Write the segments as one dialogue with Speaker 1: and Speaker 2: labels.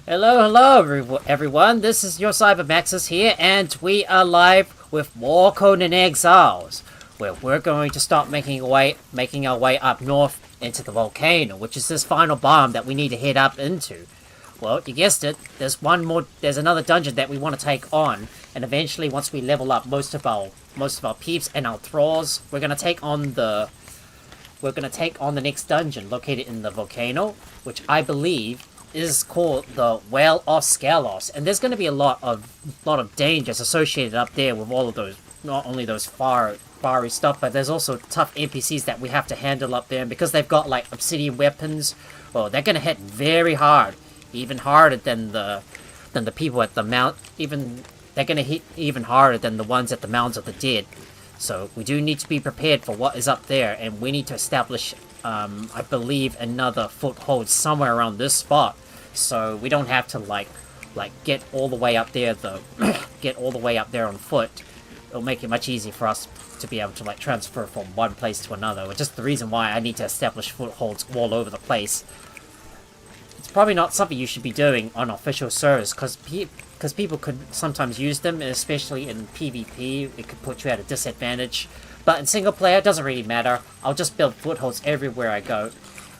Speaker 1: Hello, everyone. This is your Cybermaxis here, and we are live with more Conan Exiles, where we're going to start making our way up north into the Volcano, which is this final bomb that we need to head up into. Well, you guessed it. There's another dungeon that we want to take on, and eventually, once we level up most of our peeps and our thralls, we're gonna take on the next dungeon located in the Volcano, which I believe is called the Well of Scalos, and there's going to be a lot of dangers associated up there with all of those, not only those fiery stuff, but there's also tough NPCs that we have to handle up there, and because they've got like obsidian weapons, well, they're going to hit very hard, even harder than the people at the mount, they're going to hit even harder than the ones at the Mounds of the Dead. So we do need to be prepared for what is up there, and we need to establish I believe another foothold somewhere around this spot, so we don't have to like get all the way up there on foot. It'll make it much easier for us to be able to like transfer from one place to another, which is the reason why I need to establish footholds all over the place. It's probably not something you should be doing on official servers, because people could sometimes use them, especially in PvP. It could put you at a disadvantage. But in single player, it doesn't really matter. I'll just build footholds everywhere I go.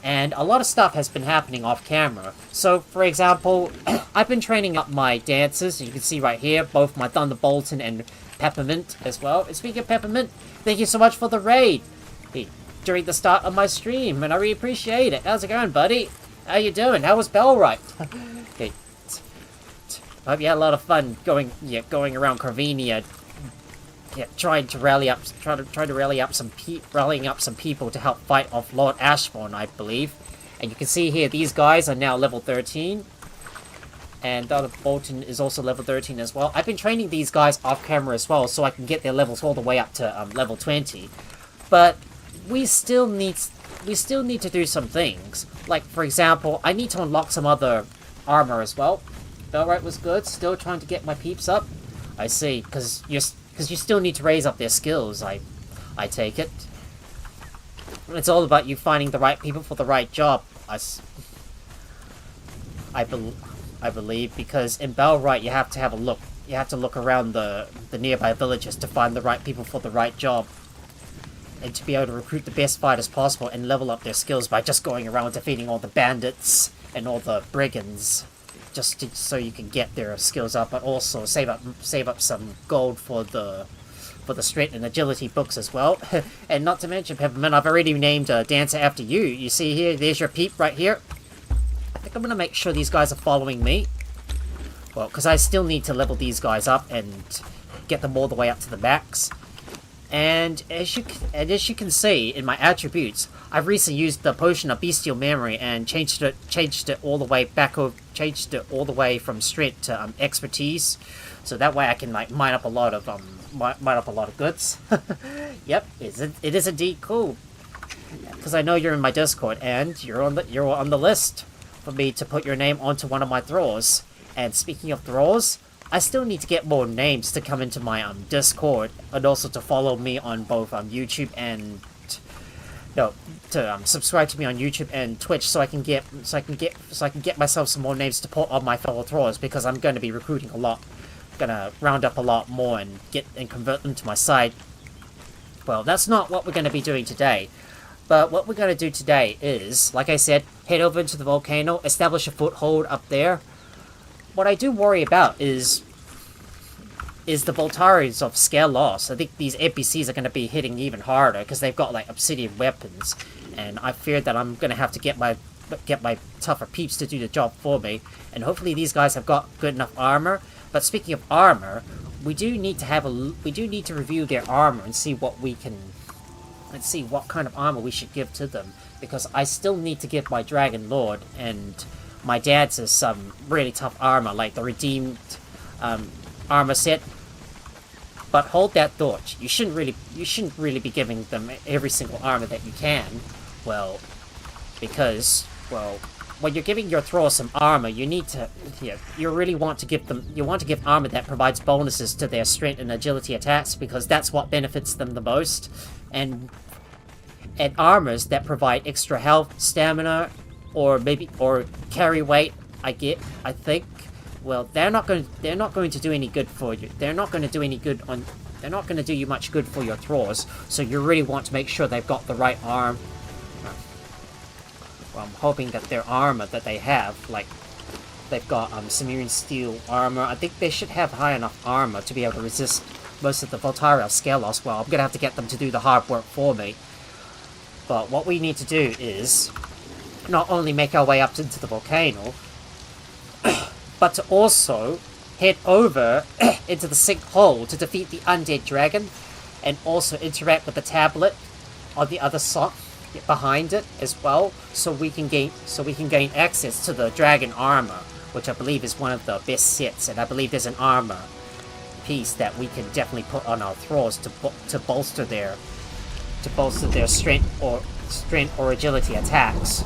Speaker 1: And a lot of stuff has been happening off camera. So, for example, I've been training up my dancers. You can see right here, both my Thunderbolton and Peppermint as well. And speaking of Peppermint, thank you so much for the raid during the start of my stream, and I really appreciate it. How's it going, buddy? How you doing? How was Bellright? Okay. I hope you had a lot of fun going around Corvinia. Yeah, trying to rally up some people to help fight off Lord Ashbourne, I believe. And you can see here, these guys are now level 13. And the other Bolton is also level 13 as well. I've been training these guys off camera as well, so I can get their levels all the way up to level 20. But we still need to do some things. Like, for example, I need to unlock some other armor as well. Bellright was good. Still trying to get my peeps up. I see, because you still need to raise up their skills, I take it. It's all about you finding the right people for the right job, I believe, because in Bellright you have to have a look. You have to look around the nearby villages to find the right people for the right job. And to be able to recruit the best fighters possible and level up their skills by just going around defeating all the bandits and all the brigands. So you can get their skills up, but also save up some gold for the strength and agility books as well. And not to mention, Peppermint, I've already named a dancer after you. You see here, there's your peep right here. I think I'm gonna make sure these guys are following me. Well, because I still need to level these guys up and get them all the way up to the max. And as you can see in my attributes, I've recently used the potion of bestial memory and changed it all the way from strength to expertise, so that way I can like mine up a lot of goods. Yep, it is indeed cool. Because I know you're in my Discord and you're on the list for me to put your name onto one of my thralls. And speaking of thralls, I still need to get more names to come into my Discord, and also to follow me on both YouTube and subscribe to me on YouTube and Twitch, so I can get myself some more names to put on my fellow thralls, because I'm going to be recruiting a lot. I'm gonna round up a lot more and convert them to my side. Well, that's not what we're going to be doing today. But what we're going to do today is, like I said, head over into the Volcano, establish a foothold up there. What I do worry about is the Voltaries of Scalos. I think these NPCs are going to be hitting even harder because they've got like obsidian weapons, and I fear that I'm going to have to get my tougher peeps to do the job for me. And hopefully these guys have got good enough armor. But speaking of armor, we do need to review their armor and see what kind of armor we should give to them, because I still need to give my Dragon Lord and my dancers some really tough armor, like the redeemed armor set. But hold that thought. You shouldn't really be giving them every single armor that you can. Well, because when you're giving your thralls some armor, you really want to give armor that provides bonuses to their strength and agility attacks, because that's what benefits them the most. And armors that provide extra health, stamina, or carry weight, I think, well, they're not going to do any good for you. They're not going to do any good on. They're not going to do you much good for your Thralls. So you really want to make sure they've got the right arm. Well, I'm hoping that their armor that they have, like, they've got Cimmerian steel armor. I think they should have high enough armor to be able to resist most of the Voltariel Scalos. Well, I'm going to have to get them to do the hard work for me. But what we need to do is not only make our way up into the volcano, but to also head over into the sinkhole to defeat the undead dragon, and also interact with the tablet on the other side behind it as well, so we can gain access to the dragon armor, which I believe is one of the best sets, and I believe there's an armor piece that we can definitely put on our Thralls to bolster their strength or agility attacks.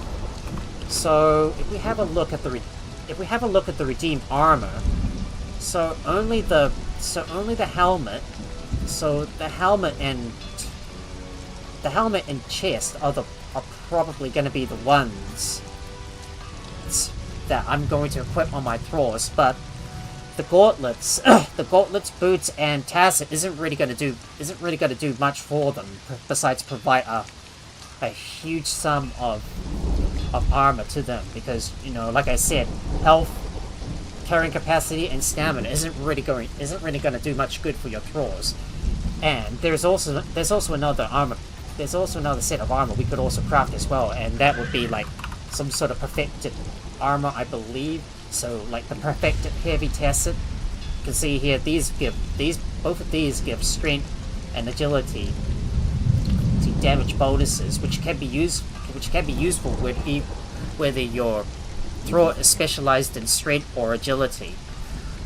Speaker 1: So if we have a look at the redeemed armor, so only the helmet, so the helmet and chest are probably going to be the ones that I'm going to equip on my Thralls, but the gauntlets, boots, and tasset isn't really going to do much for them besides provide a huge sum of armor to them, because, you know, like I said, health, carrying capacity, and stamina isn't really going to do much good for your Thralls. And there's also another set of armor we could also craft as well, and that would be like some sort of perfected armor, I believe. So like the perfected heavy tasset. You can see here both of these give strength and agility to damage bonuses, which can be useful whether your Thrall is specialized in strength or agility.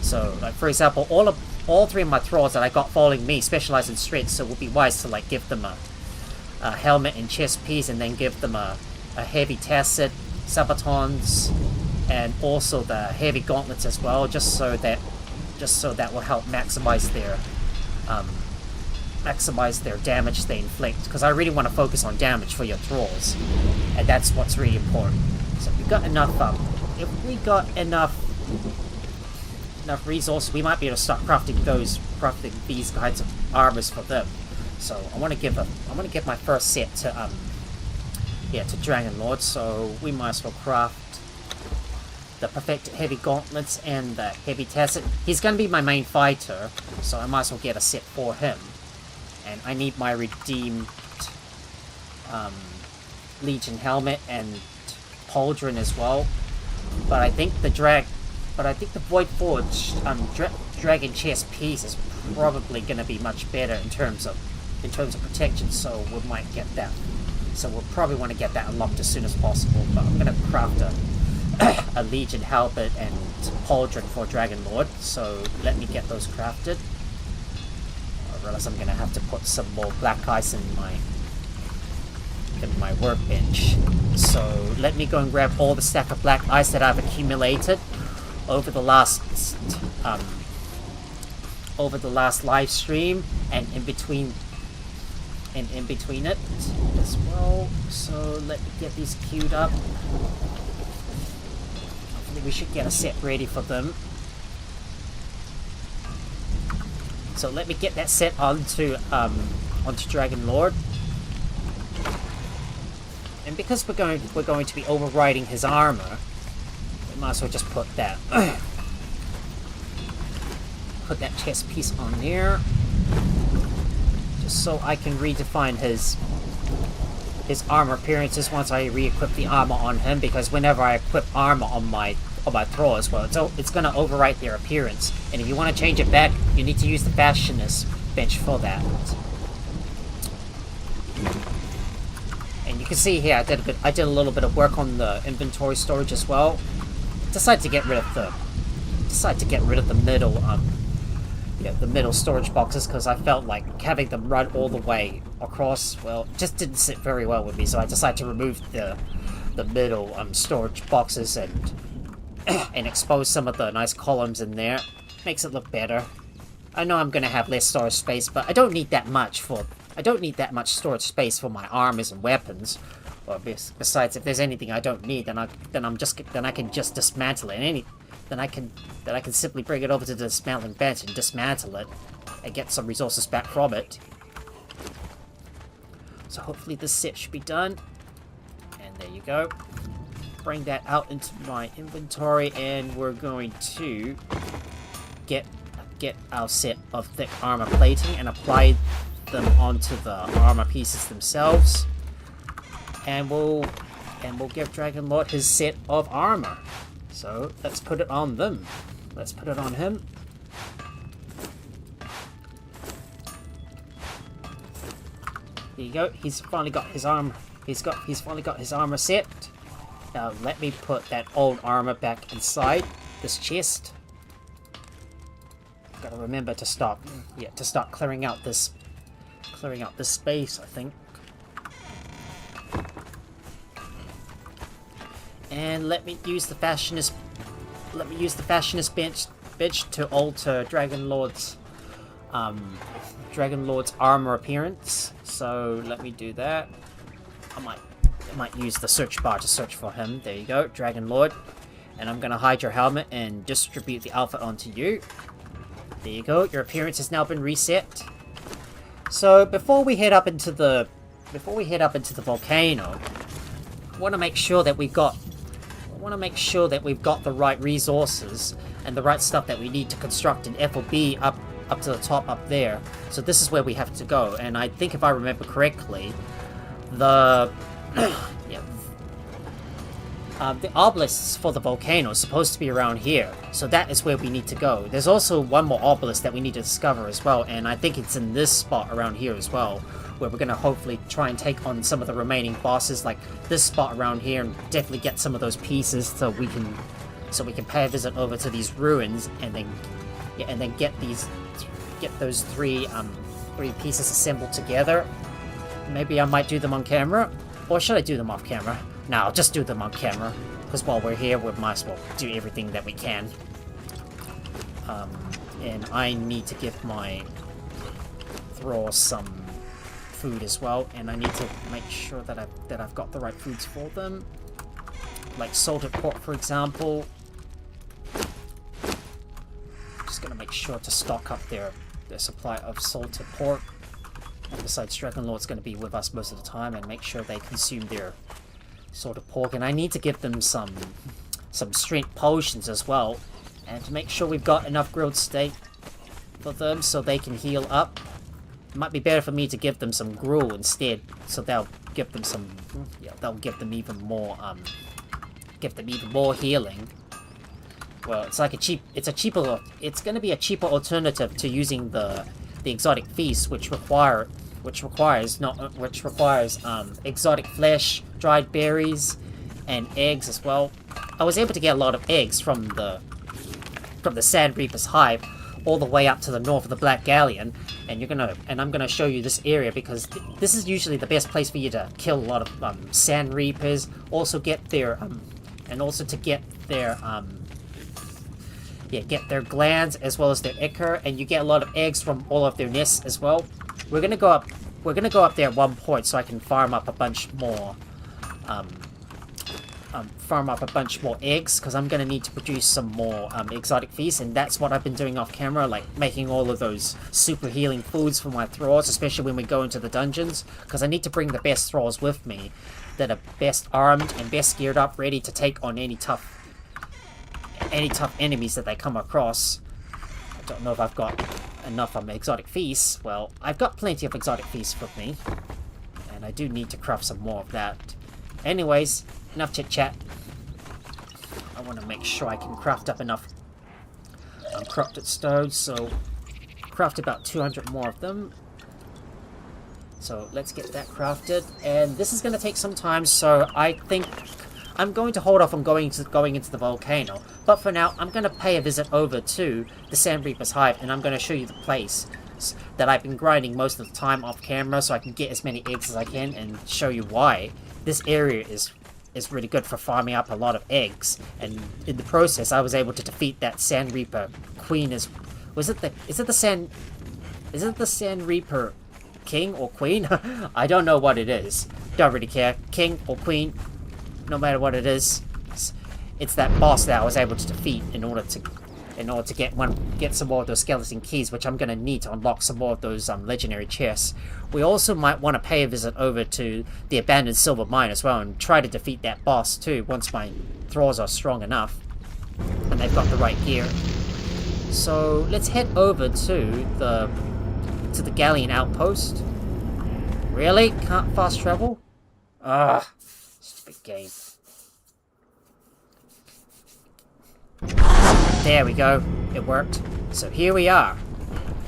Speaker 1: So like for example, all three of my Thralls that I got following me specialize in strength, so it would be wise to like give them a helmet and chest piece, and then give them a heavy tasset, sabatons, and also the heavy gauntlets as well, just so that will help maximize their damage they inflict, because I really want to focus on damage for your Thralls, and that's what's really important. So if we got enough resources, we might be able to start crafting these kinds of armors for them. So I want to give my first set to Dragon Lord. So we might as well craft the perfected heavy gauntlets and the heavy tasset. He's going to be my main fighter, so I might as well get a set for him. And I need my redeemed Legion helmet and pauldron as well. But I think the Void Forge dragon chest piece is probably going to be much better in terms of protection. So we might get that. So we'll probably want to get that unlocked as soon as possible. But I'm going to craft a Legion helmet and pauldron for Dragon Lord. So let me get those crafted. I realize I'm going to have to put some more black ice in my workbench. So let me go and grab all the stack of black ice that I've accumulated over the last live stream, and in between it as well. So let me get these queued up. Hopefully we should get a set ready for them. So let me get that set onto Dragon Lord. And because we're going to be overriding his armor, we might as well just put that chest piece on there, just so I can redefine his armor appearances once I re-equip the armor on him. Because whenever I equip armor on my Thrall as well, it's going to overwrite their appearance. And if you want to change it back, you need to use the Fashionist bench for that. And you can see here, I did a little bit of work on the inventory storage as well. Decided to get rid of the middle storage boxes, because I felt like having them run all the way across, well, just didn't sit very well with me. So I decided to remove the middle storage boxes and expose some of the nice columns in there. Makes it look better. I know I'm gonna have less storage space, but I don't need that much storage space for my armors and weapons. Well, besides, if there's anything I don't need, then I can just dismantle it. Then I can simply bring it over to the dismantling bench and dismantle it, and get some resources back from it. So hopefully this set should be done. And there you go. Bring that out into my inventory, and we're going to get our set of thick armor plating and apply them onto the armor pieces themselves. And we'll give Dragon Lord his set of armor. So let's put it on them. Let's put it on him. There you go. He's finally got his armor. He's finally got his armor set. Now let me put that old armor back inside this chest. Gotta remember to start clearing out this space, I think. And let me use the Fashionist bench to alter Dragon Lord's armor appearance. So let me do that. I might use the search bar to search for him. There you go, Dragon Lord. And I'm gonna hide your helmet and distribute the outfit onto you. There you go. Your appearance has now been reset. So before we head up into the volcano, I want to make sure that we've got the right resources and the right stuff that we need to construct an FOB up to the top up there. So this is where we have to go. And I think if I remember correctly, the the obelisks for the volcano is supposed to be around here, so that is where we need to go. There's also one more obelisk that we need to discover as well, and I think it's in this spot around here as well, where we're going to hopefully try and take on some of the remaining bosses, like this spot around here, and definitely get some of those pieces so we can pay a visit over to these ruins, and then get those three pieces assembled together. Maybe I might do them on camera, or should I do them off camera? No, I'll just do them on camera, because while we're here, we might as well do everything that we can. And I need to give my Thralls some food as well, and I need to make sure that I've got the right foods for them, like salted pork, for example. Just gonna make sure to stock up their supply of salted pork. And besides, Dragon Lord's gonna be with us most of the time, and make sure they consume their salted pork. And I need to give them some strength potions as well, and to make sure we've got enough grilled steak for them so they can heal up. It might be better for me to give them some gruel instead, so they'll give them even more healing. Well, it's like it's gonna be a cheaper alternative to using the exotic feast, which requires exotic flesh, dried berries, and eggs as well. I was able to get a lot of eggs from the Sand Reaper's hive all the way up to the north of the Black Galleon, and I'm gonna show you this area because this is usually the best place for you to kill a lot of Sand Reapers. Also get their get their glands as well as their ichor, and you get a lot of eggs from all of their nests as well. We're gonna go up there at one point so I can farm up a bunch more eggs, because I'm gonna need to produce some more exotic feasts, and that's what I've been doing off camera, like making all of those super healing foods for my Thralls, especially when we go into the dungeons, because I need to bring the best Thralls with me that are best armed and best geared up, ready to take on any tough enemies that they come across. I don't know if I've got enough exotic feasts. Well, I've got plenty of exotic feasts with me, and I do need to craft some more of that. Anyways, enough chit chat. I want to make sure I can craft up enough corrupted stones, so craft about 200 more of them. So let's get that crafted, and this is going to take some time, so I think I'm going to hold off on going into the volcano, but for now, I'm going to pay a visit over to the Sand Reaper's hive, and I'm going to show you the place that I've been grinding most of the time off camera, so I can get as many eggs as I can, and show you why this area is really good for farming up a lot of eggs. And in the process, I was able to defeat that Sand Reaper queen. Is it the Sand Reaper king or queen. I don't know what it is. Don't really care. King or queen, no matter what it is, it's that boss that I was able to defeat in order to get some more of those skeleton keys, which I'm gonna need to unlock some more of those legendary chests. We also might want to pay a visit over to the abandoned silver mine as well and try to defeat that boss too once my Thralls are strong enough and they've got the right gear. So let's head over to the Galleon outpost. Really? Can't fast travel? Ugh, stupid game. There we go. It worked. So here we are.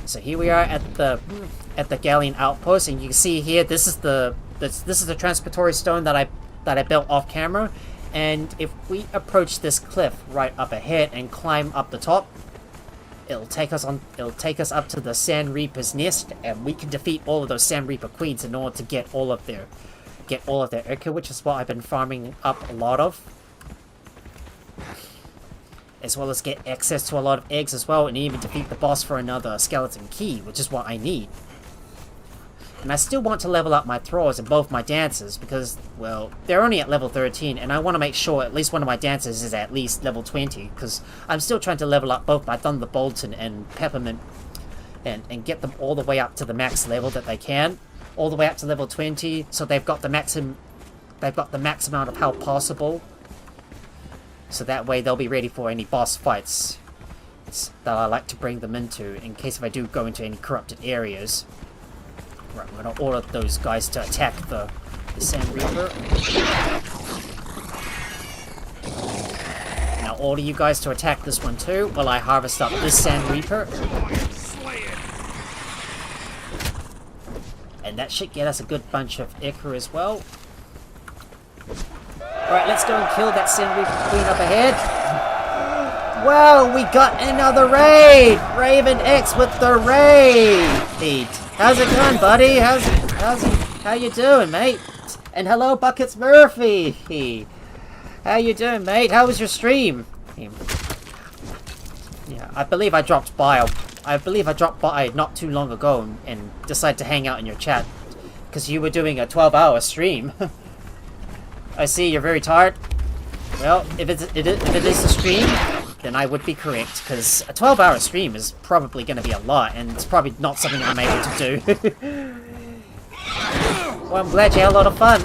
Speaker 1: So here we are at the Galleon outpost, and you can see here this is the transportory stone that I built off camera. And if we approach this cliff right up ahead and climb up the top, it'll take us up to the Sand Reaper's nest, and we can defeat all of those Sand Reaper queens in order to get all of their ichor, which is what I've been farming up a lot of. As well as get access to a lot of eggs as well, and even defeat the boss for another skeleton key, which is what I need. And I still want to level up my Thralls and both my dancers, because, well, they're only at level 13, and I want to make sure at least one of my dancers is at least level 20, because I'm still trying to level up both my Thunderbolt and Peppermint, and get them all the way up to the max level that they can, all the way up to level 20, so they've got the max amount of health possible. So that way they'll be ready for any boss fights that I like to bring them into, in case if I do go into any corrupted areas. Right, I'm going to order those guys to attack the Sand Reaper. Now order you guys to attack this one too, while I harvest up this Sand Reaper. And that should get us a good bunch of ichor as well. Alright, let's go and kill that Sand Reaper queen up ahead. Well, we got another raid! Raven X with the raid! How's it going, buddy? How you doing, mate? And hello, Buckets Murphy! How you doing, mate? How was your stream? Yeah, I believe I dropped by not too long ago and decided to hang out in your chat because you were doing a 12-hour stream. I see you're very tired. Well, if it is a stream, then I would be correct, because a 12-hour stream is probably going to be a lot, and it's probably not something I'm able to do. Well, I'm glad you had a lot of fun.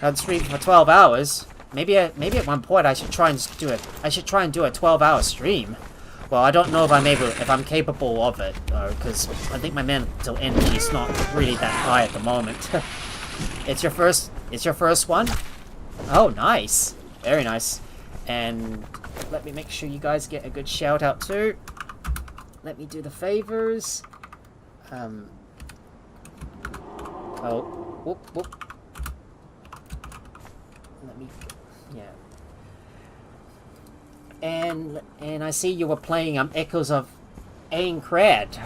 Speaker 1: I'd stream for 12 hours. Maybe at one point I should try and do a 12-hour stream. Well, I don't know if I'm capable of it, because I think my mental energy is not really that high at the moment. It's your first one? Oh, nice. Very nice. And let me make sure you guys get a good shout out too. Let me do the favors. Oh, whoop. Let me, yeah. And I see you were playing Echoes of Aincrad.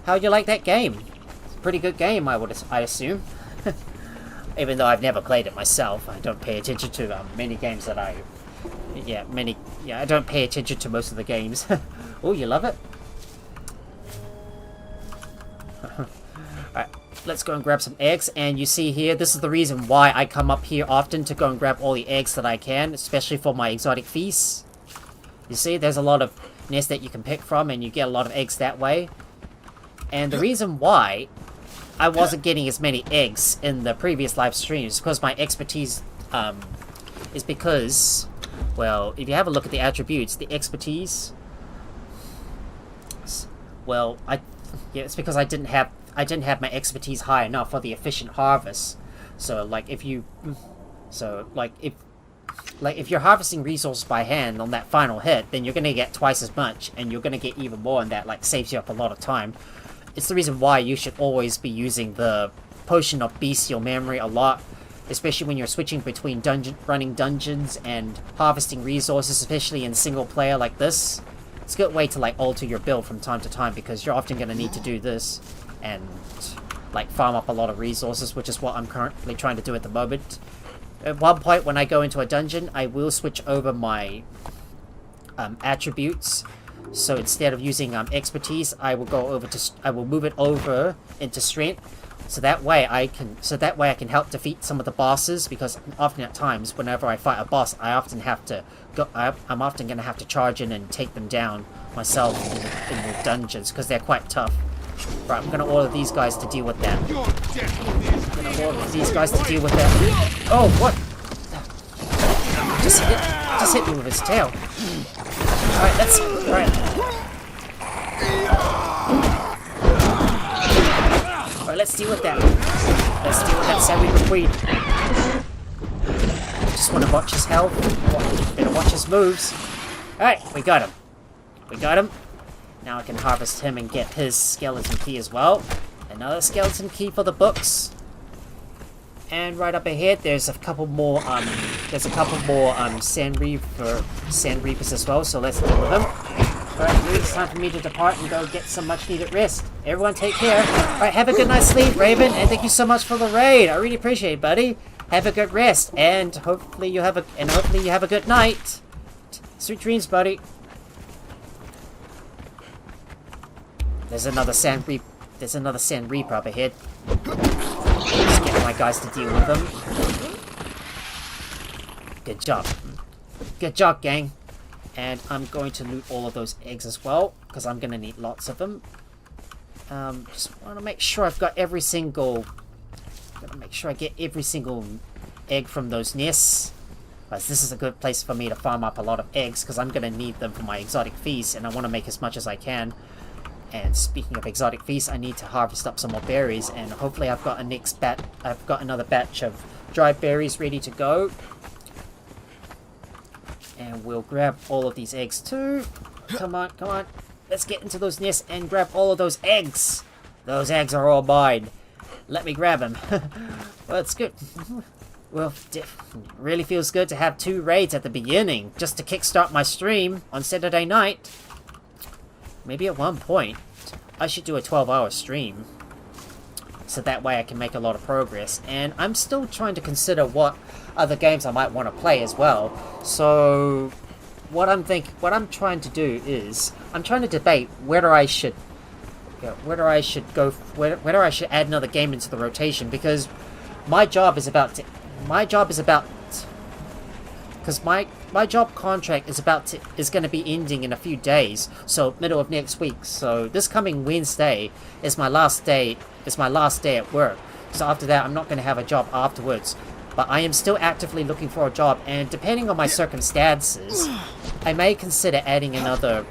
Speaker 1: How'd you like that game? It's a pretty good game, I assume. Even though I've never played it myself, I don't pay attention to many games that I don't pay attention to most of the games. Oh, you love it? Alright, let's go and grab some eggs. And you see here, this is the reason why I come up here often, to go and grab all the eggs that I can, especially for my exotic feasts. You see, there's a lot of nests that you can pick from, and you get a lot of eggs that way. And the reason why I wasn't getting as many eggs in the previous live streams because my expertise is because, well, if you have a look at the attributes, the expertise, well, it's because I didn't have my expertise high enough for the efficient harvest. So if you're harvesting resources by hand on that final hit, then you're gonna get twice as much, and you're gonna get even more, and that saves you up a lot of time. It's the reason why you should always be using the Potion of Bestial Memory a lot, especially when you're switching between running dungeons and harvesting resources, especially in single player like this. It's a good way to alter your build from time to time, because you're often going to need to do this and farm up a lot of resources, which is what I'm currently trying to do at the moment. At one point when I go into a dungeon, I will switch over my attributes So instead of using expertise, I will move it over into strength. So that way I can help defeat some of the bosses, because often at times whenever I fight a boss, I'm often going to have to charge in and take them down myself in the dungeons, because they're quite tough. Right, I'm gonna order these guys to deal with that. Oh, what? Just hit me with his tail. Alright, let's deal with that. Let's deal with that Xevyr Queen. Just want to watch his health. Better watch his moves. Alright, we got him. Now I can harvest him and get his skeleton key as well. Another skeleton key for the books. And right up ahead, there's a couple more Sand Reapers as well. So let's deal with them. Alright, it's time for me to depart and go get some much needed rest. Everyone take care. Alright, have a good night's sleep, Raven, and thank you so much for the raid. I really appreciate it, buddy. Have a good rest, and hopefully you have a good night. Sweet dreams, buddy. There's another Sand Reaper up ahead. Just get my guys to deal with them. Good job. Good job, gang. And I'm going to loot all of those eggs as well, because I'm going to need lots of them. Just want to make sure I've got every single... Gotta make sure I get every single egg from those nests. Because this is a good place for me to farm up a lot of eggs, because I'm going to need them for my exotic feast, and I want to make as much as I can. And speaking of exotic feasts, I need to harvest up some more berries, and hopefully I've got another batch of dried berries ready to go. And we'll grab all of these eggs too. Come on, come on. Let's get into those nests and grab all of those eggs. Those eggs are all mine. Let me grab them. Well, it's good. Well, it really feels good to have 2 raids at the beginning, just to kickstart my stream on Saturday night. Maybe at one point, I should do a 12-hour stream. So that way I can make a lot of progress. And I'm still trying to consider what other games I might want to play as well. So what I'm trying to do is I'm trying to debate whether I should add another game into the rotation, because my job contract is going to be ending in a few days, so middle of next week. So this coming Wednesday is my last day at work. So after that, I'm not going to have a job afterwards. But I am still actively looking for a job, and depending on my circumstances, I may consider adding another.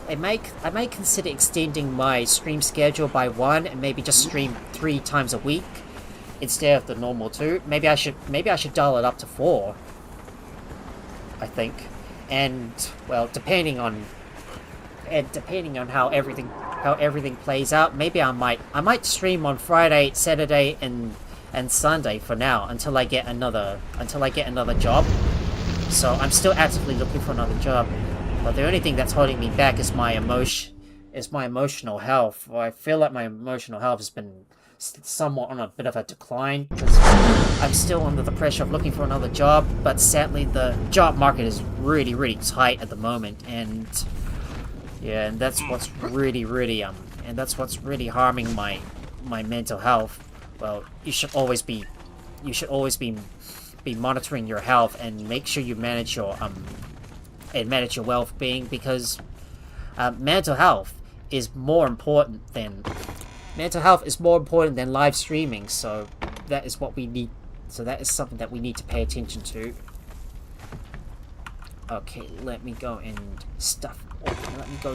Speaker 1: I may consider extending my stream schedule by 1 and maybe just stream 3 times a week instead of the normal 2. Maybe I should dial it up to 4. I think, and well, depending on how everything plays out, maybe I might stream on Friday, Saturday, and Sunday for now until I get another job. So I'm still actively looking for another job, but the only thing that's holding me back is my emotional health. Well, I feel like my emotional health has been somewhat on a bit of a decline, because I'm still under the pressure of looking for another job, but sadly the job market is really, really tight at the moment, and yeah, and that's what's really harming my mental health. Well, you should always be monitoring your health and make sure you manage your well-being, because mental health is more important than live streaming. So that is what we need. So that is something that we need to pay attention to. Okay, let me go and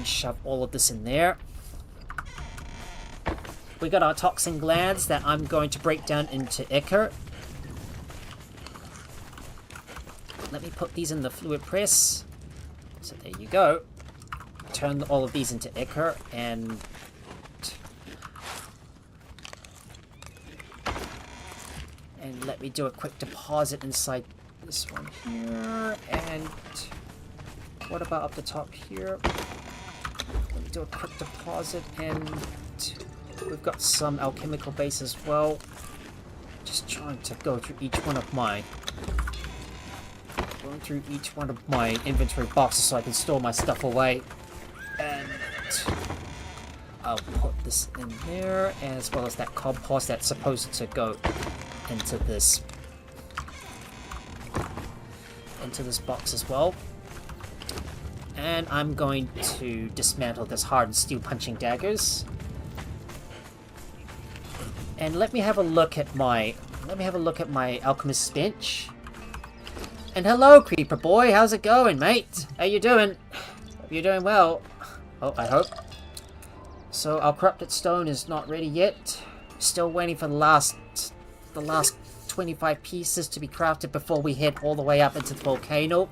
Speaker 1: shove all of this in there. We got our toxin glands that I'm going to break down into ichor. Let me put these in the fluid press. So there you go. Turn all of these into ichor, and let me do a quick deposit inside this one here. And what about up the top here? Let me do a quick deposit, and we've got some alchemical base as well. Just trying to go through each one of my inventory boxes so I can store my stuff away. I'll put this in there, as well as that compost that's supposed to go into this box as well. And I'm going to dismantle this hardened steel punching daggers. And let me have a look at my alchemist's bench. And hello, creeper boy, how's it going, mate? How you doing? Hope you're doing well. Oh, I hope. So our corrupted stone is not ready yet. Still waiting for the last 25 pieces to be crafted before we head all the way up into the volcano.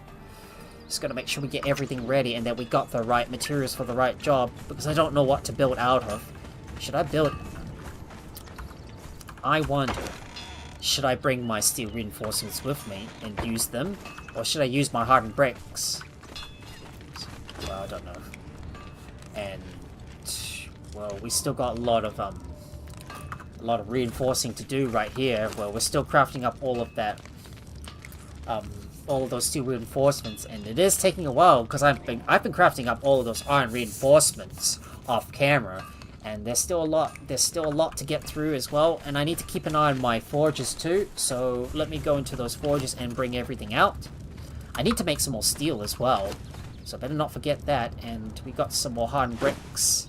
Speaker 1: Just gotta make sure we get everything ready and that we got the right materials for the right job, because I don't know what to build out of. Should I build... I wonder, should I bring my steel reinforcements with me and use them? Or should I use my hardened bricks? Well, I don't know. And... well, we still got a lot of reinforcing to do right here. Well, we're still crafting up all of that, all of those steel reinforcements, and it is taking a while because I've been crafting up all of those iron reinforcements off camera, and there's still a lot to get through as well. And I need to keep an eye on my forges too. So let me go into those forges and bring everything out. I need to make some more steel as well, so I better not forget that. And we got some more hardened bricks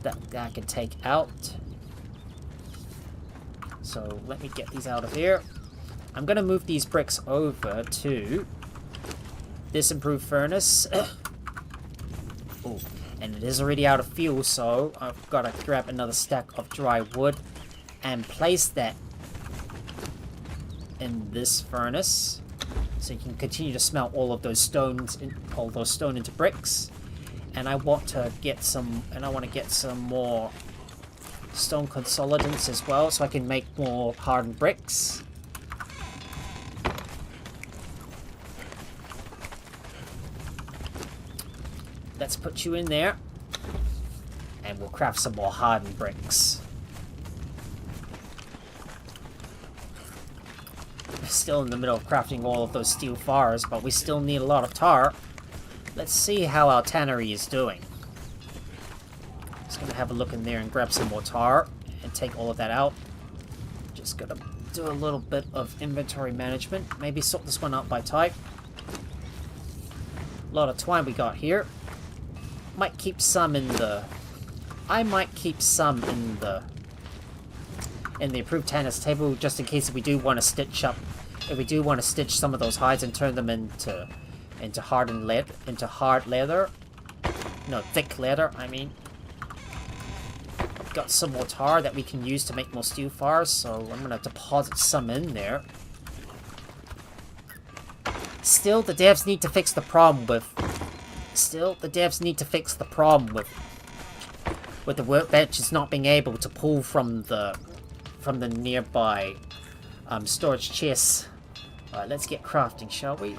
Speaker 1: that I can take out. So let me get these out of here. I'm gonna move these bricks over to this improved furnace. Ooh, and it is already out of fuel, so I've got to grab another stack of dry wood and place that in this furnace, so you can continue to smelt all of those stones, all those stone into bricks. And I want to get some, more stone consolidants as well, so I can make more hardened bricks. Let's put you in there, and we'll craft some more hardened bricks. We're still in the middle of crafting all of those steel bars, but we still need a lot of tar. Let's see how our tannery is doing. Just gonna have a look in there and grab some more tar and take all of that out. Just gonna do a little bit of inventory management. Maybe sort this one out by type. A lot of twine we got here. Might keep some in the... I might keep some in the approved tanner's table, just in case if we do want to stitch up... if we do want to stitch some of those hides and turn them into hardened lead, into hard leather. No, thick leather, I mean. Got some more tar that we can use to make more steel fires, so I'm gonna deposit some in there. Still, the devs need to fix the problem with... with the workbenches not being able to pull from the nearby storage chests. Alright, let's get crafting, shall we?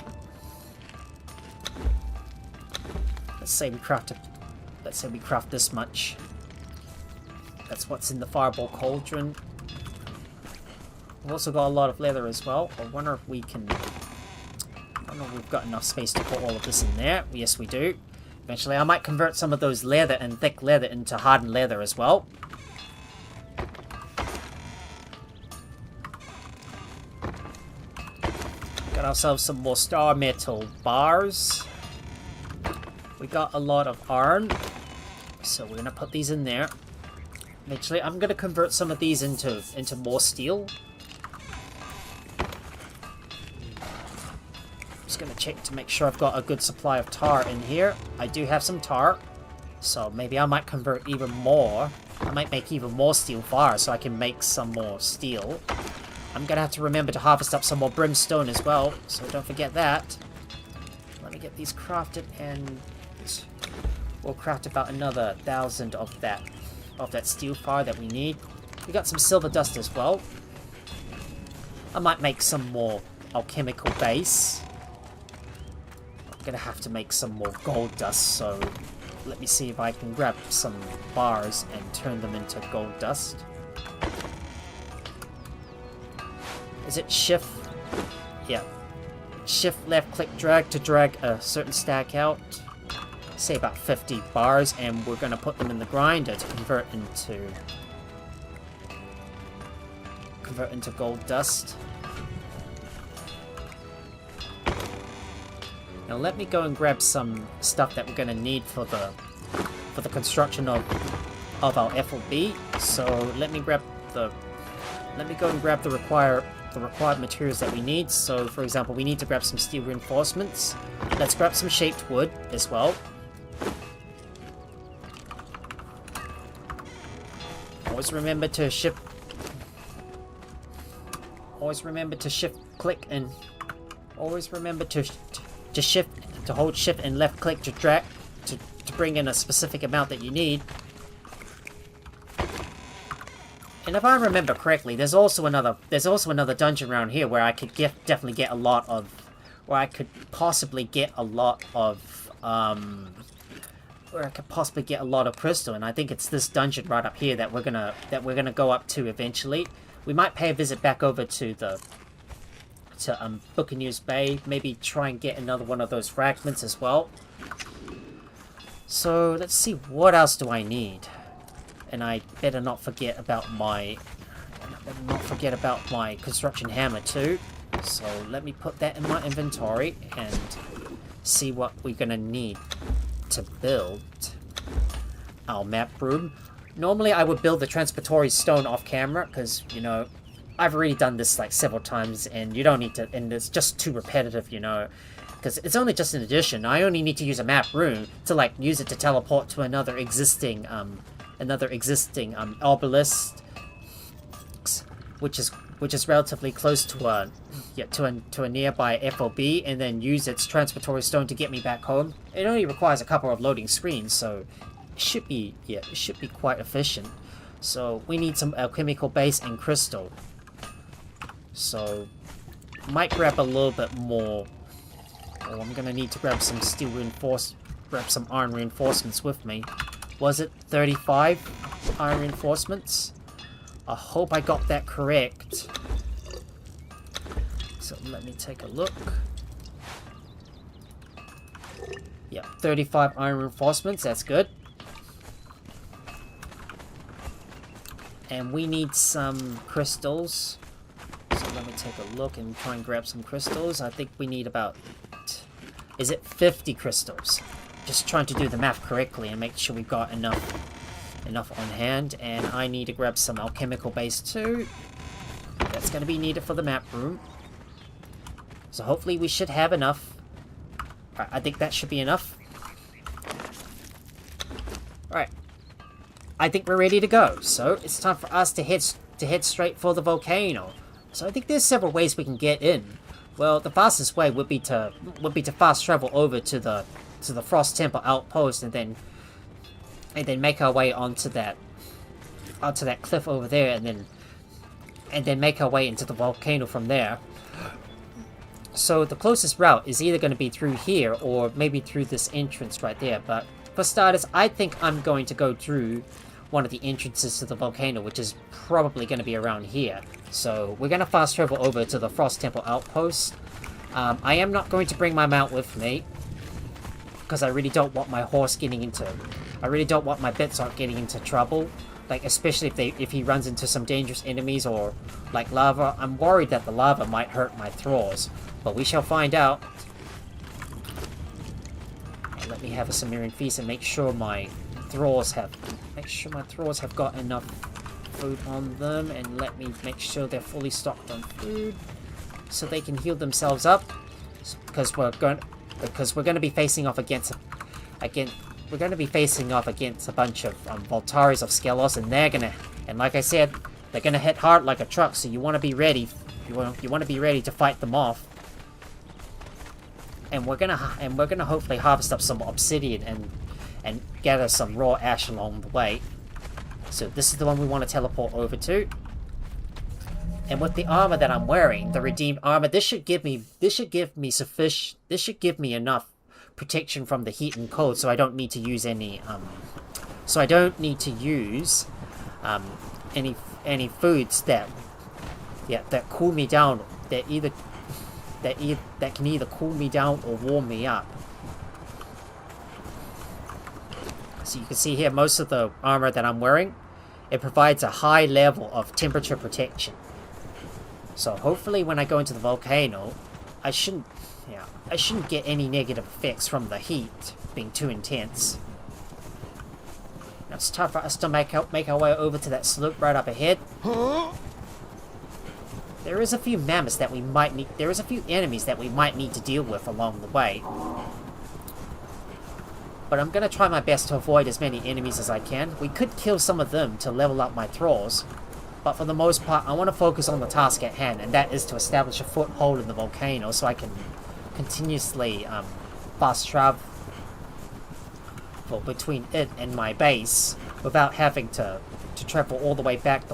Speaker 1: Let's say we craft this much. That's what's in the fireball cauldron. We've also got a lot of leather as well. I wonder if we can... I don't know if we've got enough space to put all of this in there. Yes, we do. Eventually, I might convert some of those leather and thick leather into hardened leather as well. Got ourselves some more star metal bars. We got a lot of iron, so we're gonna put these in there. Eventually, I'm gonna convert some of these into more steel. Just gonna check to make sure I've got a good supply of tar in here. I do have some tar, so maybe I might convert even more. I might make even more steel fire so I can make some more steel. I'm gonna have to remember to harvest up some more brimstone as well, so don't forget that. Let me get these crafted, and we'll craft about another 1,000 of that steel fire that we need. We got some silver dust as well. I might make some more alchemical base. I'm gonna have to make some more gold dust, so let me see if I can grab some bars and turn them into gold dust. Is it shift? Yeah. Shift left click drag to drag a certain stack out. say about 50 bars, and we're gonna put them in the grinder to convert into gold dust. Now let me go and grab some stuff that we're gonna need for the construction of our FOB. So let me go and grab the required materials that we need. So for example, we need to grab some steel reinforcements. Let's grab some shaped wood as well. Always remember to shift click and always remember to hold shift and left click to drag to bring in a specific amount that you need. And if I remember correctly, there's also another dungeon around here where I could definitely get a lot of, where I could possibly get a lot of crystal, and I think it's this dungeon right up here that we're gonna go up to eventually. We might pay a visit back over to Buccaneers Bay, maybe try and get another one of those fragments as well. So let's see, what else do I need? And I better not forget about my construction hammer too. So let me put that in my inventory and see what we're gonna need to build our map room. Normally I would build the transportory stone off camera because, you know, I've already done this like several times and you don't need to, and it's just too repetitive, you know, because it's only just an addition. I only need to use a map room to like use it to teleport to another existing obelisk, which is relatively close to a nearby FOB, and then use its transportory stone to get me back home. It only requires a couple of loading screens, so it should be quite efficient. So we need some alchemical base and crystal. So might grab a little bit more. Oh, I'm gonna need to grab some some iron reinforcements with me. Was it 35 iron reinforcements? I hope I got that correct. So let me take a look. Yeah, 35 iron reinforcements, that's good. And we need some crystals. So let me take a look and try and grab some crystals. I think we need about... Is it 50 crystals? Just trying to do the math correctly and make sure we've got enough on hand. And I need to grab some alchemical base too. That's going to be needed for the map room. So hopefully we should have enough. Right, I think that should be enough. Alright. I think we're ready to go. So it's time for us to head straight for the volcano. So I think there's several ways we can get in. Well, the fastest way would be to fast travel over to the Frost Temple outpost and then make our way onto that cliff over there, and then make our way into the volcano from there. So the closest route is either going to be through here or maybe through this entrance right there. But for starters, I think I'm going to go through one of the entrances to the volcano, which is probably going to be around here. So we're going to fast travel over to the Frost Temple outpost. I am not going to bring my mount with me because I really don't want my horse getting into... I really don't want my Bitsark getting into trouble. Like, especially if he runs into some dangerous enemies or, like, lava. I'm worried that the lava might hurt my Thralls. But we shall find out. Let me have a Sumerian feast and make sure my Thralls have got enough food on them, and let me make sure they're fully stocked on food so they can heal themselves up, because we're going to be facing off against a bunch of Voltaris of Skelos, and like I said, they're gonna hit hard like a truck. So you want to be ready. You want to be ready to fight them off. And we're gonna hopefully harvest up some obsidian and gather some raw ash along the way. So this is the one we want to teleport over to. And with the armor that I'm wearing, the redeemed armor, this should give me enough protection from the heat and cold, so I don't need to use any any foods that cool me down, that can either cool me down or warm me up. So you can see here most of the armor that I'm wearing, it provides a high level of temperature protection. So hopefully when I go into the volcano, I shouldn't get any negative effects from the heat being too intense. Now it's time for us to make our way over to that slope right up ahead. There is a few mammoths that we might need. There is a few enemies that we might need to deal with along the way. But I'm gonna try my best to avoid as many enemies as I can. We could kill some of them to level up my Thralls. But for the most part, I want to focus on the task at hand, and that is to establish a foothold in the volcano so I can continuously fast travel between it and my base without having to travel all the way back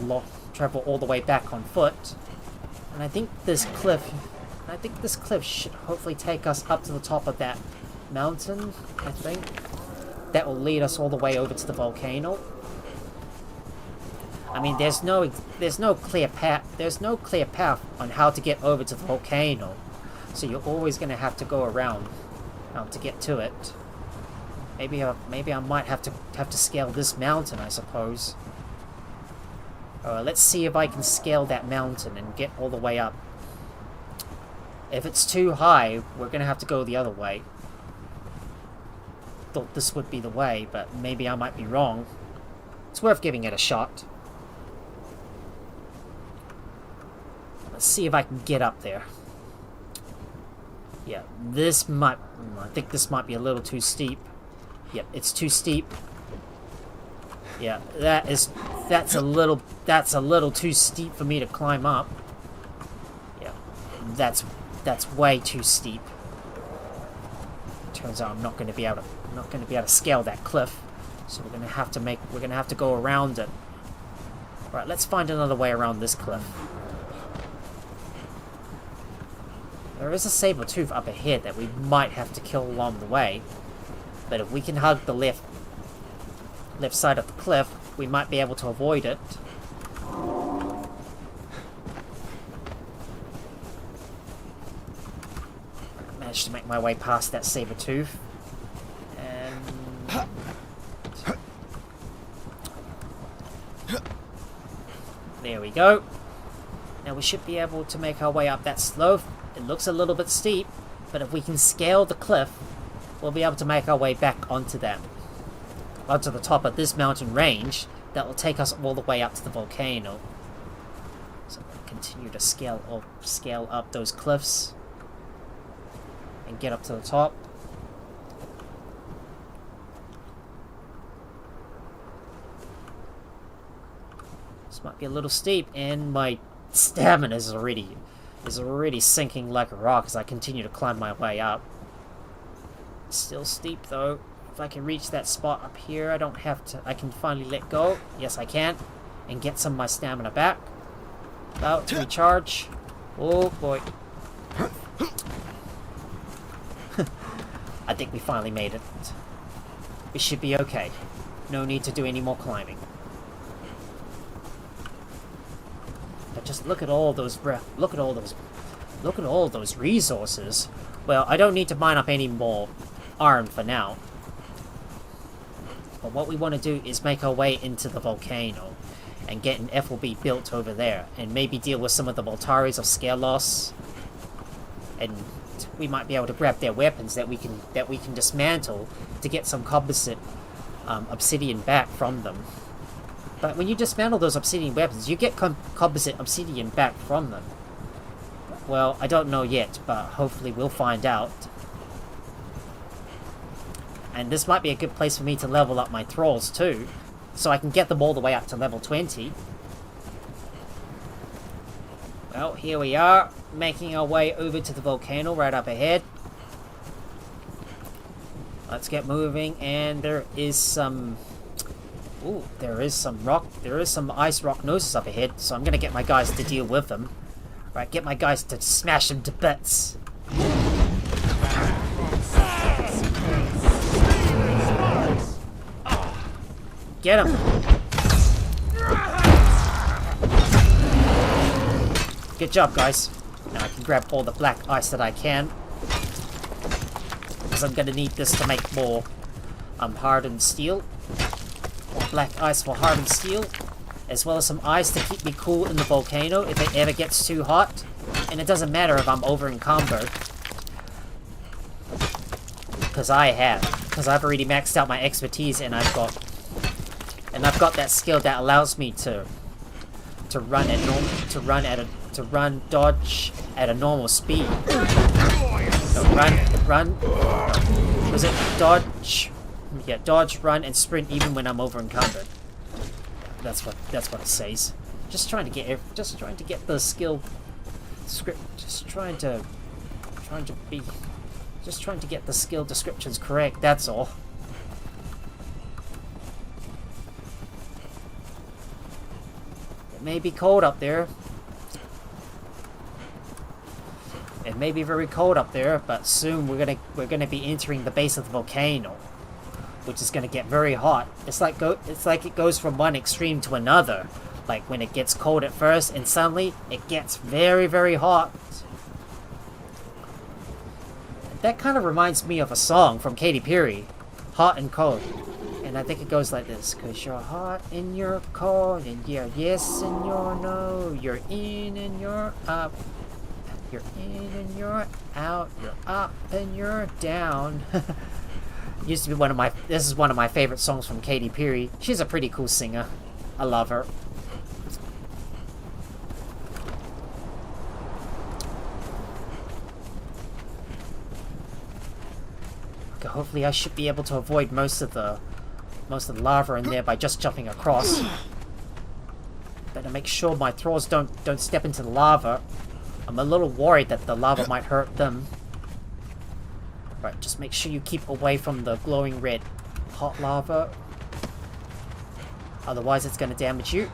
Speaker 1: on foot. And I think this cliff should hopefully take us up to the top of that mountain. I think that will lead us all the way over to the volcano. I mean, there's no clear path on how to get over to the volcano, so you're always gonna have to go around to get to it. Maybe I might have to scale this mountain, I suppose. Let's see if I can scale that mountain and get all the way up. If it's too high, we're gonna have to go the other way. Thought this would be the way, but maybe I might be wrong. It's worth giving it a shot. Let's see if I can get up there. Yeah, I think this might be a little too steep. Yep, it's too steep. Yeah, that's a little too steep for me to climb up. Yeah, that's way too steep. Turns out I'm not going to be able to scale that cliff, so we're going to have to go around it. Right, let's find another way around this cliff. There is a saber-tooth up ahead that we might have to kill along the way, but if we can hug the left side of the cliff, we might be able to avoid it. I managed to make my way past that saber-tooth. And there we go. Now we should be able to make our way up that slope. It looks a little bit steep, but if we can scale the cliff, we'll be able to make our way back onto the top of this mountain range that will take us all the way up to the volcano. So we'll continue to scale up those cliffs and get up to the top. This might be a little steep, and my stamina is already sinking like a rock as I continue to climb my way up. It's still steep though. If I can reach that spot up here, I can finally let go. Yes, I can. And get some of my stamina back. About to recharge. Oh boy. I think we finally made it. We should be okay. No need to do any more climbing. But just look at all those resources. Well, I don't need to mine up any more iron for now. But what we want to do is make our way into the volcano and get an FOB built over there, and maybe deal with some of the Voltaris of scale loss, and we might be able to grab their weapons that we can dismantle to get some composite obsidian back from them. But when you dismantle those obsidian weapons, you get composite obsidian back from them. Well, I don't know yet, but hopefully we'll find out. And this might be a good place for me to level up my Thralls too, so I can get them all the way up to level 20. Well, here we are, making our way over to the volcano right up ahead. Let's get moving, and there is some ice rock noses up ahead, so I'm gonna get my guys to deal with them. Right, get my guys to smash them to bits. Get him! Good job, guys. Now I can grab all the black ice that I can, because I'm gonna need this to make more hardened steel. Black ice for hardened steel. As well as some ice to keep me cool in the volcano if it ever gets too hot. And it doesn't matter if I'm over encumbered. Because I've already maxed out my expertise and I've got that skill that allows me to dodge at a normal speed. Was it dodge? Yeah, dodge, run, and sprint even when I'm over encumbered. That's what it says. Just trying to get the skill script. Just trying to get the skill descriptions correct. That's all. It may be cold up there. It may be very cold up there, but soon we're gonna be entering the base of the volcano, which is gonna get very hot. It's like it goes from one extreme to another. Like when it gets cold at first, and suddenly it gets very, very hot. That kind of reminds me of a song from Katy Perry, "Hot and Cold," and I think it goes like this: "'Cause you're hot and you're cold, and you're yes and you're no, you're in and you're up." You're in and you're out, you're up and you're down. Used to be this is one of my favorite songs from Katy Perry. She's a pretty cool singer. I love her. Okay, hopefully I should be able to avoid most of the lava in there by just jumping across. Better make sure my thralls don't step into the lava. I'm a little worried that the lava might hurt them. Right, just make sure you keep away from the glowing red hot lava. Otherwise it's going to damage you.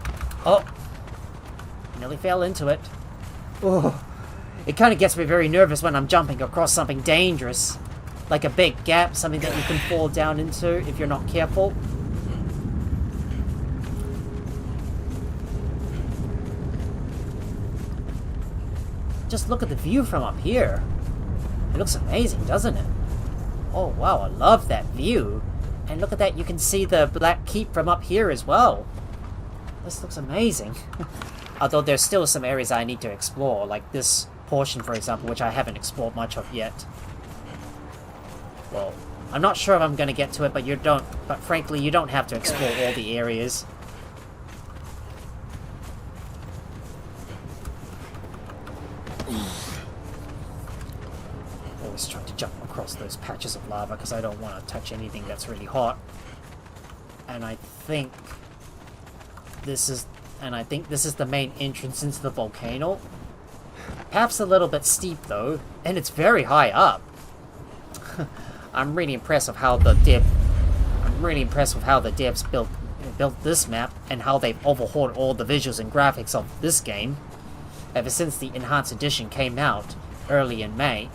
Speaker 1: Oh! Nearly fell into it. Oh! It kind of gets me very nervous when I'm jumping across something dangerous. Like a big gap, something that you can fall down into if you're not careful. Just look at the view from up here. It looks amazing, doesn't it? Oh wow, I love that view. And look at that, you can see the Black Keep from up here as well. This looks amazing. Although there's still some areas I need to explore, like this portion, for example, which I haven't explored much of yet. Well, I'm not sure if I'm going to get to it, but frankly, you don't have to explore all the areas. Always try to jump across those patches of lava because I don't want to touch anything that's really hot. And I think this is the main entrance into the volcano. Perhaps a little bit steep though, and it's very high up. I'm really impressed with how the devs built this map and how they've overhauled all the visuals and graphics of this game ever since the enhanced edition came out early in May.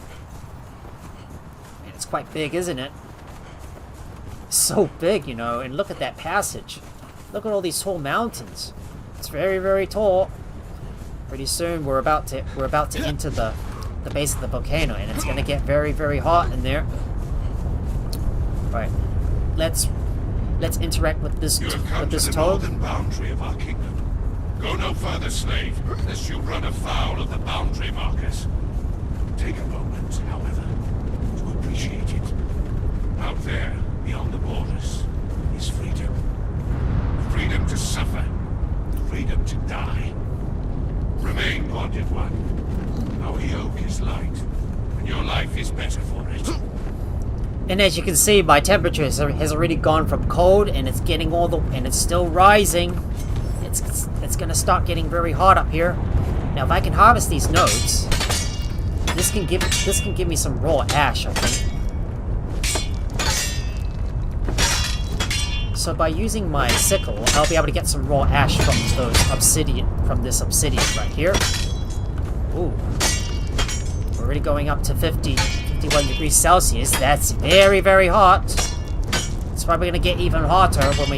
Speaker 1: And it's quite big, isn't it? So big, you know, and look at that passage. Look at all these tall mountains. It's very, very tall. Pretty soon we're about to enter the base of the volcano, and it's gonna get very, very hot in there. Right, let's interact with this toad.
Speaker 2: The northern boundary of our kingdom. Go no further, slave, lest you run afoul of the boundary markers. Take a moment, however, to appreciate it. Out there, beyond the borders, is freedom. Freedom to suffer. Freedom to die. Remain, bonded one. Our yoke is light, and your life is better for it.
Speaker 1: And as you can see, my temperature has already gone from cold, and it's getting and it's still rising. It's gonna start getting very hot up here. Now, if I can harvest these nodes, this can give me some raw ash, I think. So by using my sickle, I'll be able to get some raw ash from this obsidian right here. Ooh, we're already going up to 51 degrees Celsius. That's very, very hot. It's probably going to get even hotter when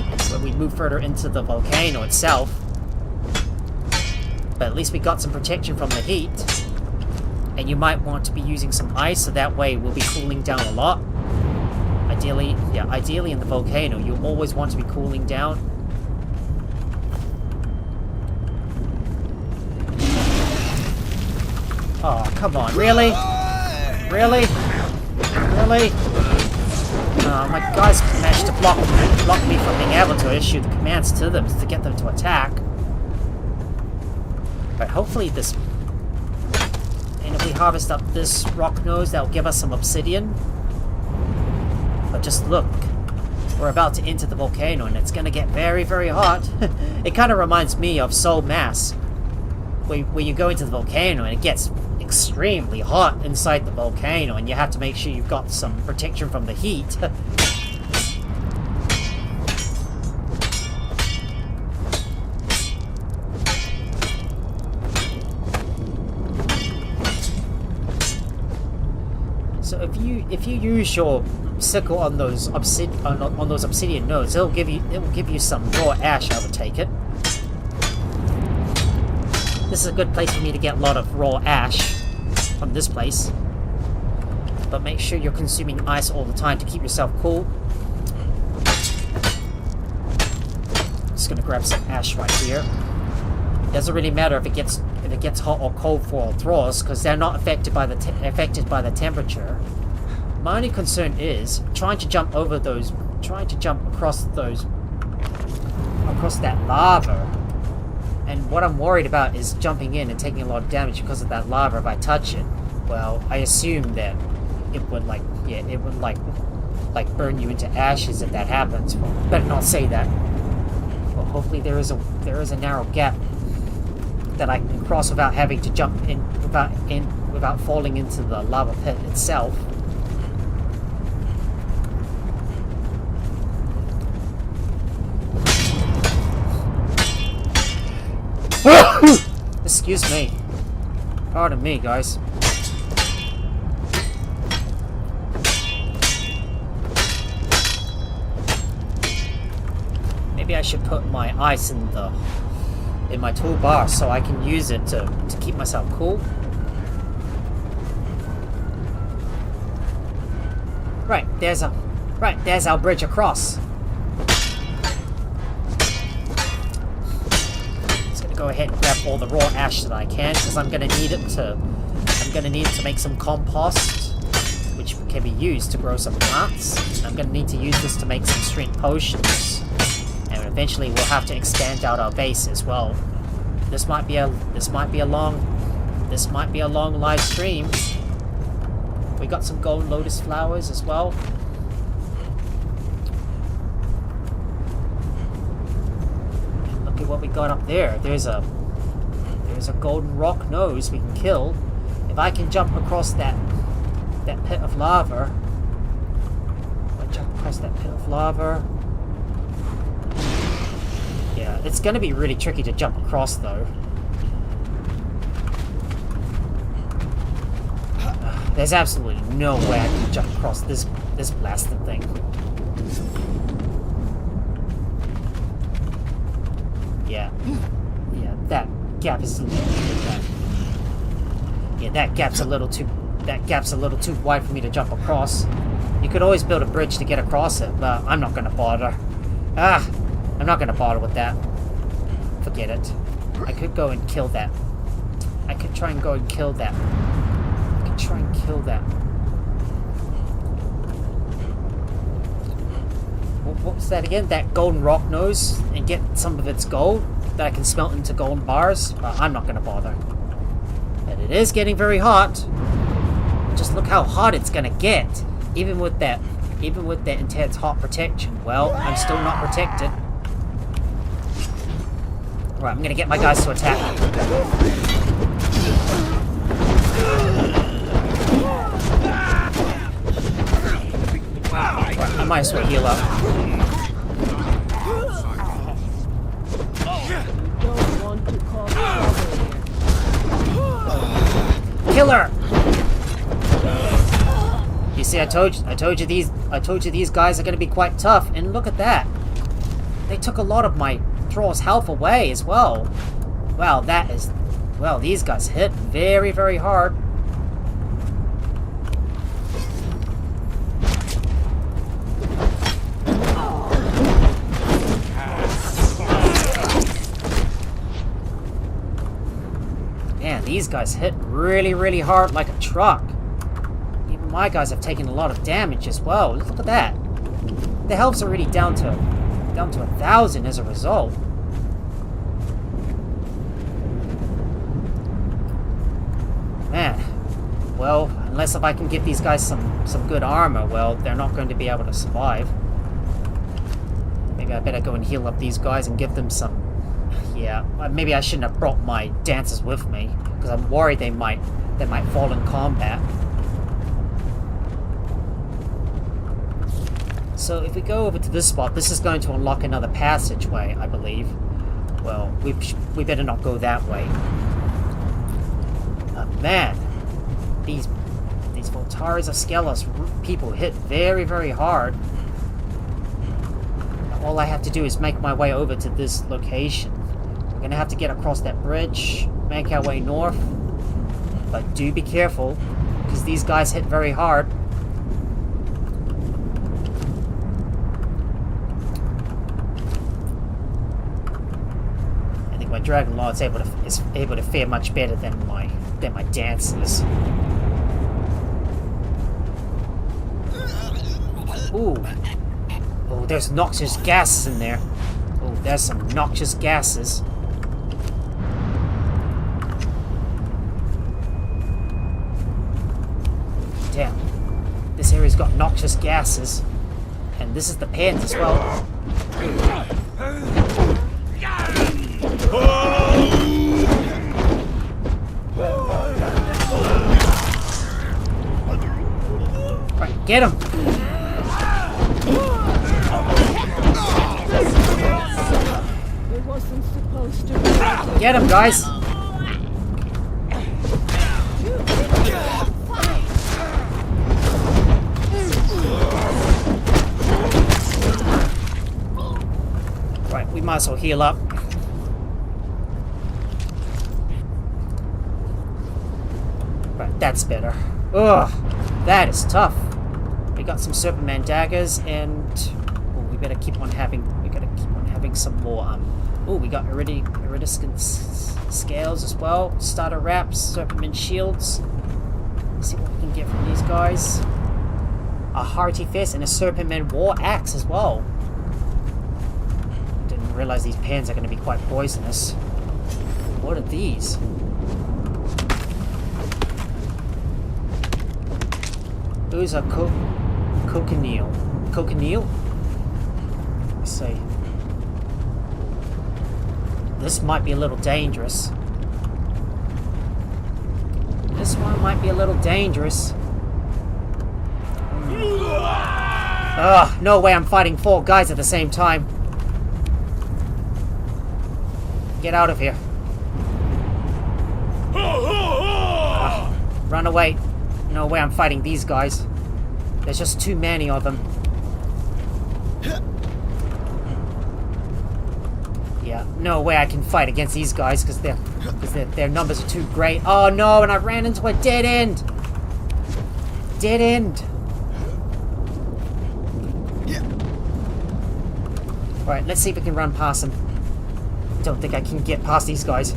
Speaker 1: we move further into the volcano itself. But at least we got some protection from the heat. And you might want to be using some ice, so that way we'll be cooling down a lot. I ideally in the volcano, you always want to be cooling down. Oh, come on, really? Really? Really? My guys managed to block me from being able to issue the commands to them to get them to attack. But hopefully this... And if we harvest up this rock nose, that'll give us some obsidian. But just look. We're about to enter the volcano and it's gonna get very, very hot. It kind of reminds me of Soul Mass. Where you go into the volcano and it gets extremely hot inside the volcano and you have to make sure you've got some protection from the heat. So if you use your sickle on those obsidian nodes, it will give you some raw ash. I would take it. This is a good place for me to get a lot of raw ash from this place. But make sure you're consuming ice all the time to keep yourself cool. Just gonna grab some ash right here. It doesn't really matter if it gets hot or cold for Thralls, because they're not affected by the temperature. My only concern is trying to jump across that lava. And what I'm worried about is jumping in and taking a lot of damage because of that lava if I touch it. Well, I assume that it would burn you into ashes if that happens. Well, better not say that. Well, hopefully there is a narrow gap that I can cross without having to jump in without falling into the lava pit itself. Excuse me. Pardon me, guys. Maybe I should put my ice in my toolbar so I can use it to keep myself cool. Right, there's our bridge across. Go ahead and grab all the raw ash that I can, because I'm gonna need it to make some compost, which can be used to grow some plants. And I'm gonna need to use this to make some strength potions, and eventually we'll have to expand out our base as well. This might be a long live stream. We got some golden lotus flowers as well. What we got up there. There's a golden rock nose we can kill. If I can jump across that pit of lava. Yeah, it's gonna be really tricky to jump across though. There's absolutely no way I can jump across this blasted thing. Yeah, that gap is that gap's a little too wide for me to jump across. You could always build a bridge to get across it, but I'm not gonna bother. I'm not gonna bother with that. Forget it. I could go and kill that. I could try and go and kill that. What was that again? That golden rock nose, and get some of its gold that I can smelt into golden bars? Well, I'm not going to bother. And it is getting very hot. Just look how hot it's going to get. Even with that intense hot protection. Well, I'm still not protected. Right, I'm going to get my guys to attack. I might as well heal up. Killer! You see, I told you these guys are gonna be quite tough, and look at that. They took a lot of my Thralls' health away as well. Well, these guys hit very, very hard. guys hit really, really hard like a truck. Even my guys have taken a lot of damage as well. Look at that. The health's already down to 1,000 as a result. Man, well, unless if I can give these guys some good armor, well, they're not going to be able to survive. Maybe I better go and heal up these guys and give them some... Yeah, maybe I shouldn't have brought my dancers with me, because I'm worried they might fall in combat. So if we go over to this spot, this is going to unlock another passageway, I believe. Well, we better not go that way. Man, these Voltaris of Skelos people hit very, very hard. All I have to do is make my way over to this location. We're gonna have to get across that bridge, make our way north. But do be careful, because these guys hit very hard. I think my Dragon Lord is able to fare much better than my dancers. Ooh. Oh, there's noxious gases in there. Oh, there's some noxious gases. Damn. This area's got noxious gases. And this is the pens as well. Right, get him! Get him, guys! Right, we might as well heal up. Right, that's better. Ugh, that is tough. We got some Serpentman daggers, and we better keep on having. We gotta keep on having some more. Oh, we got iridescent scales as well. Starter wraps, Serpentman shields. Let's see what we can get from these guys. A hearty fist and a Serpentman war axe as well. Didn't realize these pens are going to be quite poisonous. What are these? Those are cochineal. Cochineal? Let's see. This might be a little dangerous. This one might be a little dangerous. Ugh, no way I'm fighting 4 guys at the same time. Get out of here. Run away. No way I'm fighting these guys. There's just too many of them. Yeah, no way I can fight against these guys because their numbers are too great. Oh no, and I ran into a dead end. Dead end. Alright, let's see if we can run past them. Don't think I can get past these guys.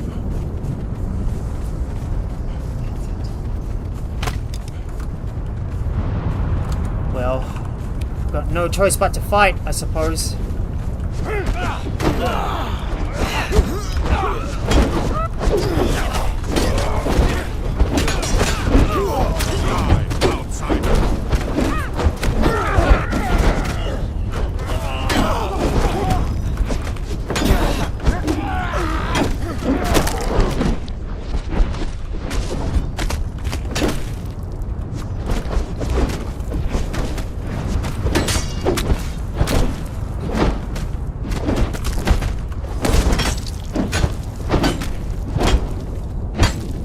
Speaker 1: Well, got no choice but to fight, I suppose.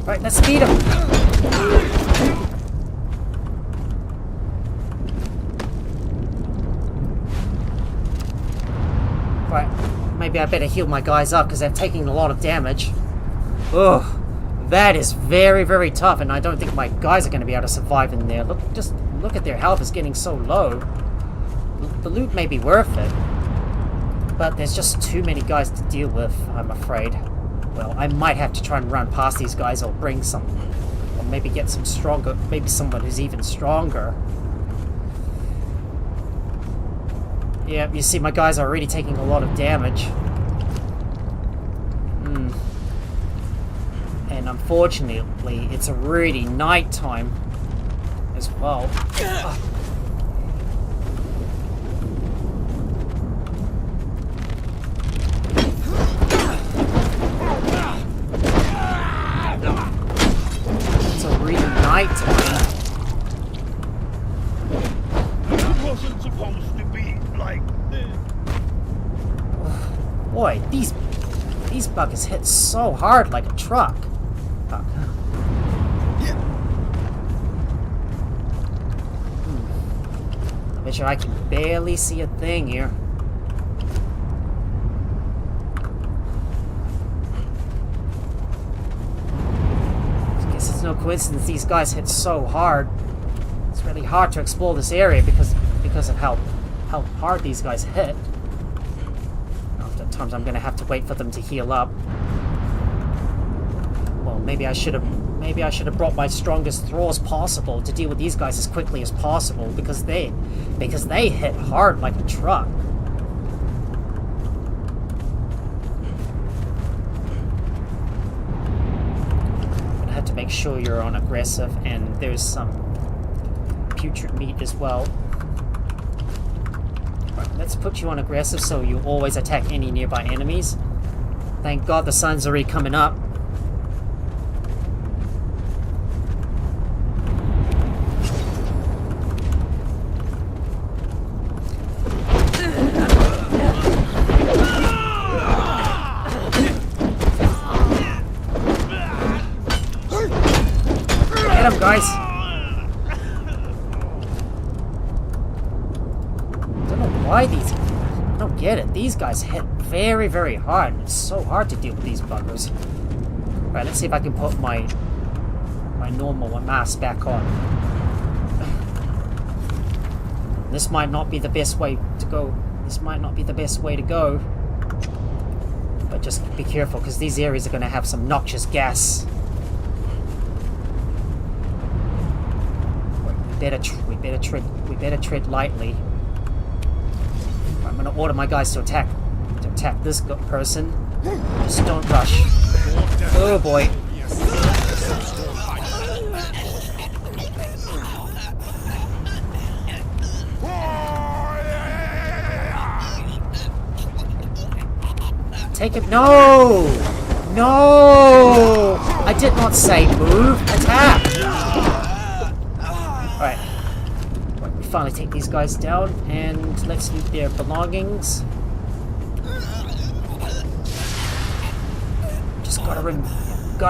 Speaker 1: Right, let's beat him. Right, maybe I better heal my guys up because they're taking a lot of damage. Ugh, that is very, very tough, and I don't think my guys are going to be able to survive in there. Just look at their health is getting so low. The loot may be worth it, but there's just too many guys to deal with, I'm afraid. well, I might have to try and run past these guys or bring some... Or maybe get some stronger... Maybe someone who's even stronger. Yeah, you see my guys are already taking a lot of damage. And unfortunately, it's already night time as well. It's already night time.
Speaker 3: It wasn't supposed to be like this.
Speaker 1: Boy, these buggers hit so hard like a truck. I bet you I can barely see a thing here. I guess it's no coincidence these guys hit so hard. It's really hard to explore this area because of how hard these guys hit. Oftentimes I'm gonna have to wait for them to heal up. Well, maybe I should have brought my strongest Thralls possible to deal with these guys as quickly as possible because they hit hard like a truck. I have to make sure you're on aggressive, and there's some putrid meat as well. Right, let's put you on aggressive so you always attack any nearby enemies. Thank God the sun's already coming up. Get him, guys! Why these... I don't get it. These guys hit very, very hard. It's so hard to deal with these buggers. Right, let's see if I can put my normal mask back on. This might not be the best way to go. This might not be the best way to go. But just be careful, because these areas are going to have some noxious gas. We better tread lightly. I'm gonna order my guys to attack this person. Just don't rush. Oh boy. Take it. No! No! I did not say move. Attack! Alright. We finally take these guys down, and let's loot their belongings. Just gotta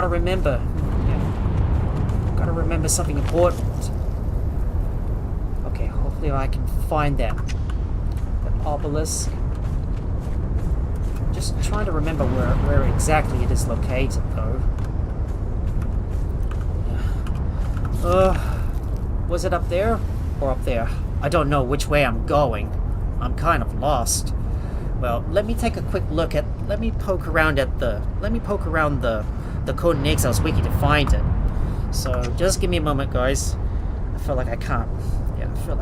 Speaker 1: remember. Yeah. Gotta remember something important. Okay, hopefully I can find that obelisk. Just trying to remember where exactly it is located, though. Was it up there or up there? I don't know which way I'm going. I'm kind of lost. Well, let me take a quick look at. Let me poke around the Conan Exiles wiki to find it. So just give me a moment, guys. I feel like I can't. Yeah, I feel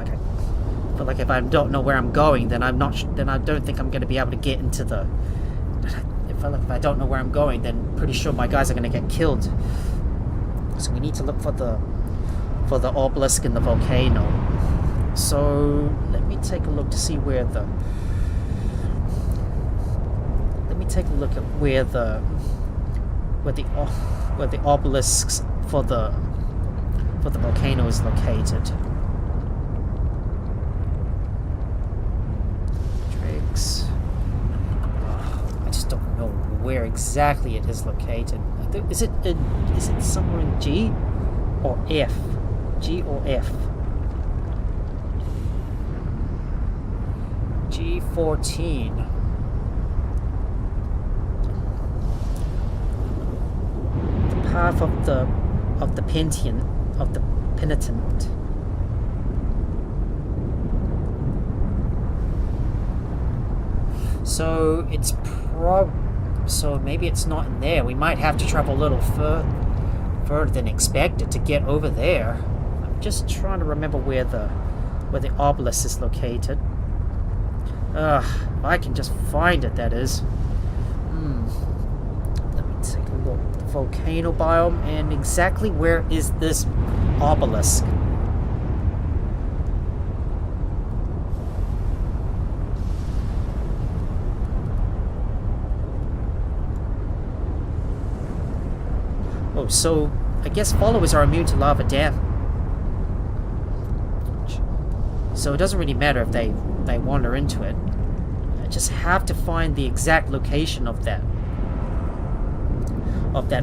Speaker 1: like if I don't know where I'm going, then I don't think I'm going to be able to get into the. If I don't know where I'm going, then pretty sure my guys are going to get killed. So we need to look for the obelisk in the volcano. So let me take a look to see where the. Let me take a look at where the obelisks for the volcano is located. Tricks. I just don't know where exactly it is located. Is it somewhere in G or F? G or F? G14. The path of the penitent. So it's So maybe it's not in there. We might have to travel a little further than expected to get over there. I'm just trying to remember where the obelisk is located. If I can just find it, that is. Let me take a look. The volcano biome, and exactly where is this obelisk? Oh, so I guess followers are immune to lava damage. So it doesn't really matter if they wander into it. I just have to find the exact location of that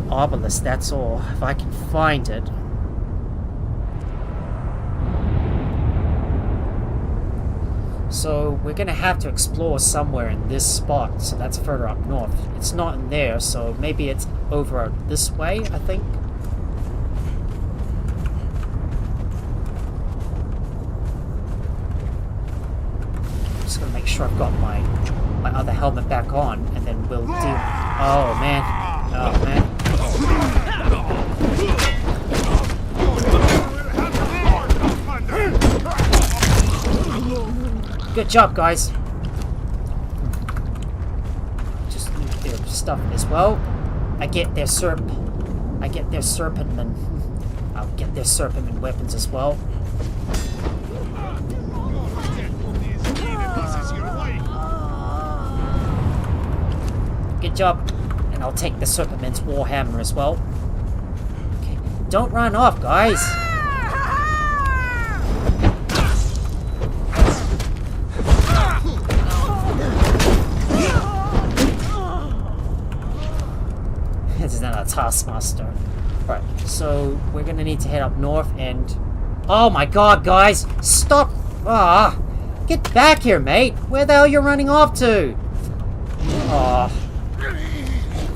Speaker 1: obelisk, that's all. If I can find it. So we're gonna have to explore somewhere in this spot, so that's further up north. It's not in there, so maybe it's over this way, I think. Just gonna make sure I've got my other helmet back on, and then we'll deal. Oh man. Oh man. Good job, guys. Just need a bit of stuff as well. I get their serpentmen. I'll get their serpentmen weapons as well. Good job. And I'll take the serpentman's warhammer as well. Okay. Don't run off, guys. This is not a taskmaster. Right, so we're gonna need to head up north and... Oh my god, guys! Stop! Ah! Get back here, mate! Where the hell are you running off to? Oh.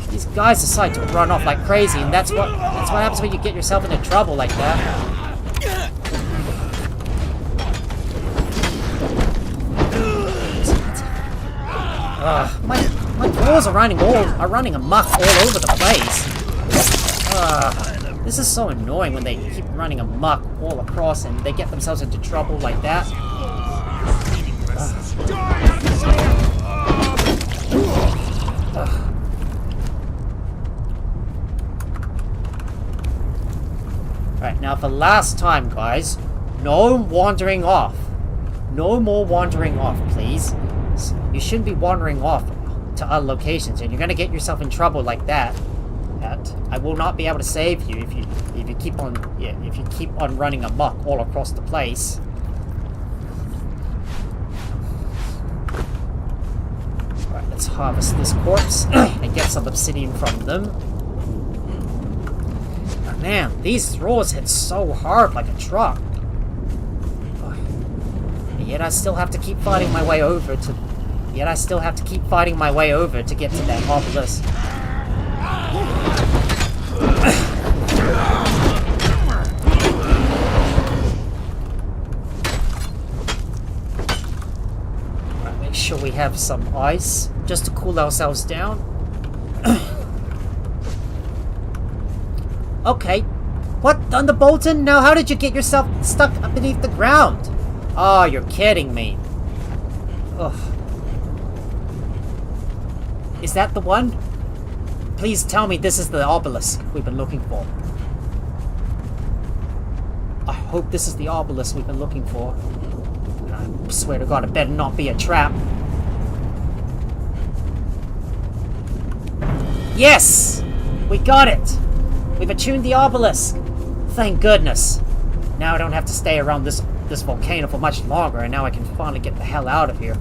Speaker 1: These guys decide to run off like crazy, and that's what happens when you get yourself into trouble like that. My claws are running amok all over the place. This is so annoying when they keep running amok all across and they get themselves into trouble like that. Alright, now for last time, guys, no wandering off. No more wandering off, please. You shouldn't be wandering off to other locations, and you're gonna get yourself in trouble like that. I will not be able to save you if you keep on running amok all across the place. Alright, let's harvest this corpse and get some obsidian from them. Oh, man, these Thralls hit so hard like a truck. And yet I still have to keep fighting my way over to get to that obelisk. Right, make sure we have some ice just to cool ourselves down. Okay. What? Thunderbolton? Now how did you get yourself stuck beneath the ground? Oh, you're kidding me. Ugh. Is that the one? Please tell me this is the obelisk we've been looking for. I hope this is the obelisk we've been looking for. I swear to God, it better not be a trap. Yes! We got it! We've attuned the obelisk! Thank goodness! Now I don't have to stay around this volcano for much longer, and now I can finally get the hell out of here.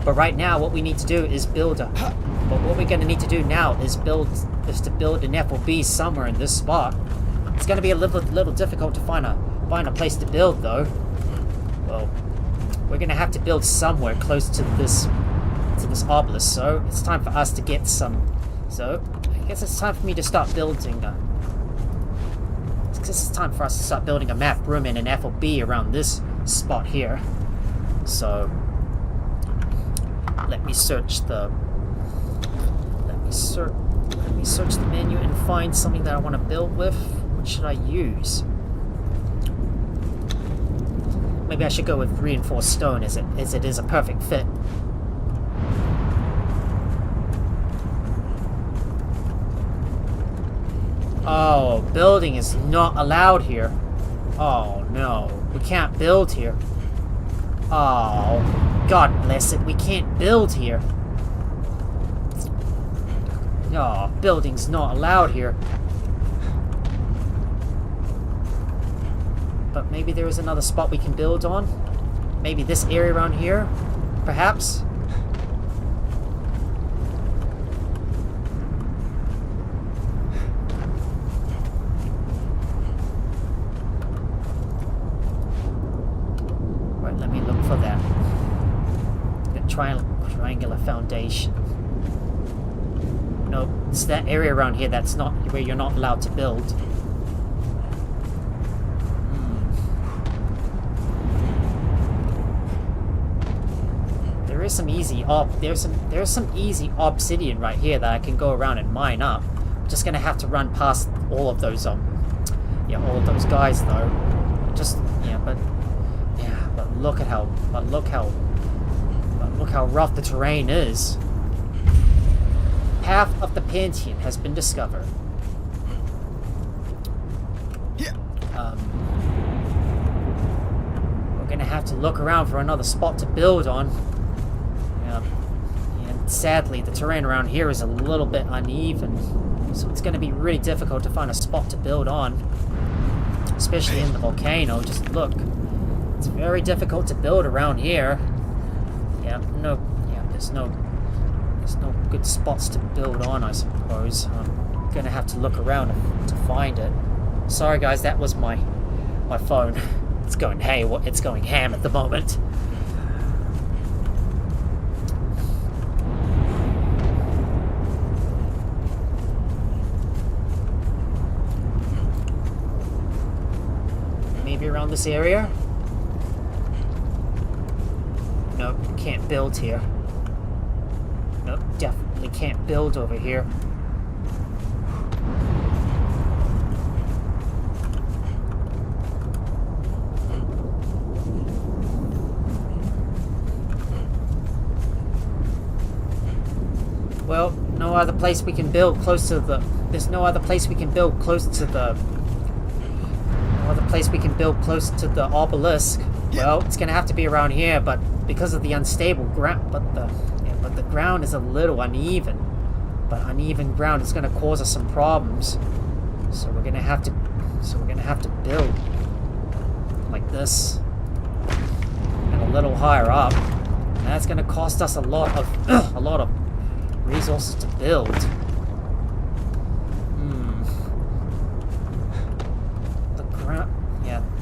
Speaker 1: But right now, what we need to do is build a... But what we're going to need to do now is to build an FOB somewhere in this spot. It's going to be a little difficult to find a place to build, though. Well, we're going to have to build somewhere close to this obelisk. So it's time for us to get some. So I guess it's time for me to start building. It's time for us to start building a map room and an FOB around this spot here. So let me search the Let me search the menu and find something that I want to build with. What should I use? Maybe I should go with reinforced stone as it is a perfect fit. Oh, building is not allowed here. Oh no, we can't build here. Oh, God bless it, we can't build here. Oh, building's not allowed here. But maybe there is another spot we can build on. Maybe this area around here, perhaps. Right, let me look for that. The triangular foundation. No, it's that area around here that's not where you're not allowed to build. There is some easy there's some easy obsidian right here that I can go around and mine up. I'm just gonna have to run past all of those all of those guys though. But look how rough the terrain is. Path of the Pantheon has been discovered. We're gonna have to look around for another spot to build on. And sadly, the terrain around here is a little bit uneven, so it's gonna be really difficult to find a spot to build on, especially in the volcano. Just look, it's very difficult to build around here. There's no good spots to build on, I suppose. I'm gonna have to look around to find it. Sorry guys, that was my phone. It's going ham at the moment. Maybe around this area? Nope, can't build here. Nope, definitely can't build over here. Well, no other place we can build close to the... There's no other place we can build close to the... No other place we can build close to the obelisk. Well, it's gonna have to be around here, but because of the unstable ground... But the ground is a little uneven. But uneven ground is gonna cause us some problems. So we're gonna have to build like this. And a little higher up. And that's gonna cost us a lot of resources to build.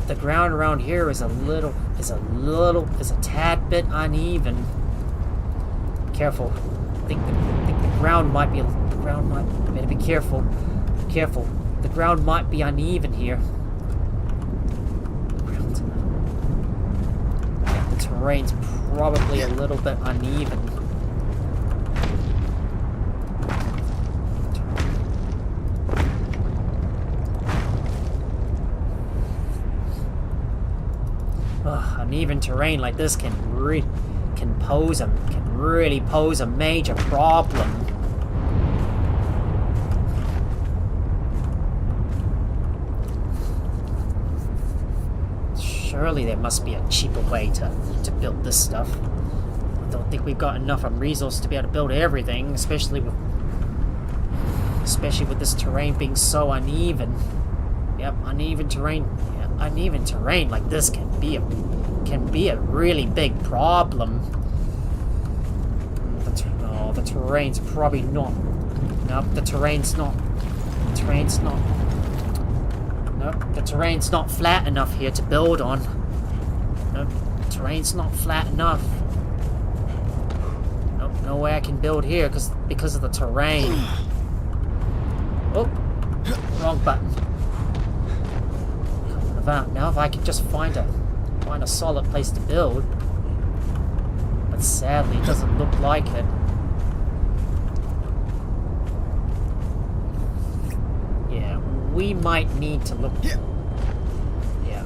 Speaker 1: The ground around here is a tad bit uneven. Careful. I think the ground might be. Better be careful. Careful. The ground might be uneven here. The terrain's probably a little bit uneven. Uneven terrain like this can really pose a major problem. Surely there must be a cheaper way to build this stuff. I don't think we've got enough resources to be able to build everything, especially with this terrain being so uneven. Yep, uneven terrain. Yeah, uneven terrain like this can be a really big problem. The terrain's probably not. Nope, the terrain's not flat enough here to build on. Nope, the terrain's not flat enough. Nope, no way I can build here because of the terrain. Oh, wrong button. Now if I could just find a solid place to build. But sadly it doesn't look like it. we might need to look. Yeah.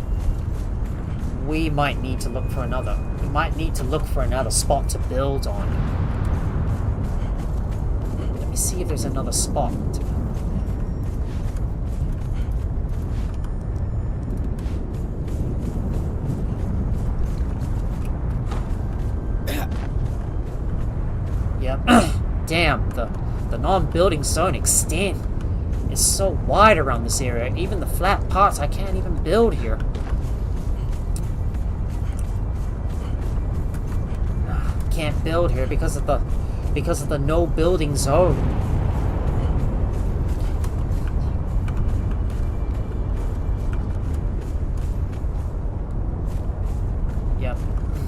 Speaker 1: We might need to look for another. We might need to look for another spot to build on. Let me see if there's another spot. Yep. Damn, the non-building zone extent is so wide around this area. Even the flat parts, I can't even build here. Can't build here because of the no building zone. Yep.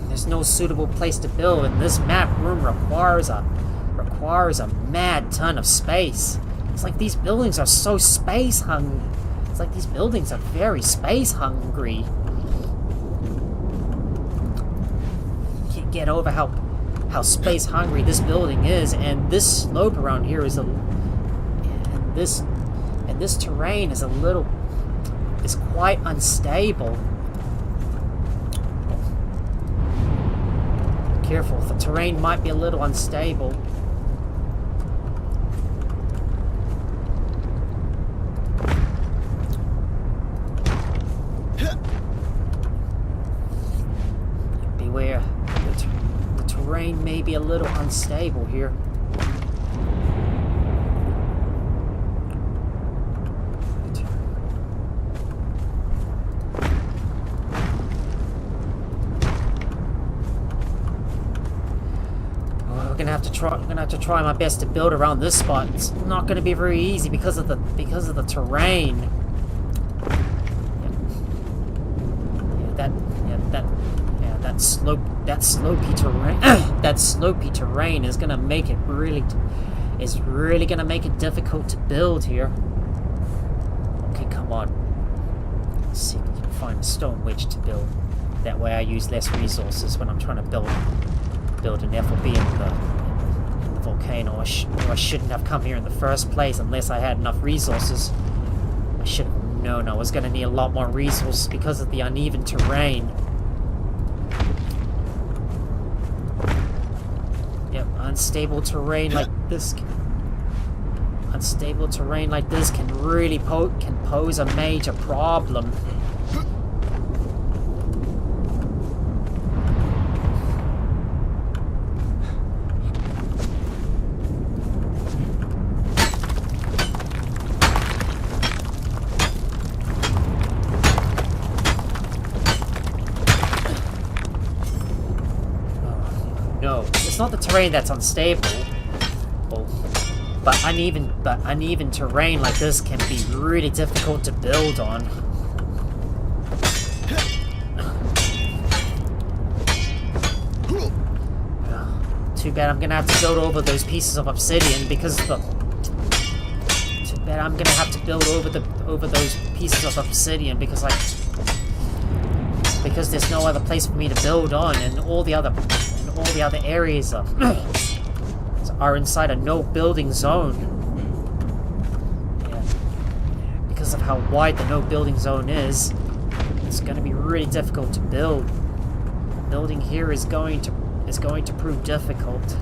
Speaker 1: There's no suitable place to build, and this map room requires a mad ton of space. It's like these buildings are so space hungry. It's like these buildings are very space hungry. Can't get over how space hungry this building is, and this slope around here is this terrain is quite unstable. Careful, the terrain might be a little unstable. Beware. The terrain may be a little unstable here. I'm gonna have to try my best to build around this spot. It's not gonna be very easy because of the terrain. That slopey terrain. That slopey terrain is gonna make it really gonna make it difficult to build here. Okay, come on. Let's see if we can find a stone wedge to build. That way I use less resources when I'm trying to build an FOB in the volcano. Or I shouldn't have come here in the first place unless I had enough resources. I should have known I was going to need a lot more resources because of the uneven terrain. Yep, unstable terrain like this can really pose a major problem. It's not the terrain that's unstable, but uneven terrain like this can be really difficult to build on. Too bad I'm gonna have to build over those pieces of obsidian because Too bad I'm gonna have to build over those pieces of obsidian because there's no other place for me to build on, and all the other areas are inside a no building zone. Yeah. Because of how wide the no building zone is, it's going to be really difficult to build. Building here is going to prove difficult.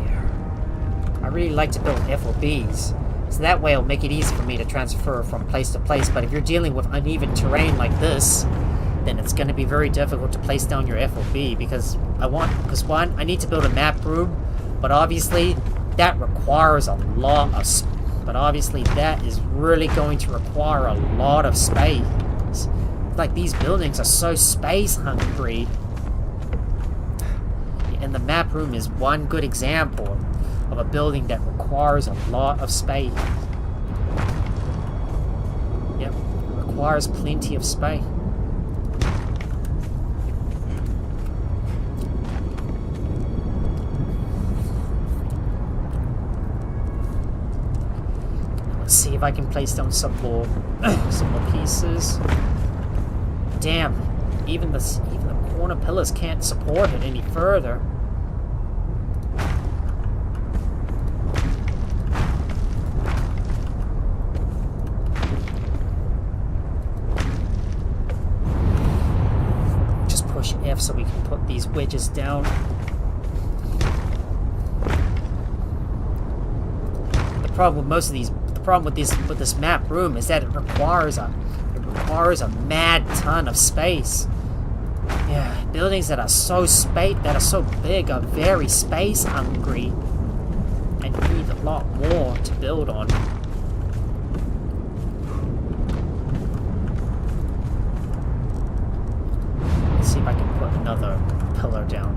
Speaker 1: Yeah. I really like to build FOBs, so that way it'll make it easy for me to transfer from place to place. But if you're dealing with uneven terrain like this, then it's going to be very difficult to place down your FOB because one, I need to build a map room, but obviously that requires a lot of that is really going to require a lot of space. Like, these buildings are so space hungry, and the map room is one good example of a building that requires a lot of space. Yep, it requires plenty of space. See if I can place down some more pieces. Damn, even the corner pillars can't support it any further. so we can put these wedges down. The problem with this map room is that it requires a mad ton of space. Yeah, buildings that are so big are very space hungry and need a lot more to build on. Let's see if I can put another pillar down.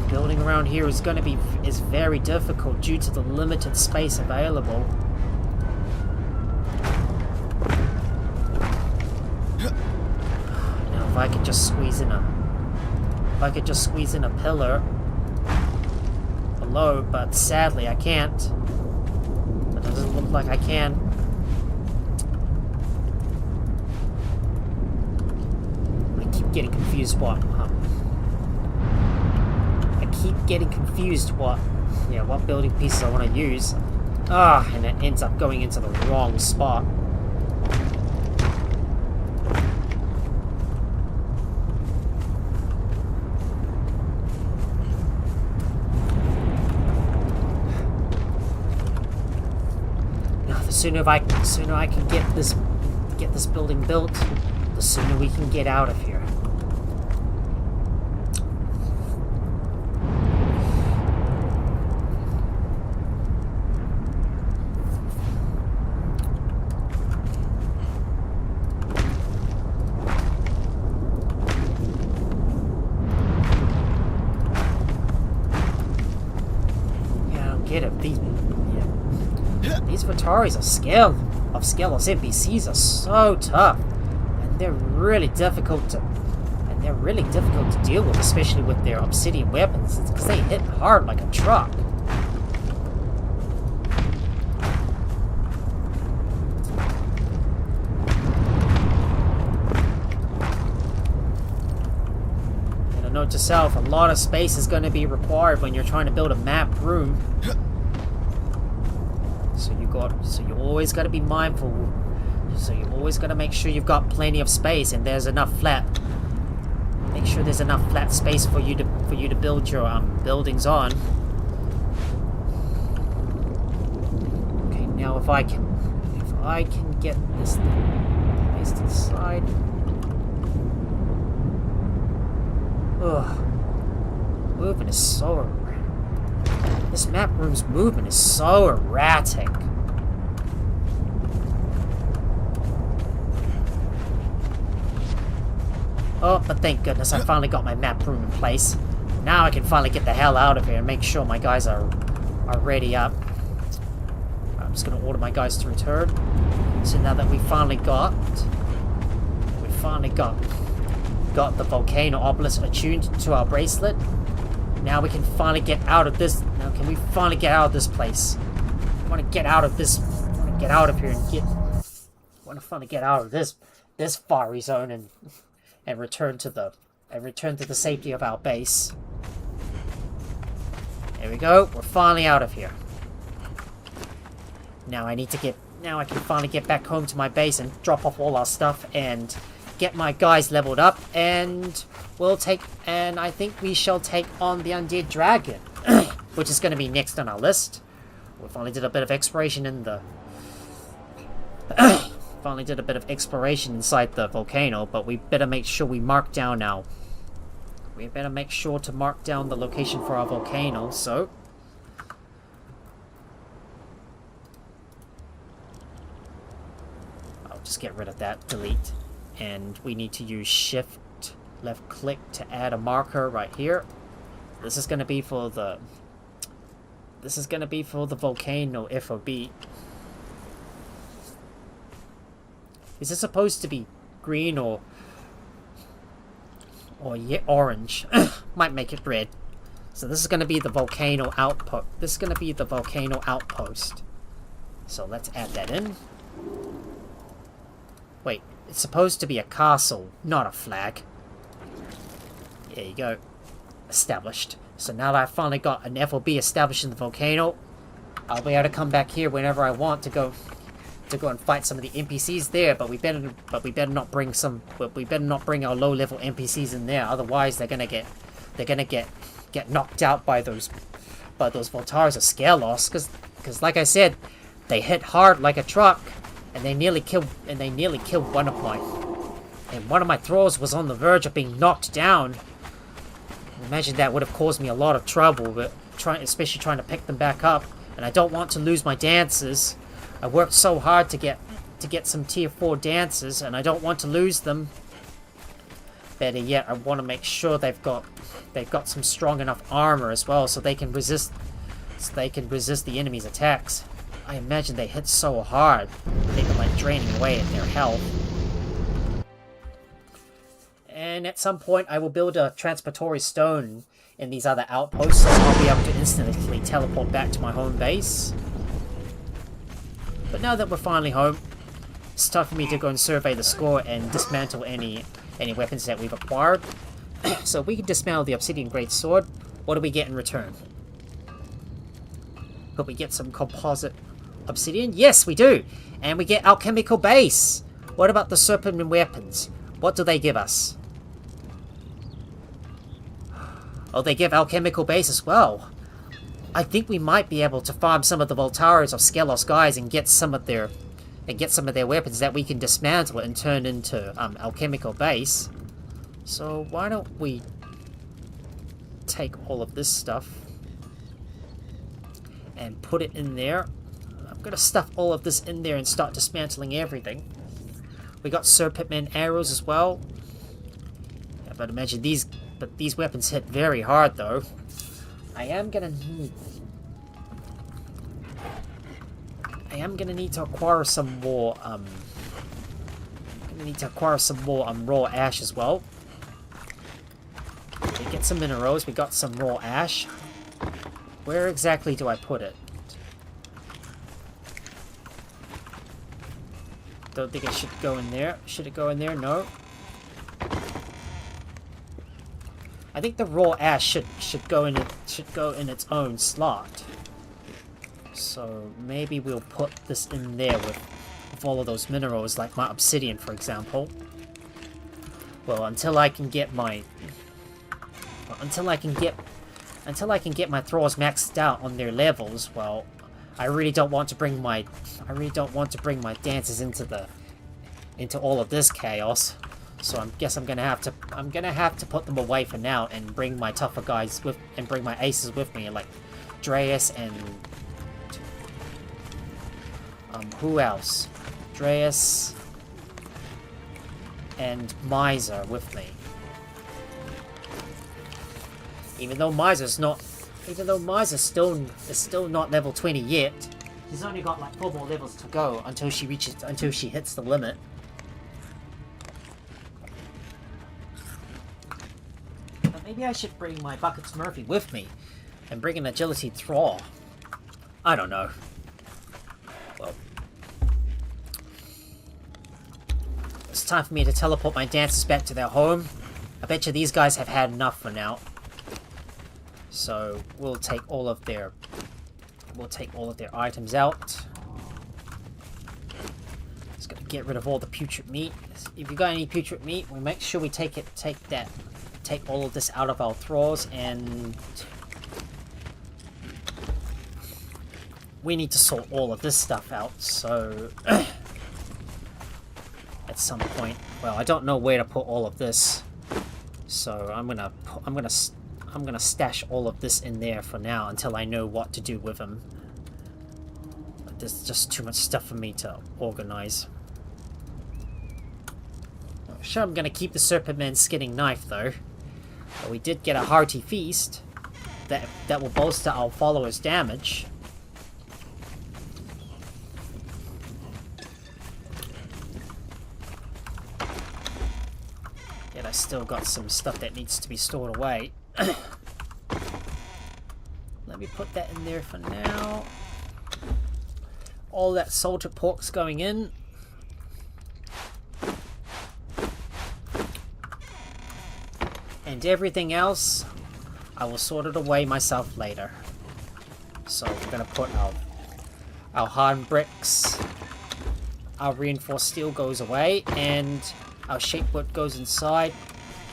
Speaker 1: Building around here is very difficult due to the limited space available. Now, if I could just squeeze in a pillar below, but sadly I can't. But it doesn't look like I can. I keep getting confused what building pieces I want to use. And it ends up going into the wrong spot. Now, the sooner I can get this building built, the sooner we can get out of here. These Vitaris of Skelos NPCs are so tough, and they're really difficult to deal with, especially with their obsidian weapons, because they hit hard like a truck. And a note to self: a lot of space is going to be required when you're trying to build a map room. So you always got to be mindful. So you always got to make sure you've got plenty of space and there's enough flat. Make sure there's enough flat space for you to build your buildings on. Okay, now if I can get this thing placed inside. Ugh, movement is so. This map room's movement is so erratic. Oh, but thank goodness I finally got my map room in place. Now I can finally get the hell out of here and make sure my guys are ready up. I'm just gonna order my guys to return. So now that we finally got the volcano obelisk attuned to our bracelet, now we can finally get out of this. Now can we finally get out of this place? I want to get out of this. I want to get out of here and I want to finally get out of this fiery zone and return to the safety of our base. There we go. We're finally out of here. Now I can finally get back home to my base and drop off all our stuff and get my guys leveled up, and I think we shall take on the undead dragon, which is going to be next on our list. We finally did a bit of exploration inside the volcano, but we better make sure we mark down now. We better make sure to mark down the location for our volcano, so I'll just get rid of that, delete. And we need to use shift left click to add a marker right here. This is going to be for the volcano FOB. Is this supposed to be green or yeah, orange? Might make it red. So this is going to be the volcano outpost. So let's add that in. Wait, It's supposed to be a castle, not a flag. There you go. Established. So now that I've finally got an FOB established in the volcano, I'll be able to come back here whenever I want to go and fight some of the NPCs there. But we better not bring our low-level NPCs in there. Otherwise, they're gonna get knocked out by those Voltars of scale loss. Because like I said, they hit hard like a truck, and they nearly killed one of my Thralls was on the verge of being knocked down. Imagine that would have caused me a lot of trouble, but especially trying to pick them back up. And I don't want to lose my dancers. I worked so hard to get some tier 4 dancers, and I don't want to lose them. Better yet, I want to make sure they've got some strong enough armor as well, so they can resist the enemy's attacks. I imagine they hit so hard, they've been like draining away at their health. And at some point, I will build a transportory stone in these other outposts, so I'll be able to instantly teleport back to my home base. But now that we're finally home, it's time for me to go and survey the score and dismantle any weapons that we've acquired. So we can dismantle the Obsidian Great Sword. What do we get in return? Could we get some composite obsidian? Yes, we do! And we get alchemical base! What about the serpent weapons? What do they give us? Oh, they give alchemical base as well. I think we might be able to farm some of the Voltars of Skelos guys and get some of their weapons that we can dismantle and turn into alchemical base. So why don't we take all of this stuff and put it in there. I'm gonna stuff all of this in there and start dismantling everything. We got Serpentman arrows as well. Yeah, but imagine these weapons hit very hard though. I am gonna need to acquire some more raw ash as well. Okay, get some minerals. We got some raw ash. Where exactly do I put it? Don't think it should go in there. Should it go in there? No. I think the raw ash should go in its own slot. So maybe we'll put this in there with all of those minerals, like my obsidian, for example. Well, until I can get my Thralls maxed out on their levels, well, I really don't want to bring my dancers into all of this chaos. So I guess I'm gonna have to put them away for now and bring my tougher guys and bring my aces with me, like Dreas and who else? Dreas and Miser with me. Even though Miser's still not level 20 yet. She's only got like 4 more levels to go until she hits the limit. But maybe I should bring my Buckets Murphy with me and bring an Agility Thrall. I don't know. Well, it's time for me to teleport my dancers back to their home. I bet you these guys have had enough for now. So we'll take all of their items out. Just gotta get rid of all the putrid meat. If you got any putrid meat, we make sure we take all of this out of our Thralls, and we need to sort all of this stuff out. So at some point, well, I don't know where to put all of this, so I'm gonna stash all of this in there for now until I know what to do with them. But there's just too much stuff for me to organize. I'm sure I'm gonna keep the Serpentman skinning knife though. But we did get a hearty feast that will bolster our followers' damage. Yet I still got some stuff that needs to be stored away. Let me put that in there for now. All that salted pork's going in. And everything else, I will sort it away myself later. So we're gonna put our hardened bricks, our reinforced steel goes away, and our shape wood goes inside.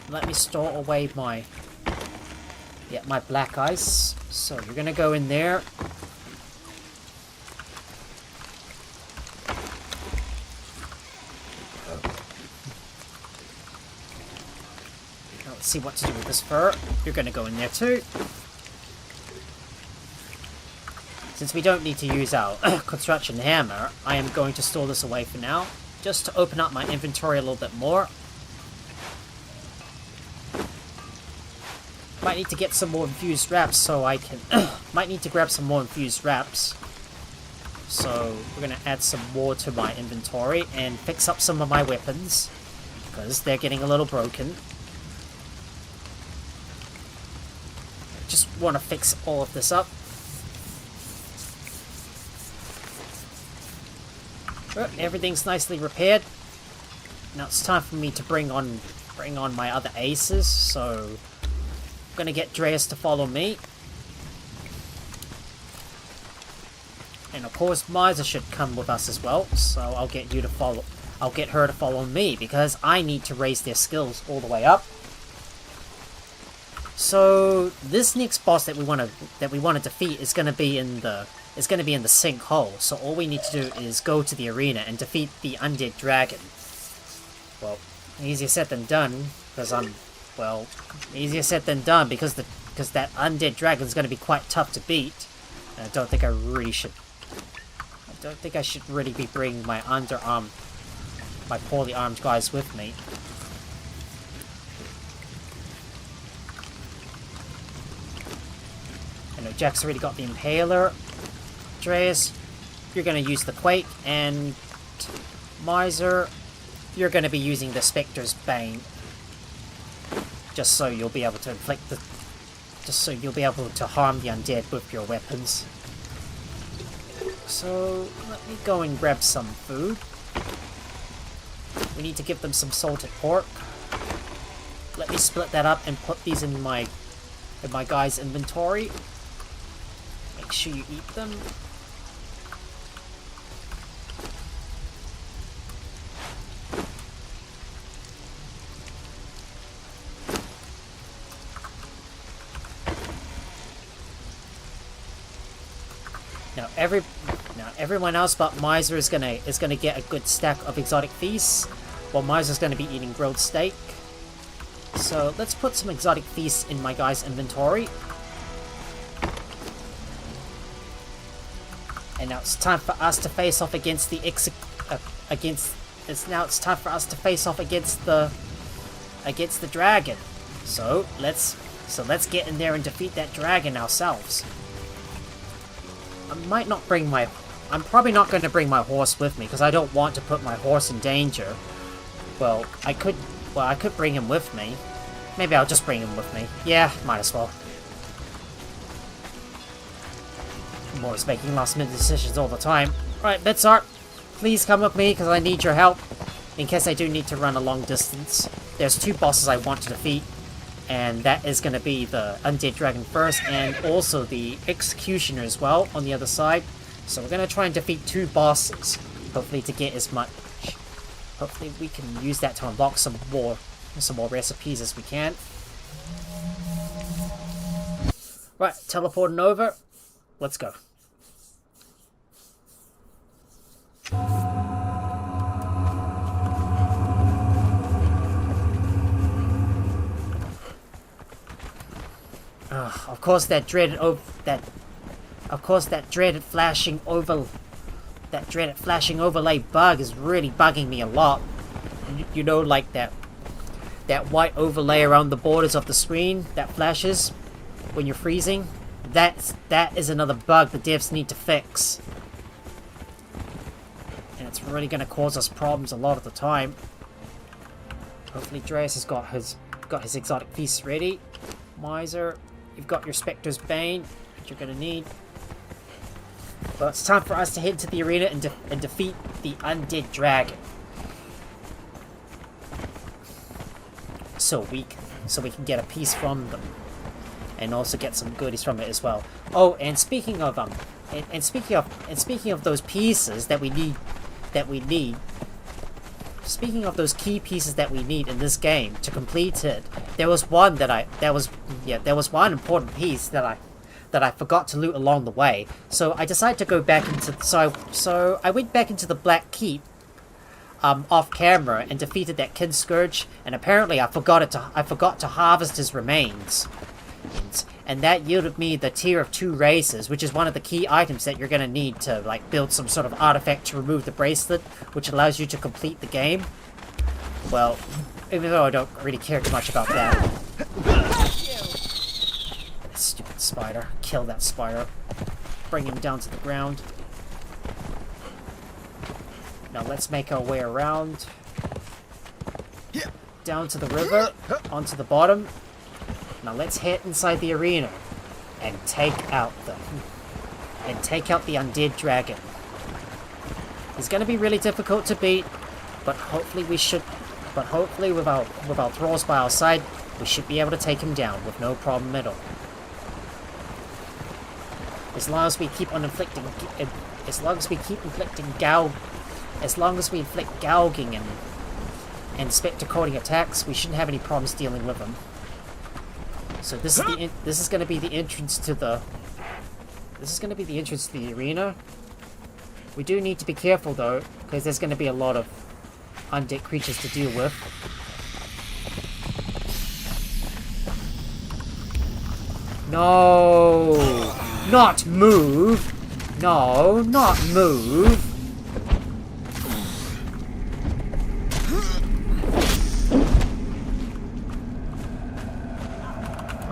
Speaker 1: Let me store away my black ice. So you're gonna go in there. Now let's see what to do with this fur. You're gonna go in there too. Since we don't need to use our construction hammer, I am going to store this away for now, just to open up my inventory a little bit more. Might need to get some more infused wraps so I can... might need to grab some more infused wraps. So we're going to add some more to my inventory and fix up some of my weapons, because they're getting a little broken. Just want to fix all of this up. Everything's nicely repaired. Now it's time for me to bring on my other aces, so I'm gonna get Dreas to follow me. And of course Miser should come with us as well, so I'll get her to follow me, because I need to raise their skills all the way up. So this next boss that we want to defeat is gonna be in the sinkhole. So all we need to do is go to the arena and defeat the undead dragon. Well, easier said than done, because that undead dragon is going to be quite tough to beat. And I don't think I should really be bringing my poorly armed guys with me. I know Jack's already got the impaler. Dreas, you're going to use the Quake, and Miser, you're going to be using the Spectre's Bane, just so you'll be able to harm the undead with your weapons. So let me go and grab some food. We need to give them some salted pork. Let me split that up and put these in my guy's inventory. Make sure you eat them. Everyone else but Miser is gonna get a good stack of exotic feasts, while Miser's gonna be eating grilled steak. So let's put some exotic feasts in my guy's inventory. And now it's time for us to face off against the dragon. So let's get in there and defeat that dragon ourselves. I'm probably not going to bring my horse with me, because I don't want to put my horse in danger. Well, I could bring him with me. Maybe I'll just bring him with me. Yeah, might as well. I'm always making last-minute decisions all the time. Right, Bitsart, please come with me, because I need your help, in case I do need to run a long distance. There's 2 bosses I want to defeat, and that is going to be the Undead Dragon first, and also the Executioner as well on the other side. So we're going to try and defeat 2 bosses, hopefully to get as much... Hopefully we can use that to unlock some more recipes as we can. Right, teleporting over. Let's go. Of course that dreaded flashing overlay bug is really bugging me a lot. You know, like that white overlay around the borders of the screen that flashes when you're freezing. That is another bug the devs need to fix, and it's really going to cause us problems a lot of the time. Hopefully Dreas has got his exotic feasts ready. Miser, you've got your Spectre's Bane, which you're going to need. But it's time for us to head to the arena and defeat the Undead Dragon. So so we can get a piece from them, and also get some goodies from it as well. Oh, and speaking of speaking of those pieces that we need, speaking of those key pieces that we need in this game to complete it, there was one important piece that I forgot to loot along the way. So I decided to go back into so I went back into the Black Keep off camera and defeated that Kin Scourge, and apparently I forgot to harvest his remains. And that yielded me the Tier of 2 races, which is one of the key items that you're going to need to like build some sort of artifact to remove the bracelet, which allows you to complete the game. Well, even though I don't really care too much about that. Stupid spider. Kill that spider. Bring him down to the ground. Now let's make our way around. Down to the river, onto the bottom. Now let's head inside the arena and take out the undead dragon. He's going to be really difficult to beat, but hopefully with our thralls by our side, we should be able to take him down with no problem at all. As long as we keep inflict gouging and spectre-coating attacks, we shouldn't have any problems dealing with him. So this is going to be the entrance to the arena. We do need to be careful though, because there's going to be a lot of undead creatures to deal with. No, not move. No, not move.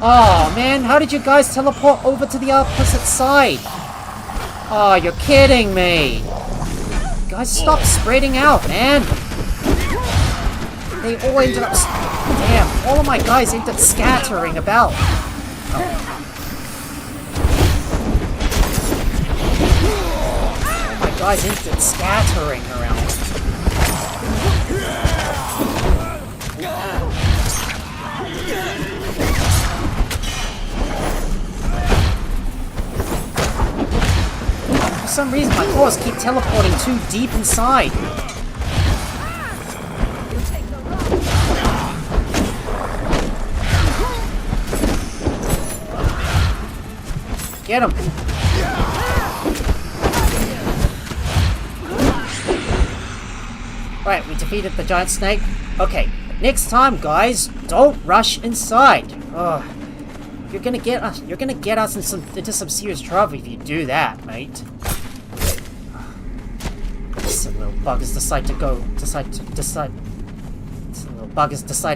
Speaker 1: Oh man, how did you guys teleport over to the opposite side? Oh, you're kidding me! Guys, stop spreading out, man! They all ended up... Damn, all of my guys ended up scattering about. All my guys ended up scattering around. For some reason, my claws keep teleporting too deep inside. Get him! Right, we defeated the giant snake. Okay, next time, guys, don't rush inside. Ugh. You're gonna get us into some serious trouble if you do that, mate. Some little buggers decide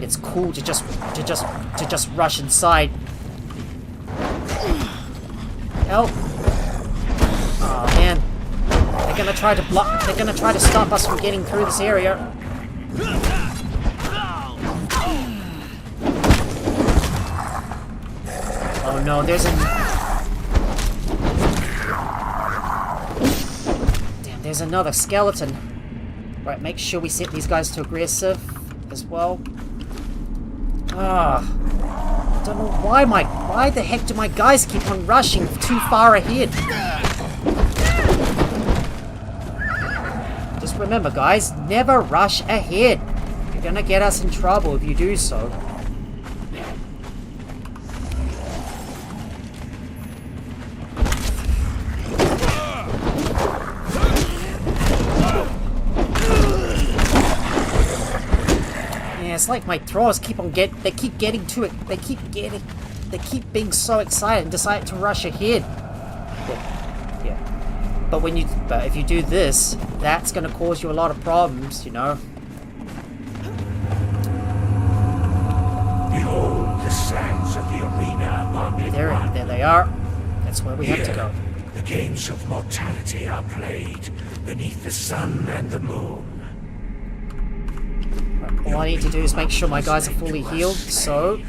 Speaker 1: it's cool to just rush inside. Help! Oh man, they're gonna try to block. They're gonna try to stop us from getting through this area. Oh no, there's another skeleton. Right, make sure we set these guys to aggressive as well. I don't know why the heck do my guys keep on rushing too far ahead? Just remember, guys, never rush ahead. You're gonna get us in trouble if you do so. It's like my thralls keep being so excited and decide to rush ahead. Yeah. But if you do this, that's gonna cause you a lot of problems, you know.
Speaker 2: Behold the sands of the arena upon it.
Speaker 1: There they are. That's where we have to go.
Speaker 2: The games of mortality are played beneath the sun and the moon.
Speaker 1: All I need to do is make sure my guys are fully healed, so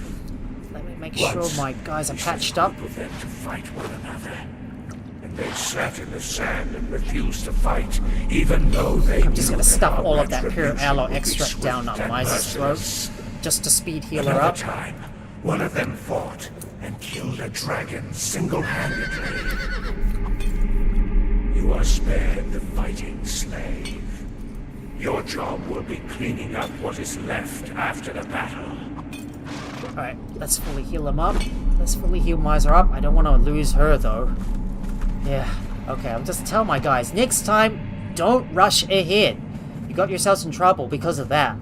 Speaker 1: let me make sure my guys are patched up.
Speaker 2: To fight one another, and they sat in the sand and refused to fight, even though they.
Speaker 1: I'm just gonna stuff all of that pure aloe extract down on Miser's throat, just to speed heal her
Speaker 2: Another
Speaker 1: up.
Speaker 2: time, one of them fought and killed a dragon single-handedly. You are spared the fighting slave. Your job will be cleaning up what is left after the battle.
Speaker 1: Alright, let's fully heal him up. Let's fully heal Miser up. I don't want to lose her, though. Yeah, okay, I'll just tell my guys, next time, don't rush ahead. You got yourselves in trouble because of that.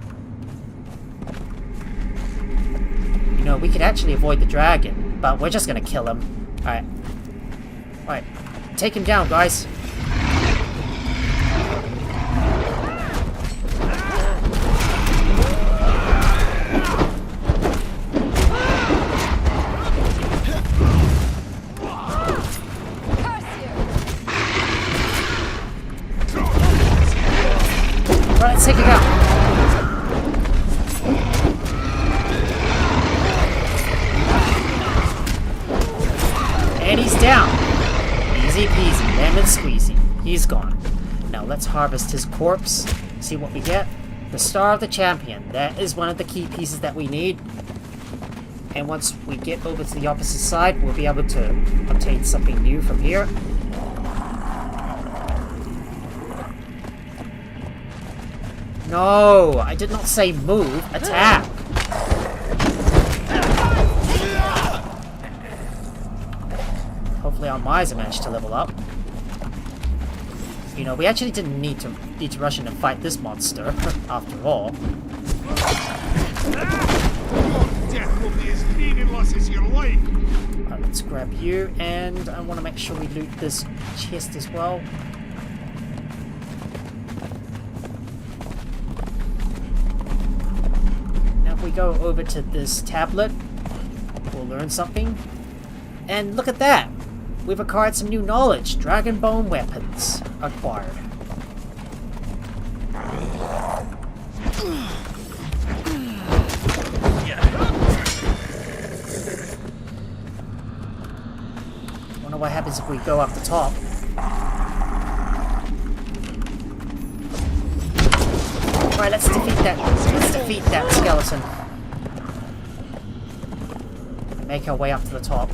Speaker 1: You know, we could actually avoid the dragon, but we're just gonna kill him. Alright. Alright, take him down, guys. Let's take it out. And he's down. Easy peasy, lemon squeezy. He's gone. Now let's harvest his corpse. See what we get. The Star of the Champion. That is one of the key pieces that we need. And once we get over to the opposite side, we'll be able to obtain something new from here. No, I did not say move, attack. Hopefully our Miser managed to level up. You know, we actually didn't need to rush in and fight this monster, after all.
Speaker 3: Death will be as meaningless as your life.
Speaker 1: Alright, let's grab you, and I want to make sure we loot this chest as well. We go over to this tablet, we'll learn something. And look at that! We've acquired some new knowledge. Dragon Bone weapons acquired. Wonder what happens if we go up the top. Alright, let's defeat that. Let's defeat that skeleton. Make our way up to the top.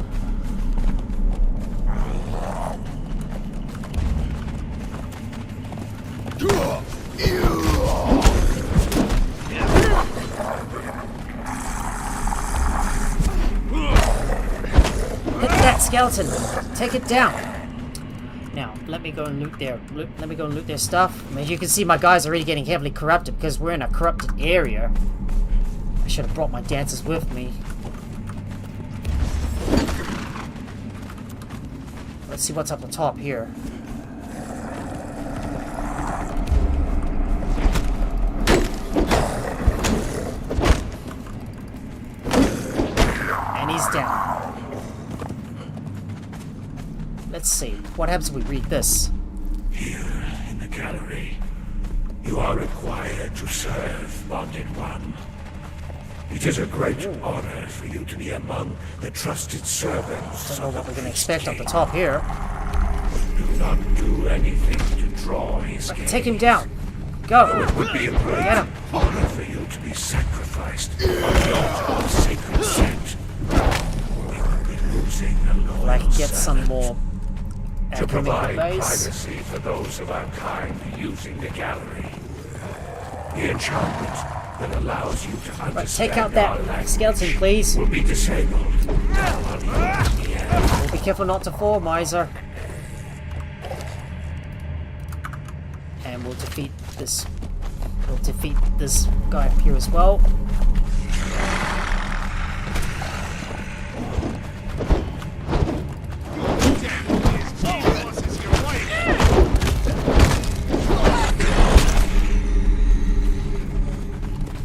Speaker 1: Hit that skeleton. Take it down. Now, let me go and loot their stuff. As you can see, my guys are already getting heavily corrupted because we're in a corrupted area. I should have brought my dancers with me. Let's see what's up the top here. And he's down. Let's see. What happens if we read this?
Speaker 2: Here in the gallery, you are required to serve, Bonded One. It is a great honor for you to be among the trusted servants.
Speaker 1: Don't know what we're going to expect up the top here.
Speaker 2: Do not do anything to draw his gaze.
Speaker 1: Take him down. Go.
Speaker 2: It would be a great
Speaker 1: Get him.
Speaker 2: honor for you to be sacrificed on the altar of sacred scent. We would be losing a loyal
Speaker 1: I can get some
Speaker 2: servant.
Speaker 1: more
Speaker 2: To
Speaker 1: alchemy
Speaker 2: provide
Speaker 1: base.
Speaker 2: privacy for those of our kind using the gallery. The enchantment that allows you to understand
Speaker 1: Right, take out
Speaker 2: our
Speaker 1: that
Speaker 2: language
Speaker 1: skeleton, please.
Speaker 2: will be disabled.
Speaker 1: We'll be careful not to fall, Miser. And we'll defeat this. We'll defeat this guy up here as well.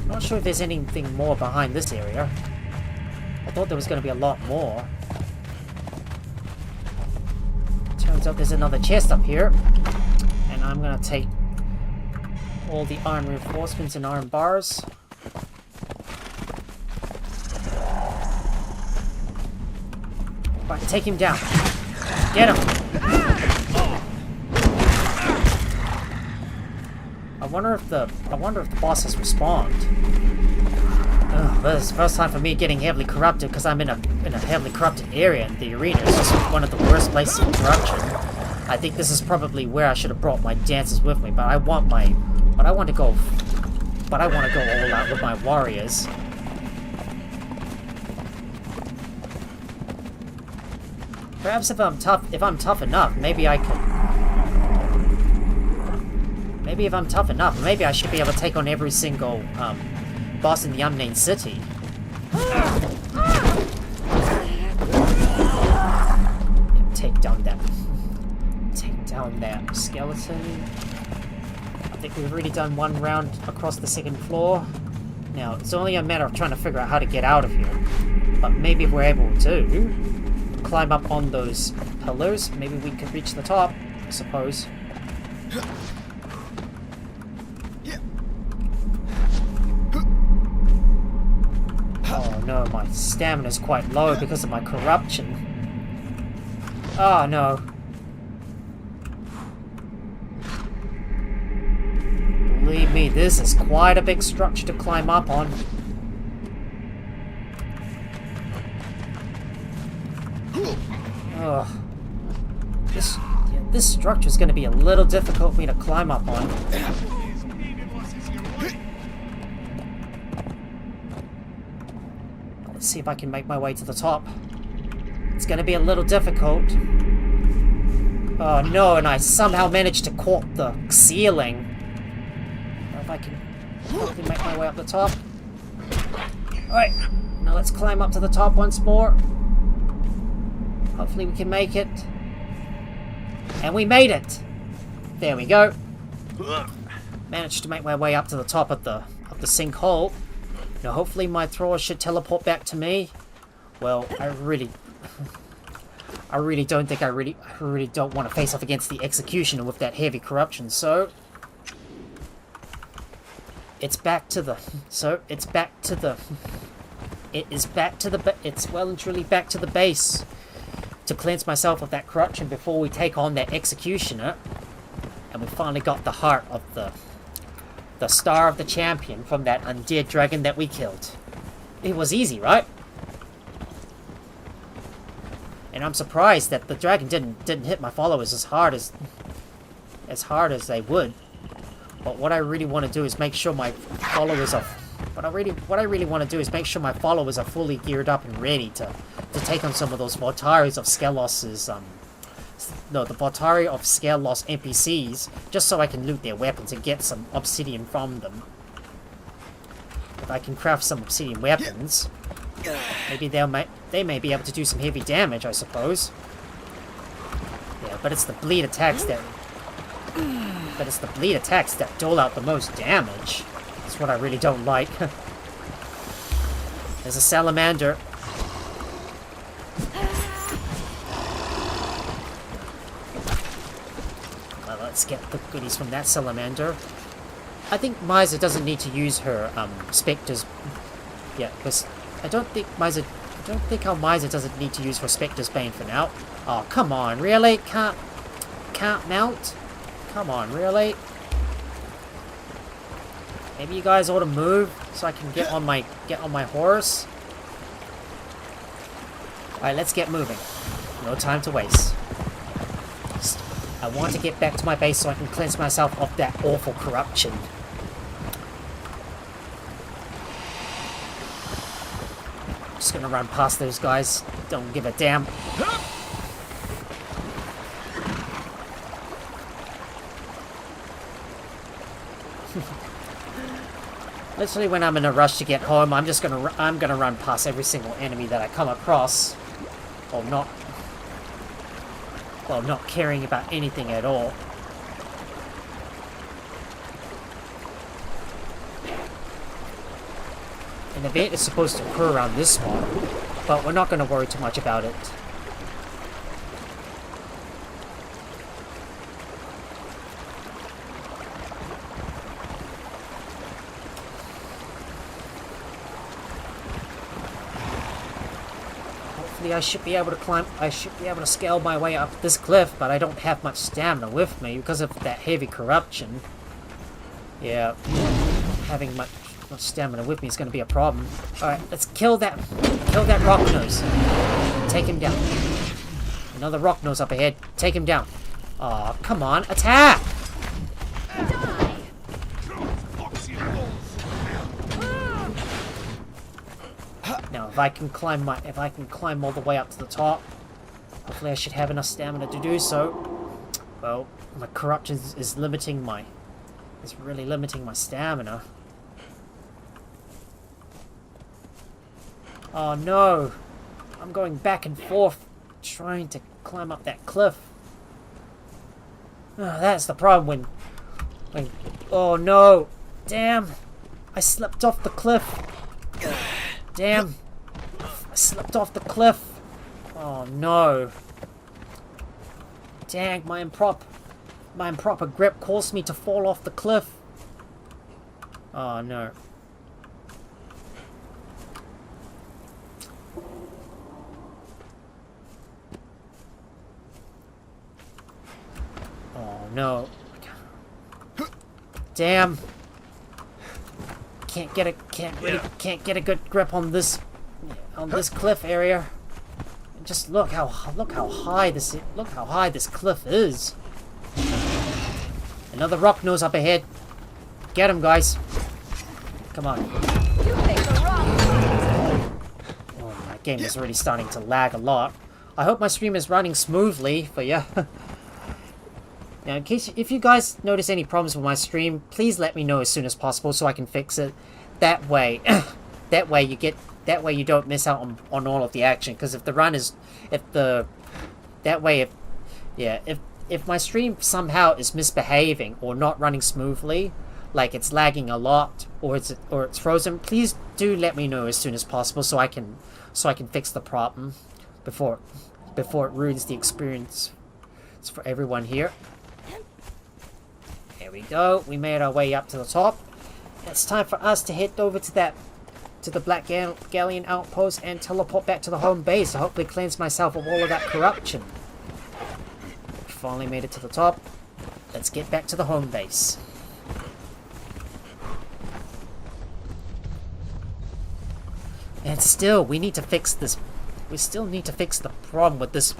Speaker 1: Not sure if there's anything more behind this area. I thought there was going to be a lot more. Turns out there's another chest up here. And I'm going to take all the iron reinforcements and iron bars. Right, take him down. Get him! I wonder if the boss has respawned. But it's the first time for me getting heavily corrupted because I'm in a heavily corrupted area, and the arena is just one of the worst places for corruption. I think this is probably where I should have brought my dancers with me, but I want to go all out with my warriors. Perhaps if I'm tough enough, maybe I could. Maybe if I'm tough enough, maybe I should be able to take on every single boss in the unnamed city. Take down that skeleton. I think we've already done one round across the second floor. Now it's only a matter of trying to figure out how to get out of here. But maybe if we're able to climb up on those pillars, maybe we could reach the top, I suppose. Oh no, my stamina's quite low because of my corruption. Oh no. Believe me, this is quite a big structure to climb up on. Ugh. This structure is going to be a little difficult for me to climb up on. Let's see if I can make my way to the top. It's going to be a little difficult. Oh no, and I somehow managed to cork the ceiling. If I can hopefully make my way up the top. Alright, now let's climb up to the top once more. Hopefully we can make it. And we made it! There we go. Managed to make my way up to the top of the sinkhole. Now hopefully my Thralls should teleport back to me. Well, I really don't think I really don't want to face off against the Executioner with that heavy corruption, so it's well and truly back to the base to cleanse myself of that corruption before we take on that Executioner. And we finally got the heart of the star of the champion from that undead dragon that we killed. It was easy, right? And I'm surprised that the dragon didn't hit my followers as hard as they would. But what I really want to do is make sure my followers are what I really want to do is make sure my followers are fully geared up and ready to take on some of those Voltaries of Skelos's the Voltari of Skelos NPCs, just so I can loot their weapons and get some obsidian from them. If I can craft some obsidian weapons, maybe they may be able to do some heavy damage, I suppose. Yeah, but it's the bleed attacks that dole out the most damage. That's what I really don't like. There's a salamander. Well, let's get the goodies from that salamander. I think Miser doesn't need to use her specters. Yeah, because I don't think how Miser doesn't need to use her Spectre's Bane for now. Oh, come on, really? Can't mount? Come on, really? Maybe you guys ought to move so I can get on my horse. Alright, let's get moving. No time to waste. I want to get back to my base so I can cleanse myself of that awful corruption. Just gonna run past those guys. Don't give a damn. Literally, when I'm in a rush to get home, I'm gonna run past every single enemy that I come across, while not caring about anything at all. An event is supposed to occur around this spot, but we're not going to worry too much about it. Hopefully I should be able to scale my way up this cliff, but I don't have much stamina with me because of that heavy corruption. Yeah, Much stamina with me is going to be a problem. Alright, let's kill that rock nose. Take him down. Another rock nose up ahead. Take him down. Aw, come on, attack! Now, if I can climb all the way up to the top, hopefully I should have enough stamina to do so. Well, my corruption is really limiting my stamina. Oh no! I'm going back and forth trying to climb up that cliff. Oh, that's the problem when... Oh no! Damn! I slipped off the cliff! Damn! I slipped off the cliff! Oh no! Dang, my improper grip caused me to fall off the cliff! Oh no. Oh no. Damn. Can't get a good grip on this cliff area. Just look how high this cliff is. Another rock nose up ahead. Get him, guys. Come on. Oh, my game is already starting to lag a lot. I hope my stream is running smoothly for you. Now, if you guys notice any problems with my stream, please let me know as soon as possible so I can fix it. That way, that way you don't miss out on all of the action. Because if my stream somehow is misbehaving or not running smoothly, like it's lagging a lot or it's frozen, please do let me know as soon as possible so I can fix the problem before it ruins the experience for everyone here. There we go. We made our way up to the top. It's time for us to head over to the Black Galleon outpost and teleport back to the home base to hopefully cleanse myself of all of that corruption. Finally made it to the top. Let's get back to the home base. And still, we need to fix this. We still need to fix the problem with this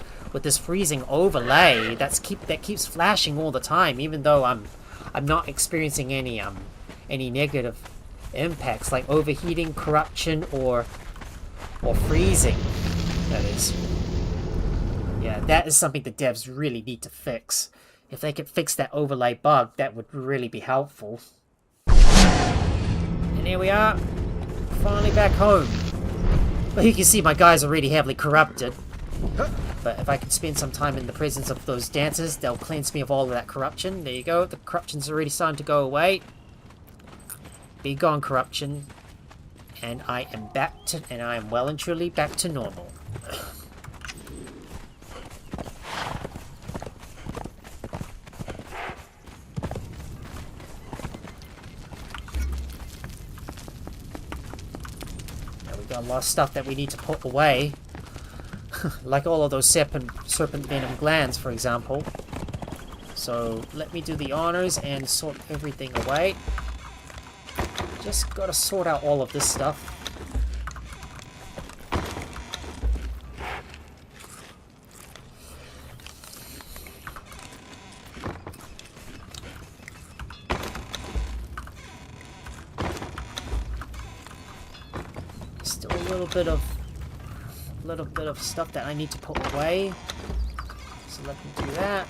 Speaker 1: freezing overlay that keeps flashing all the time, even though I'm not experiencing any negative impacts like overheating, corruption, or freezing. That is. Yeah, that is something the devs really need to fix. If they could fix that overlay bug, that would really be helpful. And here we are, finally back home. Well, you can see my guy's already heavily corrupted. But if I can spend some time in the presence of those dancers, they'll cleanse me of all of that corruption. There you go, the corruption's already starting to go away. Be gone, corruption. And I am well and truly back to normal. Got a lot of stuff that we need to put away. Like all of those serpent venom glands, for example. So let me do the honors and sort everything away. Just gotta sort out all of this stuff. Still a little bit of stuff that I need to put away. So let me do that.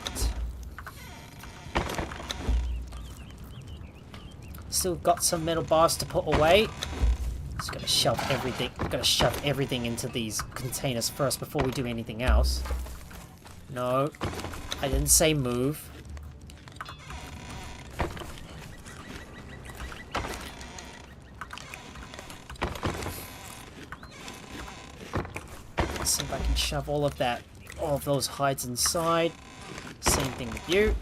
Speaker 1: Still got some metal bars to put away. Just gotta shove everything into these containers first before we do anything else. No, I didn't say move. Let's see if I can shove all of those hides inside. Same thing with you.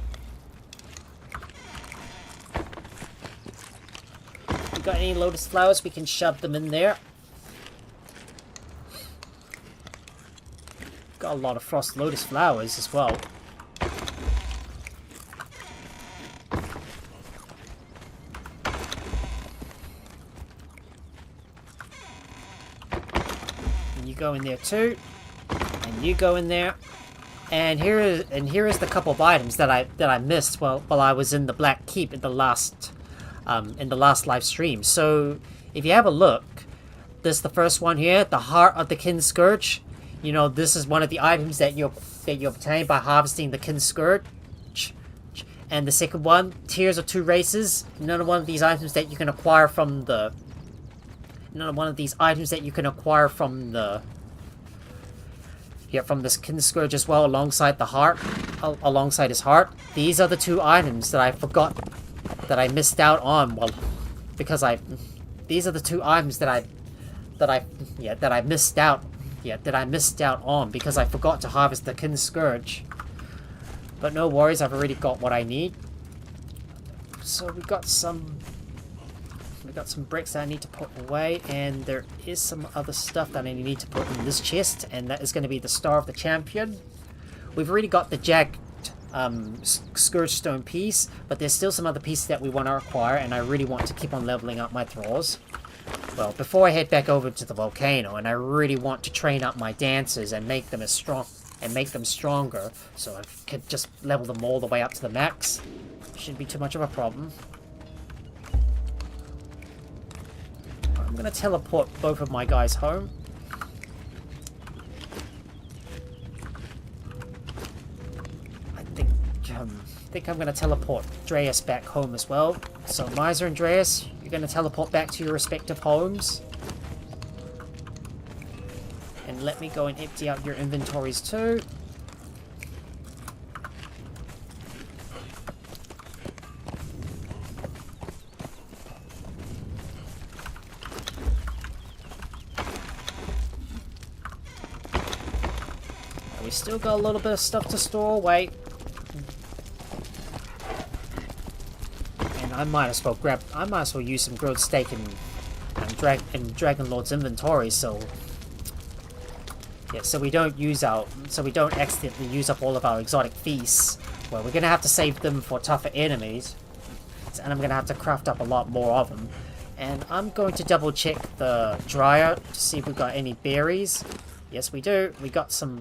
Speaker 1: Got any lotus flowers, we can shove them in there. Got a lot of frost lotus flowers as well. And you go in there too. And you go in there. And here is the couple of items that I missed while I was in the Black Keep in the last live stream. So if you have a look, this is the first one here, the Heart of the Kin Scourge. You know, this is one of the items that you obtain by harvesting the Kin Scourge. And the second one, Tears of Two Races. Another one of these items that you can acquire from the from this Kin Scourge as well, alongside the heart, alongside his heart. These are the two items that I forgot, that I missed out on. Well, because these are the two items that I missed out on because I forgot to harvest the Kin Scourge. But no worries, I've already got what I need. So we got some bricks that I need to put away, and there is some other stuff that I need to put in this chest, and that is going to be the Star of the Champion. We've already got the jagged Scourge Stone piece, but there's still some other pieces that we want to acquire, and I really want to keep on leveling up my Thralls. Well, before I head back over to the Volcano, and I really want to train up my dancers and make them stronger, so I could just level them all the way up to the max. Shouldn't be too much of a problem. I'm gonna teleport both of my guys home. I think I'm gonna teleport Dreas back home as well. So Miser and Dreas, you're gonna teleport back to your respective homes. And let me go and empty out your inventories too. We still got a little bit of stuff to store away. And I might as well use some grilled steak in Dragon Lord's inventory, so yeah, so we don't accidentally use up all of our exotic feasts. Well, we're gonna have to save them for tougher enemies, and I'm gonna have to craft up a lot more of them. And I'm going to double check the dryer to see if we've got any berries. Yes, we do. We got some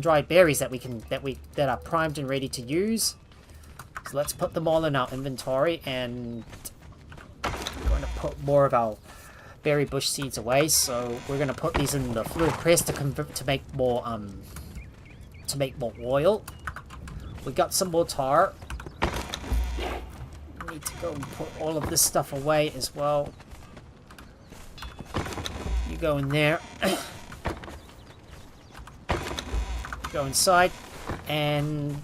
Speaker 1: dried berries that are primed and ready to use. So let's put them all in our inventory, and we're going to put more of our berry bush seeds away. So we're going to put these in the fluid press to make more oil. We got some more tar. Need to go and put all of this stuff away as well. You go in there. Go inside, and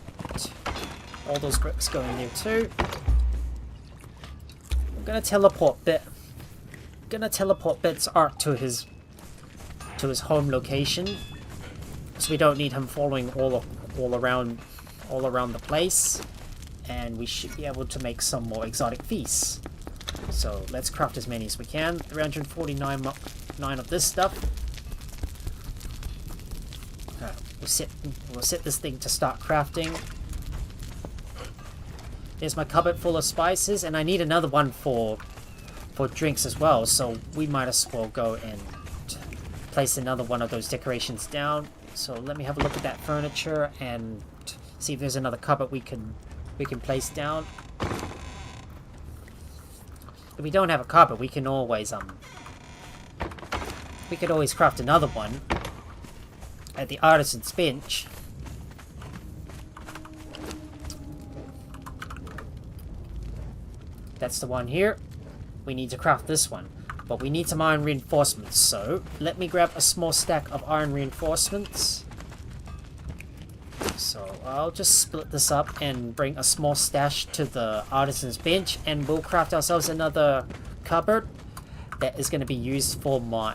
Speaker 1: all those bricks go in there too. I'm gonna teleport Bit's art to his home location, so we don't need him following all around the place, and we should be able to make some more exotic feasts. So let's craft as many as we can. 349 of this stuff. We'll set this thing to start crafting. There's my cupboard full of spices, and I need another one for drinks as well, so we might as well go and place another one of those decorations down. So let me have a look at that furniture and see if there's another cupboard we can place down. If we don't have a cupboard, we could always craft another one at the artisan's bench. That's the one here. We need to craft this one, but we need some iron reinforcements, so let me grab a small stack of iron reinforcements. So I'll just split this up and bring a small stash to the artisan's bench, and we'll craft ourselves another cupboard that is going to be used for my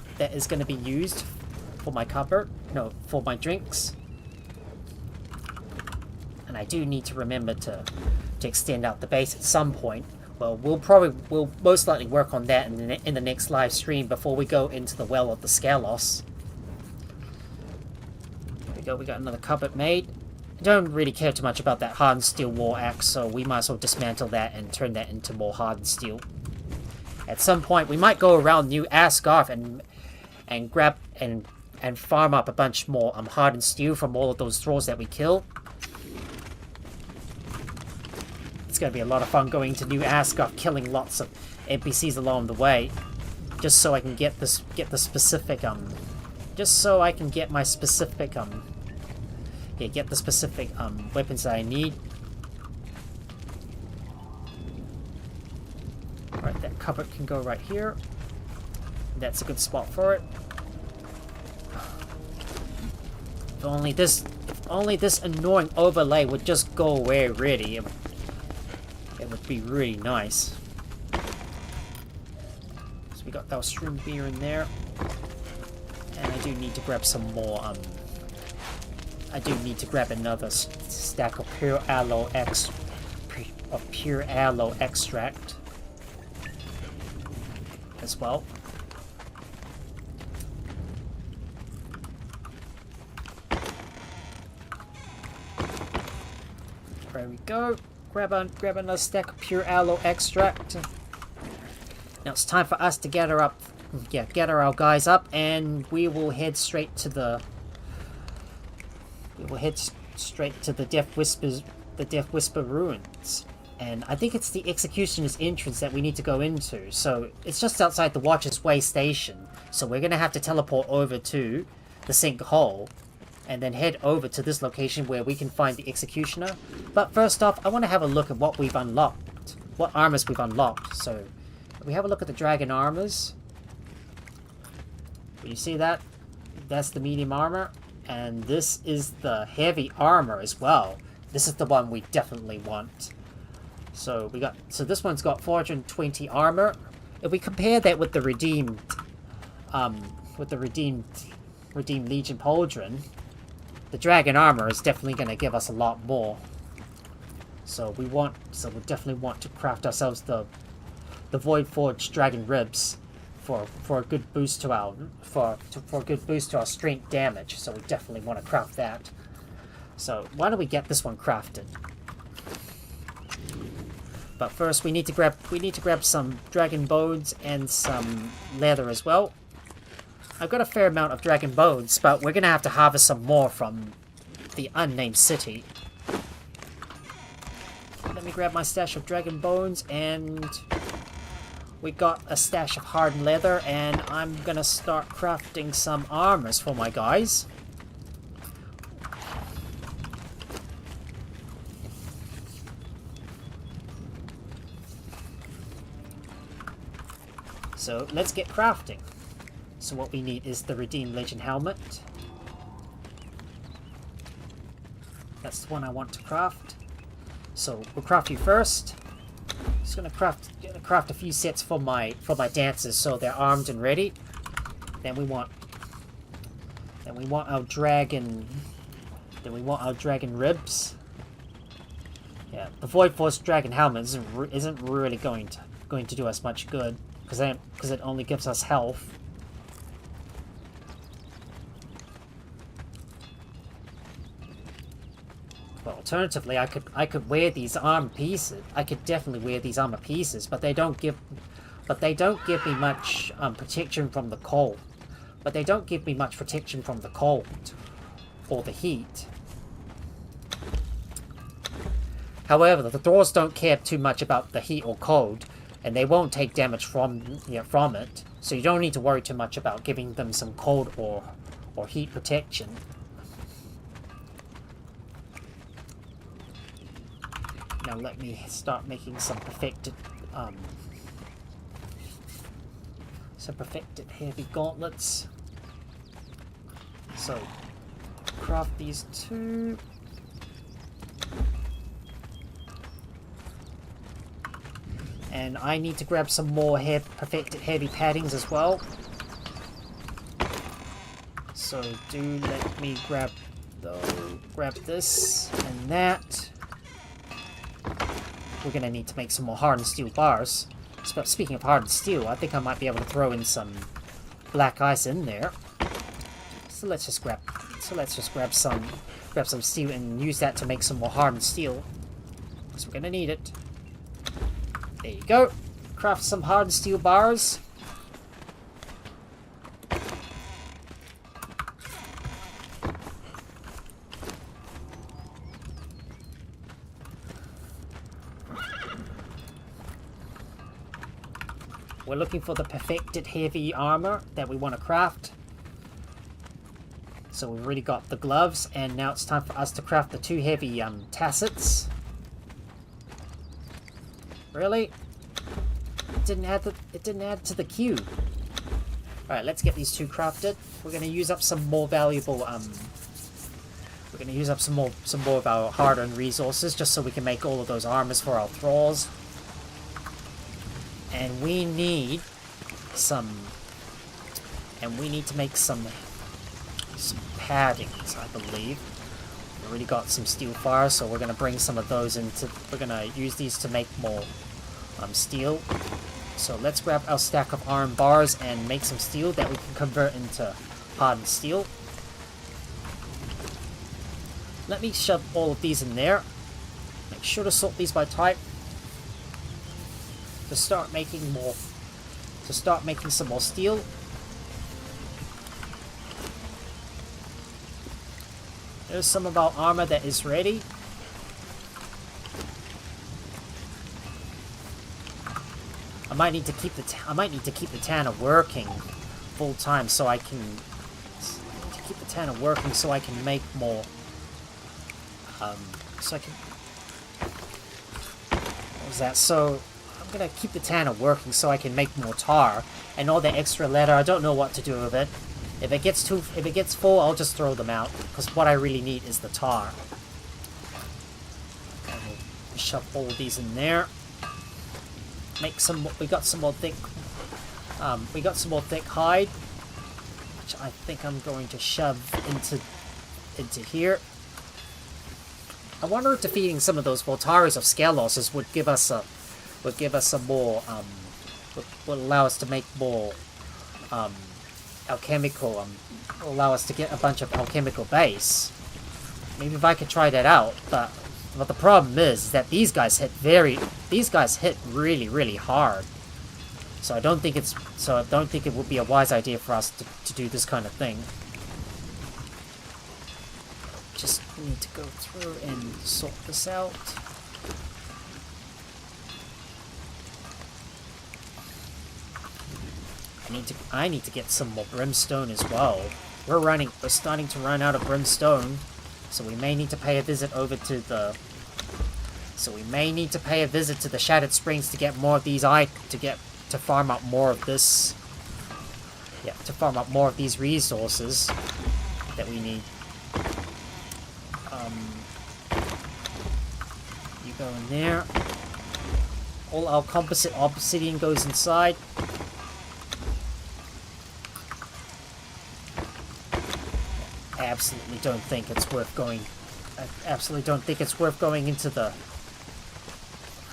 Speaker 1: cupboard. No, for my drinks. And I do need to remember to extend out the base at some point. Well, we'll most likely work on that in the next live stream before we go into the Well of the Scalos. There we go, we got another cupboard made. I don't really care too much about that hardened steel war axe, so we might as well dismantle that and turn that into more hardened steel. At some point, we might go around New Asgarth and grab and farm up a bunch more hardened steel from all of those Thralls that we kill. It's gonna be a lot of fun going to New Asgard, killing lots of NPCs along the way, just so I can get the specific just so I can get my specific get the specific weapons that I need. Right, that cupboard can go right here. That's a good spot for it. If only this annoying overlay would just go away already. It would be really nice. So we got that shroom beer in there. And I do need to grab some more, I do need to grab another stack of pure aloe extract as well. There we go. Grab another stack of pure aloe extract. Now it's time for us to gather our guys up, and we will head straight to the Death Whisper ruins. And I think it's the Executioner's entrance that we need to go into. So it's just outside the Watcher's Way station. So we're gonna have to teleport over to the sinkhole and then head over to this location where we can find the Executioner. But first off, I want to have a look at what we've unlocked. What armors we've unlocked. So, if we have a look at the dragon armors. You see that? That's the medium armor. And this is the heavy armor as well. This is the one we definitely want. So this one's got 420 armor. If we compare that with the redeemed Legion Pauldron, the dragon armor is definitely going to give us a lot more. So we definitely want to craft ourselves the Void Forged Dragon Ribs for a good boost to our strength damage. So we definitely want to craft that. So why don't we get this one crafted? But first we need to grab some dragon bones and some leather as well. I've got a fair amount of dragon bones, but we're gonna have to harvest some more from the unnamed city. Let me grab my stash of dragon bones, and we got a stash of hardened leather, and I'm gonna start crafting some armors for my guys. So let's get crafting. So what we need is the Redeemed Legion helmet. That's the one I want to craft. So we'll craft you first. Just gonna craft a few sets for my dancers so they're armed and ready. Then we want our dragon ribs. Yeah, the Void Force dragon helmet isn't really going to do us much good because it only gives us health. Well, alternatively, I could wear these armor pieces. I could definitely wear these armor pieces, but they don't give me much protection from the cold. But they don't give me much protection from the cold or the heat. However, the Thralls don't care too much about the heat or cold, and they won't take damage from it. So you don't need to worry too much about giving them some cold or heat protection. Now let me start making some perfected heavy gauntlets. So craft these two. And I need to grab some more perfected heavy paddings as well. So do let me grab this and that. We're gonna need to make some more hardened steel bars. Speaking of hardened steel, I think I might be able to throw in some black ice in there. So let's just grab some steel and use that to make some more hardened steel, because we're gonna need it. There you go. Craft some hardened steel bars. we're looking for the perfected heavy armor that we want to craft. So we've already got the gloves, and now it's time for us to craft the 2 heavy tassets. Really? It didn't add to the queue. Alright, let's get these 2 crafted. We're gonna use up some more valuable we're gonna use up some more of our hard-earned resources just so we can make all of those armors for our thralls. And we need to make some paddings, I believe. We already got some steel fire, so we're gonna bring some of those into. We're gonna use these to make more steel. So let's grab our stack of iron bars and make some steel that we can convert into hardened steel. Let me shove all of these in there. Make sure to sort these by type. To start making some more steel. There's some of our armor that is ready. I might need to keep the tanner working full time so I can make more. What was that? So I'm gonna keep the tanner working so I can make more tar and all the extra leather. I don't know what to do with it. If it gets full, I'll just throw them out because what I really need is the tar. And we'll shove all of these in there. We got some more thick hide, which I think I'm going to shove into here. I wonder if defeating some of those Voltaris of Skelosses would allow us to make more alchemical, allow us to get a bunch of alchemical base. Maybe if I could try that out, but the problem is that these guys hit really, really hard. So I don't think it would be a wise idea for us to do this kind of thing. Just need to go through and sort this out. I need to get some more brimstone as well. We're starting to run out of brimstone, so we may need to pay a visit over to the. So we may need to pay a visit to the Shattered Springs to get more of these to farm up more of this. Yeah, to farm up more of these resources that we need. You go in there. All our composite obsidian goes inside. I absolutely don't think it's worth going. I absolutely don't think it's worth going into the. I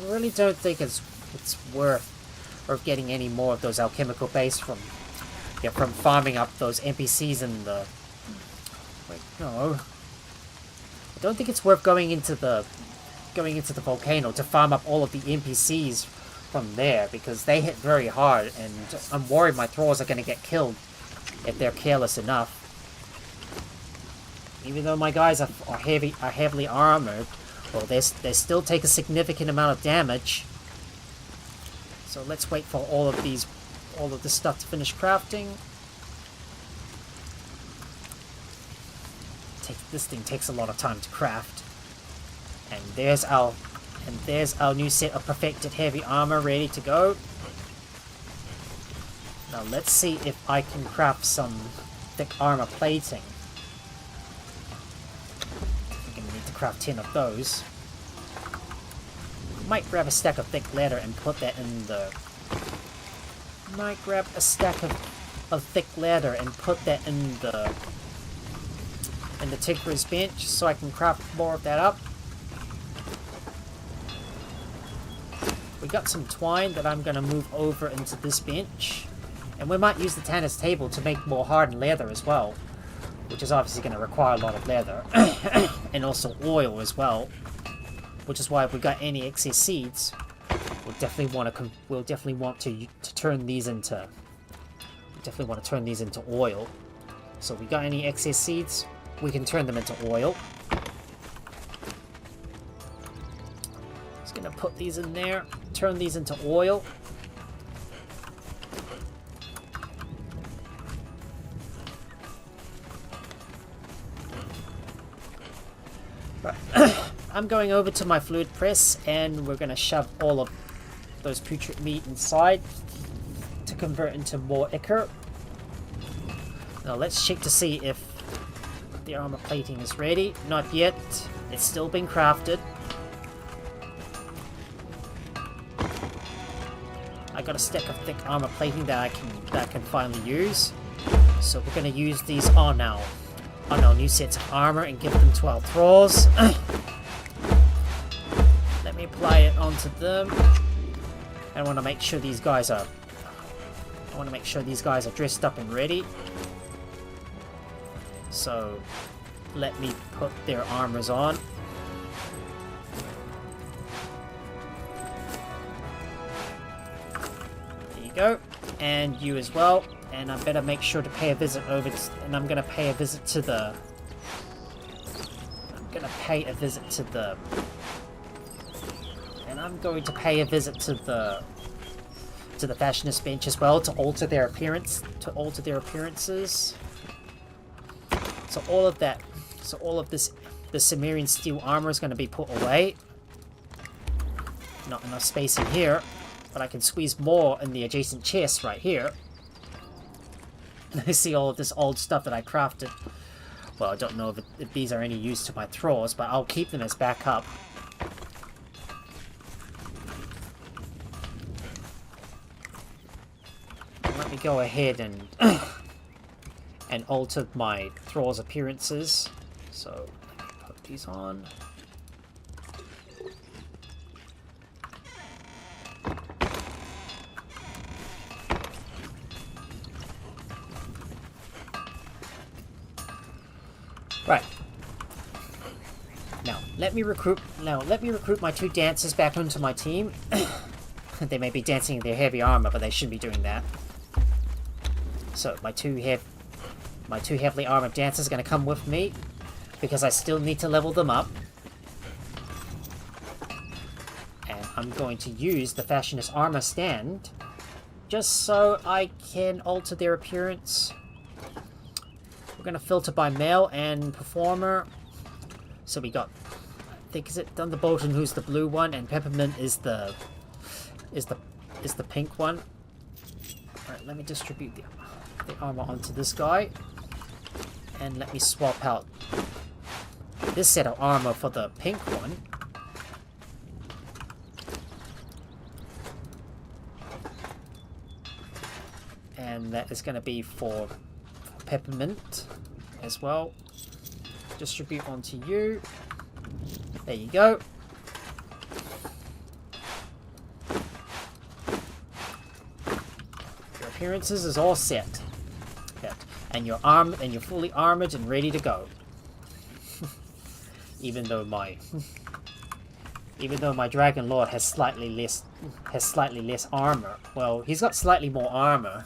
Speaker 1: really don't think it's worth getting any more of those alchemical base from farming up those NPCs in the. Wait, no. I don't think it's worth going into the volcano to farm up all of the NPCs from there, because they hit very hard, and I'm worried my thralls are going to get killed if they're careless enough. Even though my guys are heavily armored, well, they still take a significant amount of damage. So let's wait for all of this stuff to finish crafting. This thing takes a lot of time to craft. And there's our new set of perfected heavy armor ready to go. Now let's see if I can craft some thick armor plating. I'm gonna need to craft 10 of those. Might grab a stack of thick leather and put that in the. Might grab a stack of thick leather and put that in the Tinkerer's bench so I can craft more of that up. We got some twine that I'm gonna move over into this bench, and we might use the tanner's table to make more hardened leather as well, which is obviously going to require a lot of leather and also oil as well. Which is why if we got any excess seeds, we'll definitely want to turn these into. We definitely want to turn these into oil. So if we got any excess seeds, we can turn them into oil. Just gonna put these in there, turn these into oil. Right. I'm going over to my fluid press and we're going to shove all of those putrid meat inside to convert into more ichor. Now let's check to see if the armor plating is ready. Not yet. It's still being crafted. I got a stack of thick armor plating that I can finally use. So we're going to use these on our new sets of armor and give them to our Thralls. Let me apply it onto them. I want to make sure these guys are dressed up and ready. So let me put their armors on. There you go. And you as well. And I better make sure to pay a visit over to, and I'm gonna pay a visit to the Fashionist bench as well to alter their appearances. So all of this the Cimmerian steel armor is going to be put away. Not enough space in here, but I can squeeze more in the adjacent chest right here. I see all of this old stuff that I crafted. Well, I don't know if these are any use to my Thralls, but I'll keep them as backup. Let me go ahead and and alter my Thralls' appearances. So let me put these on. Right. Now let me recruit my 2 dancers back onto my team. They may be dancing in their heavy armor, but they shouldn't be doing that. So my two heavily armored dancers are going to come with me because I still need to level them up. And I'm going to use the Fashionist armor stand just so I can alter their appearance. We're going to filter by male and performer. So we got, I think, is it Thunderbolton who's the blue one, and Peppermint is the pink one. Alright, let me distribute the armor onto this guy. And let me swap out this set of armor for the pink one. And that is going to be for Peppermint as well. Distribute onto you. There you go. Your appearances is all set. And you're armed, and you're fully armored and ready to go. Even though my Dragon Lord has slightly less armor. Well, he's got slightly more armor.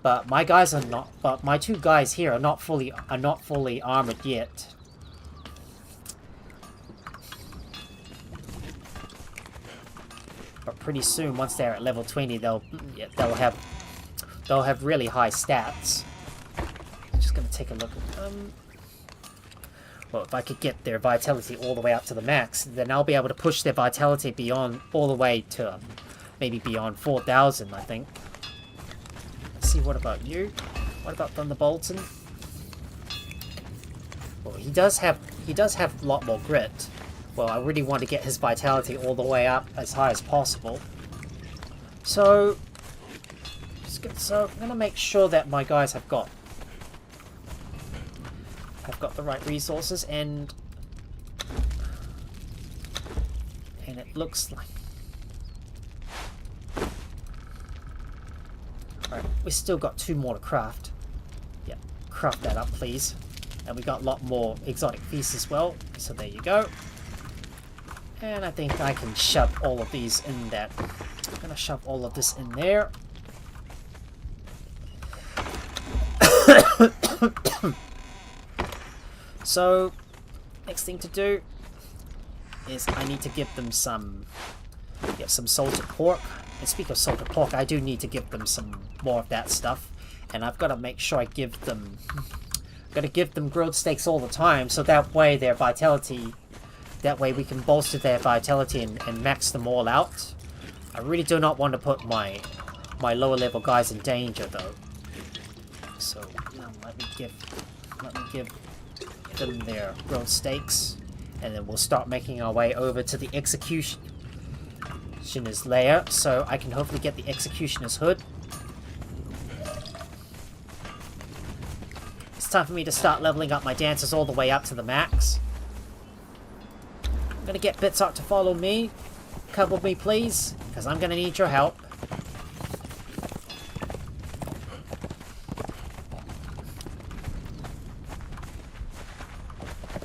Speaker 1: But my guys are not. But my 2 guys here are not fully armored yet. But pretty soon, once they're at level 20, they'll have really high stats. Just gonna take a look at them. Well, if I could get their vitality all the way up to the max, then I'll be able to push their vitality beyond all the way to maybe beyond 4,000, I think. See, what about you? What about Thunderbolton? Well, he does have a lot more grit. Well, I really want to get his vitality all the way up as high as possible. So I'm gonna make sure that my guys have got the right resources, and it looks like. Alright, we still got 2 more to craft. Yeah, craft that up, please. And we got a lot more exotic feasts as well, so there you go. And I think I can shove all of these in that. I'm gonna shove all of this in there. So, next thing to do is I need to give them some Get some salted pork. And speaking of salted pork, I do need to give them some more of that stuff. And I've got to make sure I give them... Got to give them grilled steaks all the time, so that way their vitality... That way we can bolster their vitality and max them all out. I really do not want to put my lower level guys in danger, though. So, let me give them their grilled steaks. And then we'll start making our way over to the executioner's lair, so I can hopefully get the executioner's hood. It's time for me to start leveling up my dancers all the way up to the max. I'm gonna get Bitsart to follow me. Come with me, please, because I'm gonna need your help.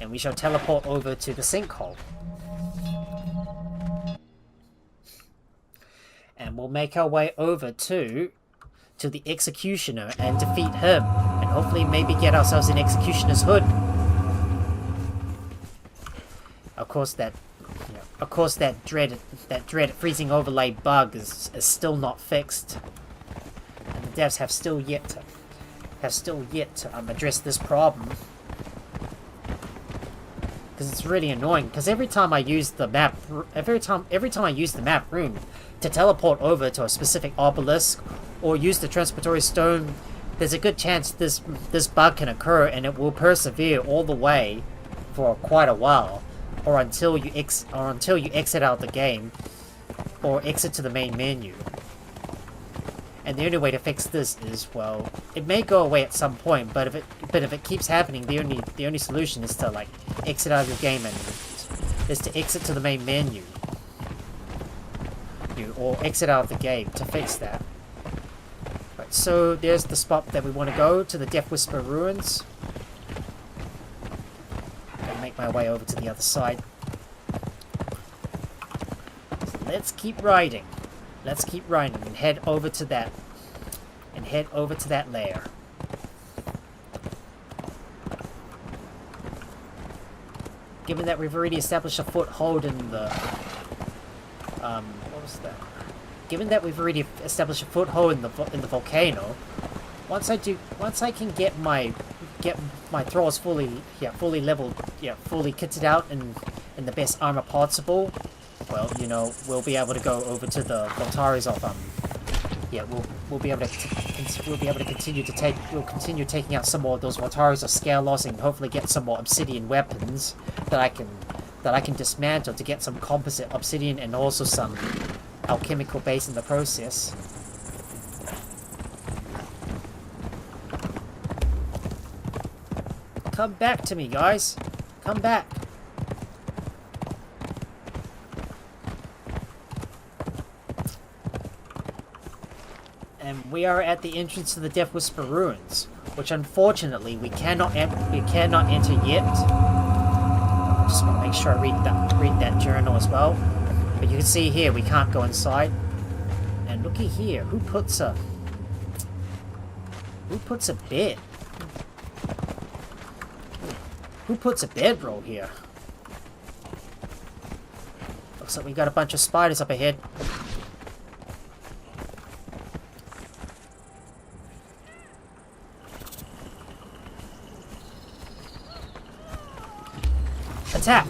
Speaker 1: And we shall teleport over to the sinkhole. And we'll make our way over to the Executioner and defeat him. And hopefully maybe get ourselves an Executioner's hood. Of course that dreaded freezing overlay bug is still not fixed. And the devs have still yet to address this problem. Because it's really annoying. Because every time I use the map rune to teleport over to a specific obelisk or use the transportory stone, there's a good chance this bug can occur, and it will persevere all the way for quite a while, or until you exit out the game or exit to the main menu. And the only way to fix this is, well, it may go away at some point, but if it keeps happening, the only solution is to like exit out of your game and is to exit to the main menu. Or exit out of the game to fix that. Right, so there's the spot that we want to go, to the Death Whisper ruins. Gotta make my way over to the other side. So let's keep riding. Let's keep riding and head over to that. Lair. Given that we've already established a foothold in the what was that? Given that we've already established a foothold in the volcano, once I can get my thralls fully leveled, fully kitted out in the best armor possible, well, we'll be able to go over to the Voltaris of we'll be able to continue taking out some more of those Voltaris of Scalos, and hopefully get some more obsidian weapons that I can dismantle to get some composite obsidian and also some alchemical base in the process. Come back to me, guys. Come back. And we are at the entrance to the Death Whisper ruins, which unfortunately we cannot enter yet. I just want to make sure I read that journal as well. But you can see here we can't go inside. And looky here, who puts a bed? Who puts a bedroll here? Looks like we got a bunch of spiders up ahead. Attack!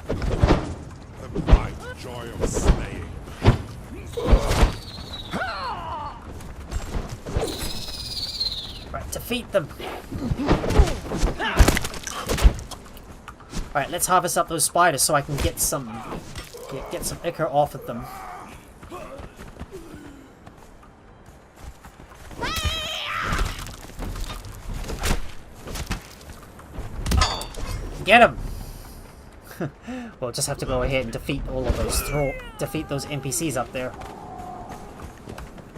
Speaker 2: The bright joy of slaying.
Speaker 1: Right, defeat them. Alright, let's harvest up those spiders so I can get some ichor off of them. Get him! We'll just have to go ahead and defeat all of those NPCs up there.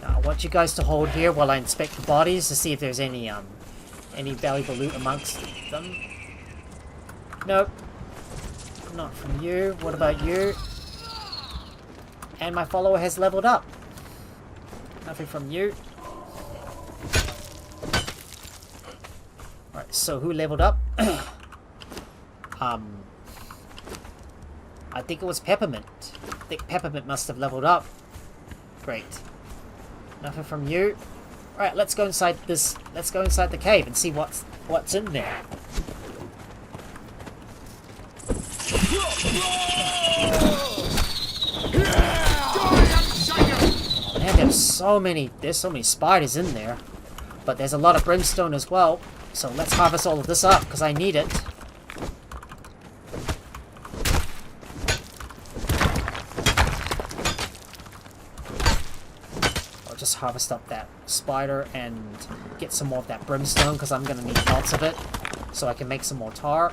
Speaker 1: Now, I want you guys to hold here while I inspect the bodies to see if there's any valuable loot amongst them. Nope. Not from you. What about you? And my follower has leveled up. Nothing from you. Right, so who leveled up? I think it was Peppermint. think Peppermint must have leveled up. Great. Nothing from you. Alright, let's go inside this. Let's go inside the cave and see what's in there. Man, there's so many spiders in there. But there's a lot of brimstone as well. So let's harvest all of this up, because I need it. I'll just harvest up that spider and get some more of that brimstone, because I'm going to need lots of it. So I can make some more tar.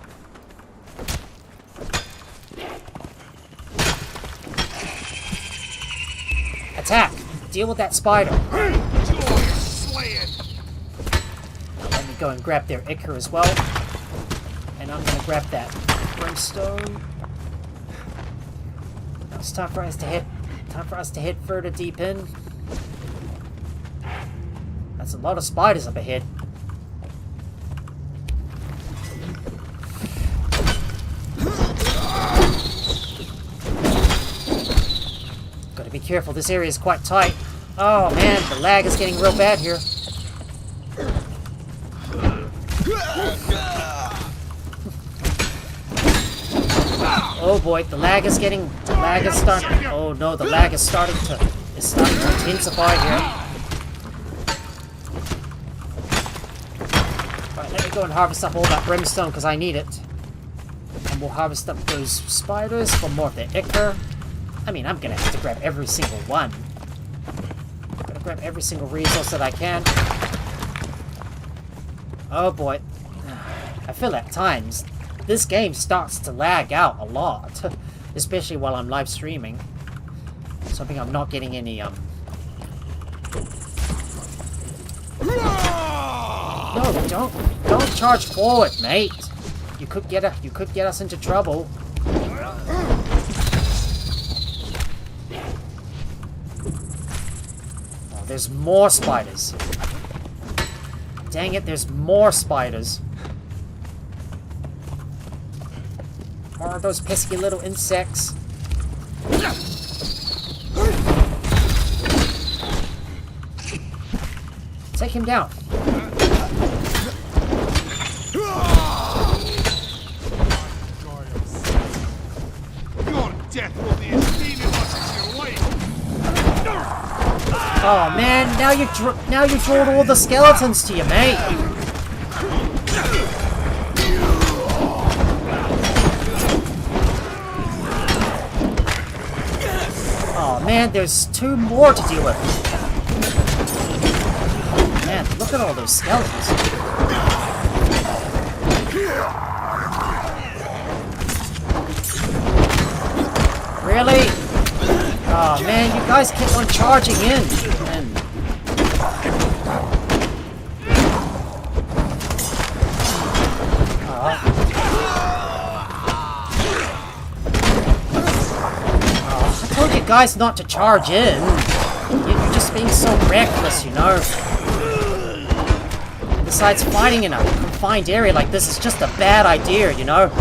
Speaker 1: Attack! Deal with that spider. Let me go and grab their ichor as well. And I'm gonna grab that brimstone. Now it's time for us to head further deep in. That's a lot of spiders up ahead. Gotta be careful, this area is quite tight. Oh man, the lag is getting real bad here. Oh boy, the lag is starting. Oh no, the lag is starting to intensify here. Alright, let me go and harvest up all that brimstone because I need it. And we'll harvest up those spiders for more of the ichor. I mean, I'm gonna have to grab every single one. I'm gonna grab every single resource that I can. Oh boy. I feel at times this game starts to lag out a lot. Especially while I'm live streaming. So I think I'm not getting any, No, don't charge forward, mate. You could get us into trouble. Oh, there's more spiders. Dang it, there's more spiders. More of those pesky little insects. Take him down.
Speaker 3: Your death will be as meaningless as your life.
Speaker 1: Oh man, now you drawed all the skeletons to you, mate. Oh man, there's two more to deal with. Man, look at all those skeletons. Really? Oh man, you guys keep on charging in. And... I told you guys not to charge in. You're just being so reckless, you know. Besides, fighting in a confined area like this is just a bad idea, you know.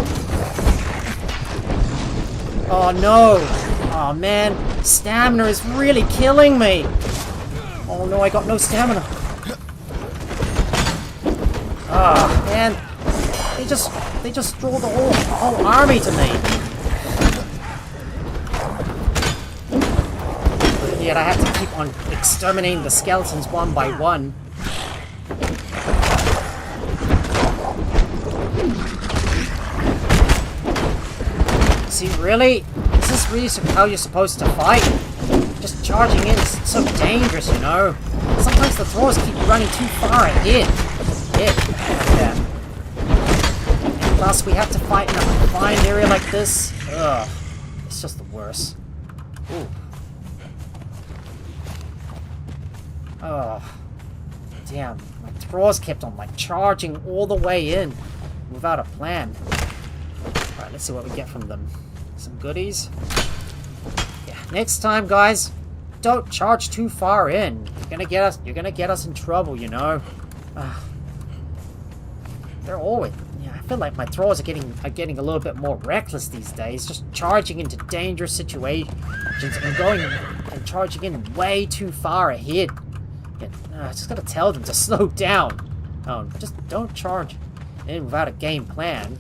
Speaker 1: Oh no. Oh man, stamina is really killing me. Oh no, I got no stamina. Oh man, they just threw the whole army to me. But yet I have to keep on exterminating the skeletons one by one. See, really? Is this really how you're supposed to fight? Just charging in is so dangerous, you know? Sometimes the Thralls keep running too far ahead. Like that. And plus, we have to fight in a confined area like this. Ugh. It's just the worst. Ooh. Oh. Damn. My Thralls kept on, like, charging all the way in without a plan. Alright, let's see what we get from them. Some goodies. Yeah, next time, guys, don't charge too far in. You're gonna get us in trouble, you know. They're always, yeah, feel like my Thralls are getting a little bit more reckless these days, just charging into dangerous situations and charging in way too far ahead. And, I just gotta tell them to slow down. Oh, just don't charge in without a game plan.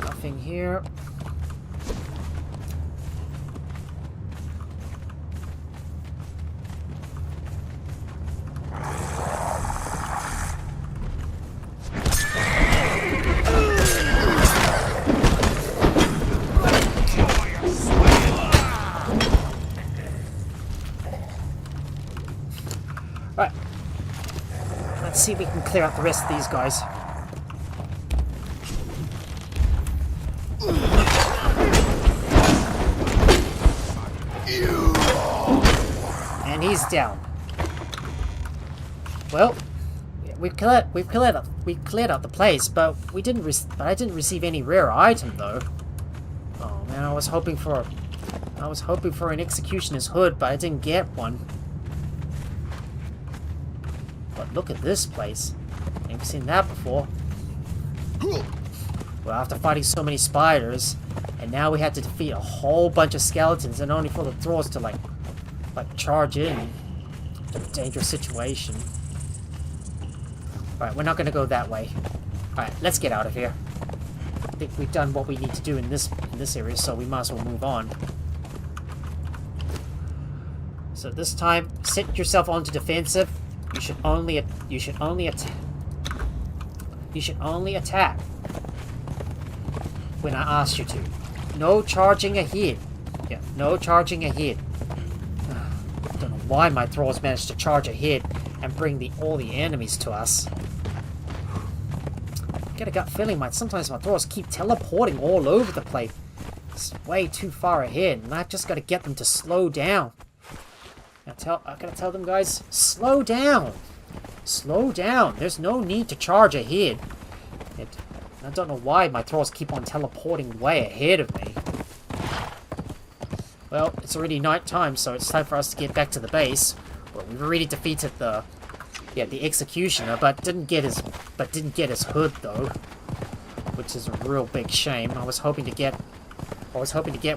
Speaker 1: Nothing here. Alright. Let's see if we can clear out the rest of these guys. And he's down. Well, we've cleared out the place, but I didn't receive any rare item though. Oh man, I was hoping for an executioner's hood, but I didn't get one. But look at this place. Never seen that before. Well, after fighting so many spiders, and now we had to defeat a whole bunch of skeletons, and only for the Thralls to like charge in to a dangerous situation. Alright, we're not gonna go that way. Alright, let's get out of here. I think we've done what we need to do in this area, so we might as well move on. So this time, set yourself onto defensive. You should only attack when I ask you to. No charging ahead. Yeah, no charging ahead. Don't know why my Thralls managed to charge ahead and bring all the enemies to us. I get a gut feeling sometimes my Thralls keep teleporting all over the place. It's way too far ahead, and I've just got to get them to slow down. I gotta tell them, guys, slow down. Slow down. There's no need to charge ahead. I don't know why my Thralls keep on teleporting way ahead of me. Well, it's already night time, so it's time for us to get back to the base. Well, we've already defeated the executioner, but didn't get his hood though, which is a real big shame. I was hoping to get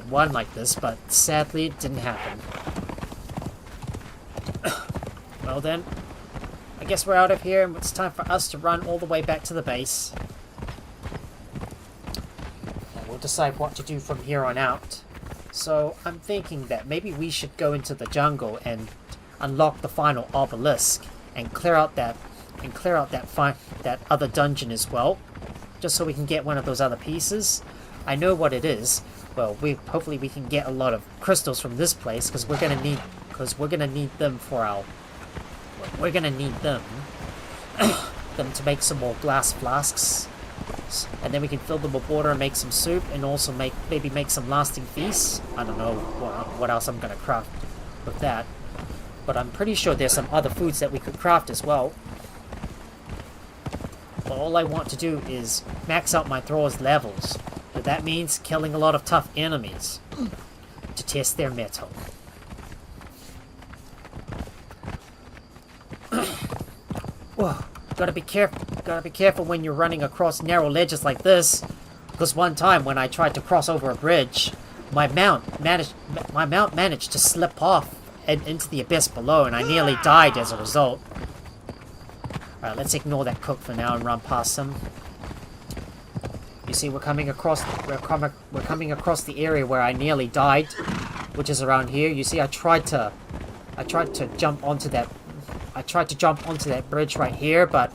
Speaker 1: one like this, but sadly it didn't happen. Well then, I guess we're out of here, and it's time for us to run all the way back to the base. And we'll decide what to do from here on out. So I'm thinking that maybe we should go into the jungle and unlock the final obelisk and clear out that other dungeon as well, just so we can get one of those other pieces. I know what it is. Well, hopefully we can get a lot of crystals from this place, because we're gonna need them for our. We're gonna need them to make some more glass flasks, and then we can fill them with water and make some soup, and also maybe make some lasting feasts. I don't know what else I'm gonna craft with that, but I'm pretty sure there's some other foods that we could craft as well. But all I want to do is max out my Thralls' levels. But that means killing a lot of tough enemies to test their metal. Whoa, gotta be careful when you're running across narrow ledges like this. Because one time when I tried to cross over a bridge, my mount managed to slip off and into the abyss below, and I nearly died as a result. Alright, let's ignore that cook for now and run past him. You see, we're coming across the area where I nearly died, which is around here. You see, I tried to jump onto that bridge right here, but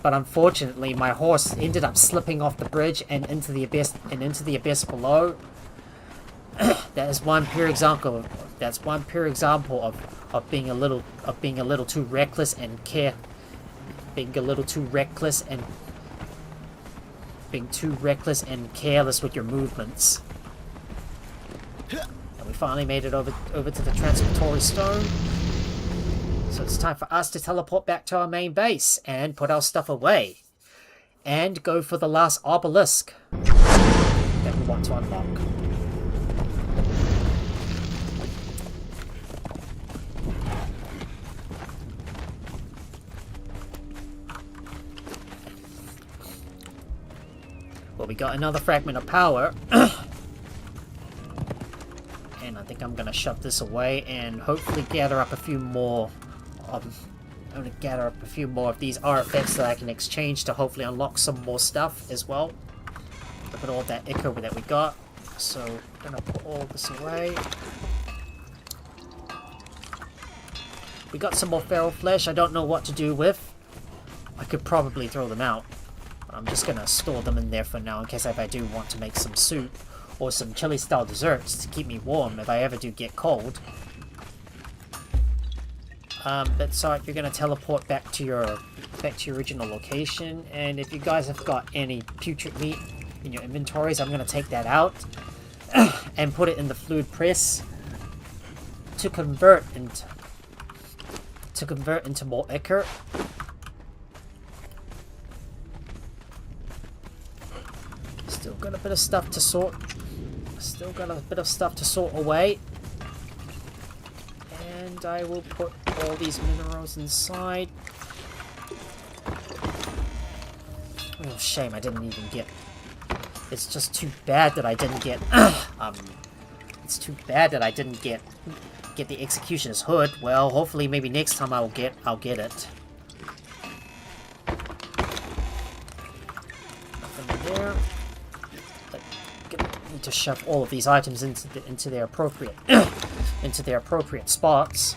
Speaker 1: unfortunately my horse ended up slipping off the bridge and into the abyss below. That's one pure example of being a little too reckless and careless with your movements. And we finally made it over to the transitory stone. So it's time for us to teleport back to our main base and put our stuff away. And go for the last obelisk that we want to unlock. Well, we got another fragment of power. And I think I'm gonna shove this away and hopefully gather up a few more. I'm gonna gather up a few more of these artifacts that I can exchange to hopefully unlock some more stuff as well. Look at all that ichor that we got. So I'm gonna put all this away. We got some more feral flesh. I don't know what to do with. I could probably throw them out. But I'm just gonna store them in there for now in case if I do want to make some soup or some chili style desserts to keep me warm if I ever do get cold. But sorry, you're gonna teleport back to your original location, and if you guys have got any putrid meat in your inventories, I'm gonna take that out and put it in the fluid press to convert into more ichor. Still got a bit of stuff to sort. Still got a bit of stuff to sort away. And I will put all these minerals inside. Oh, shame I didn't even get... It's just too bad that I didn't get... It's too bad that I didn't get the Executioner's Hood. Well, hopefully maybe next time I'll get it. Nothing there. Need to shove all of these items into their appropriate spots.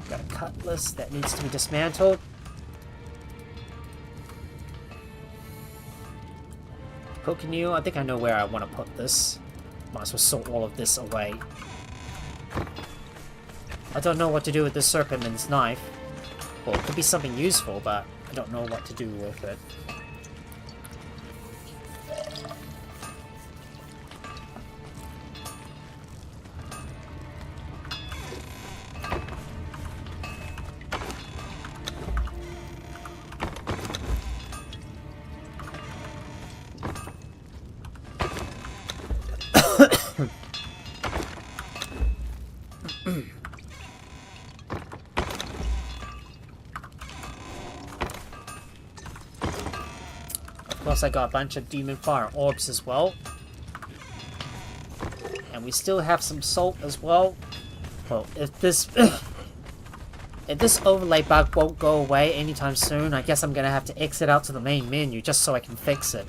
Speaker 1: Got a cutlass that needs to be dismantled. Coconut, I think I know where I want to put this. Might as well sort all of this away. I don't know what to do with this serpentman's knife. Well, it could be something useful, but I don't know what to do with it. Plus I got a bunch of demon fire orbs as well. And we still have some salt as well. Well, if this overlay bug won't go away anytime soon, I guess I'm gonna have to exit out to the main menu just so I can fix it.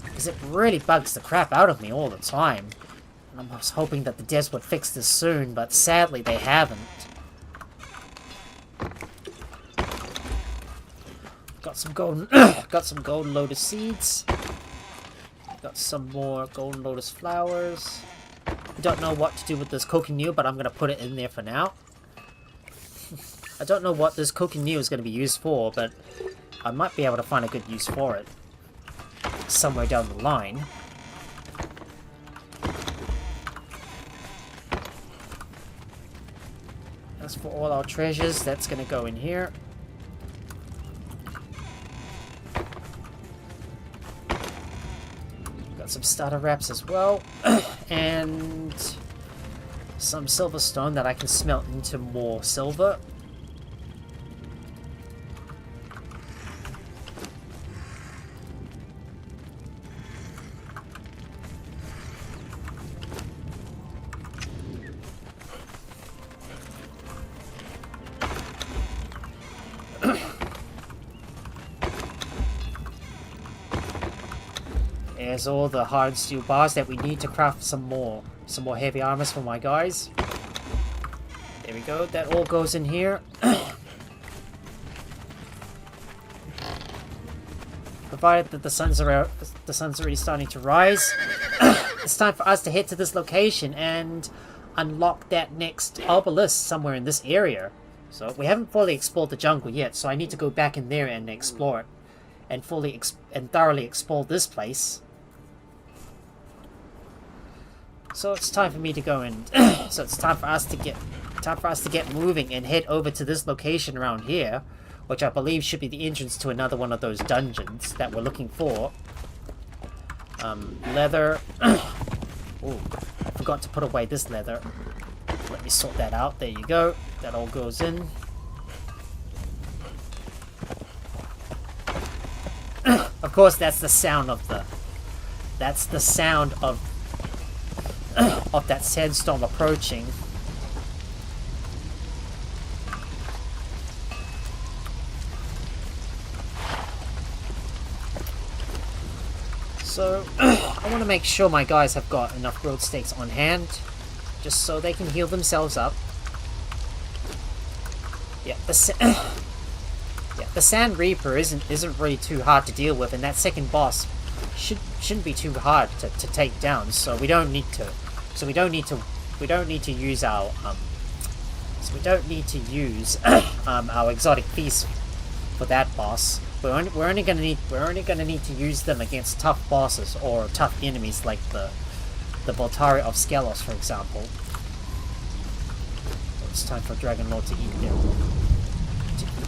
Speaker 1: Because it really bugs the crap out of me all the time. And I was hoping that the devs would fix this soon, but sadly they haven't. Got some golden lotus seeds. Got some more golden lotus flowers. I don't know what to do with this coconut, but I'm gonna put it in there for now. I don't know what this coconut is gonna be used for, but I might be able to find a good use for it somewhere down the line. As for all our treasures, that's gonna go in here. Some starter wraps as well, and some silver stone that I can smelt into more silver. There's all the hard steel bars that we need to craft some more heavy armors for my guys. There we go. That all goes in here. Provided that the sun's already starting to rise, it's time for us to head to this location and unlock that next obelisk somewhere in this area. So we haven't fully explored the jungle yet, so I need to go back in there and explore it, and thoroughly explore this place. So it's time for me to go and so it's time for us to get moving and head over to this location around here, which I believe should be the entrance to another one of those dungeons that we're looking for. Leather. Ooh, I forgot to put away this leather. Let me sort that out. There you go. That all goes in. Of course, that's the sound of the... That's the sound of... of that sandstorm approaching. So, I want to make sure my guys have got enough grilled steaks on hand, just so they can heal themselves up. Yeah, the Sand Reaper isn't really too hard to deal with, and that second boss shouldn't be too hard to take down. So we don't need to use our our exotic feast for that boss. We're only gonna need to use them against tough bosses or tough enemies like the Voltari of Skelos, for example. It's time for Dragon Lord to eat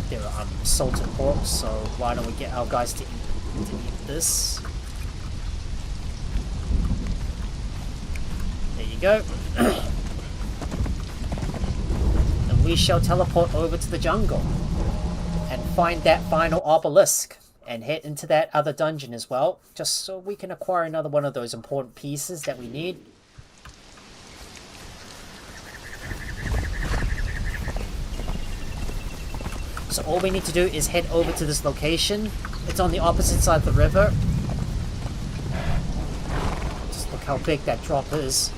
Speaker 1: their salted pork. So why don't we get our guys to eat this? There you go. And we shall teleport over to the jungle and find that final obelisk and head into that other dungeon as well, just so we can acquire another one of those important pieces that we need. So all we need to do is head over to this location. It's on the opposite side of the river. Just look how big that drop is.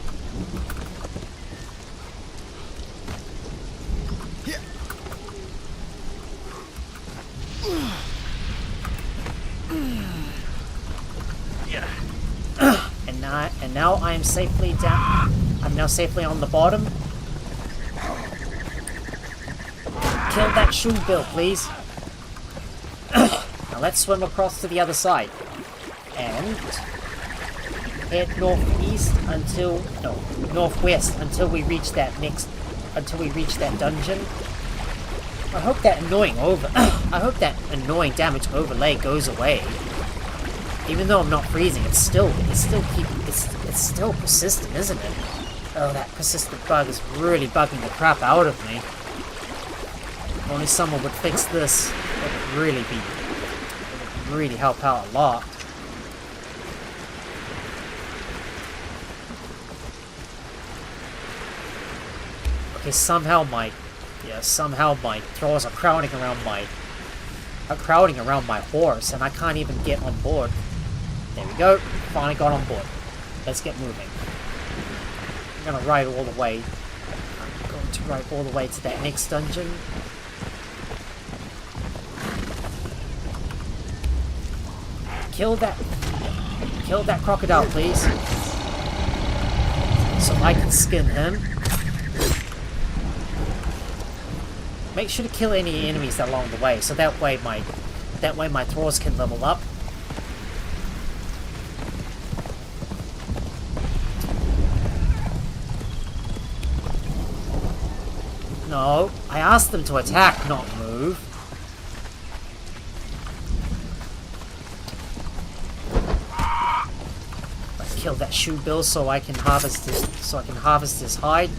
Speaker 1: And now I am safely down. I'm now safely on the bottom. Kill that shoe bill, please. Now let's swim across to the other side and head northwest until we reach that dungeon. I hope that annoying damage overlay goes away. Even though I'm not freezing, it's still persistent, isn't it? Oh, that persistent bug is really bugging the crap out of me. If only someone would fix this, it would really help out a lot. Okay, somehow my Thralls are crowding around my horse, and I can't even get on board. There we go. Finally got on board. Let's get moving. I'm going to ride all the way. I'm going to ride all the way to that next dungeon. Kill that crocodile, please. So I can skin him. Make sure to kill any enemies along the way, so that way my Thralls can level up. No, I asked them to attack, not move. Let's kill that shoe bill so I can harvest his hide.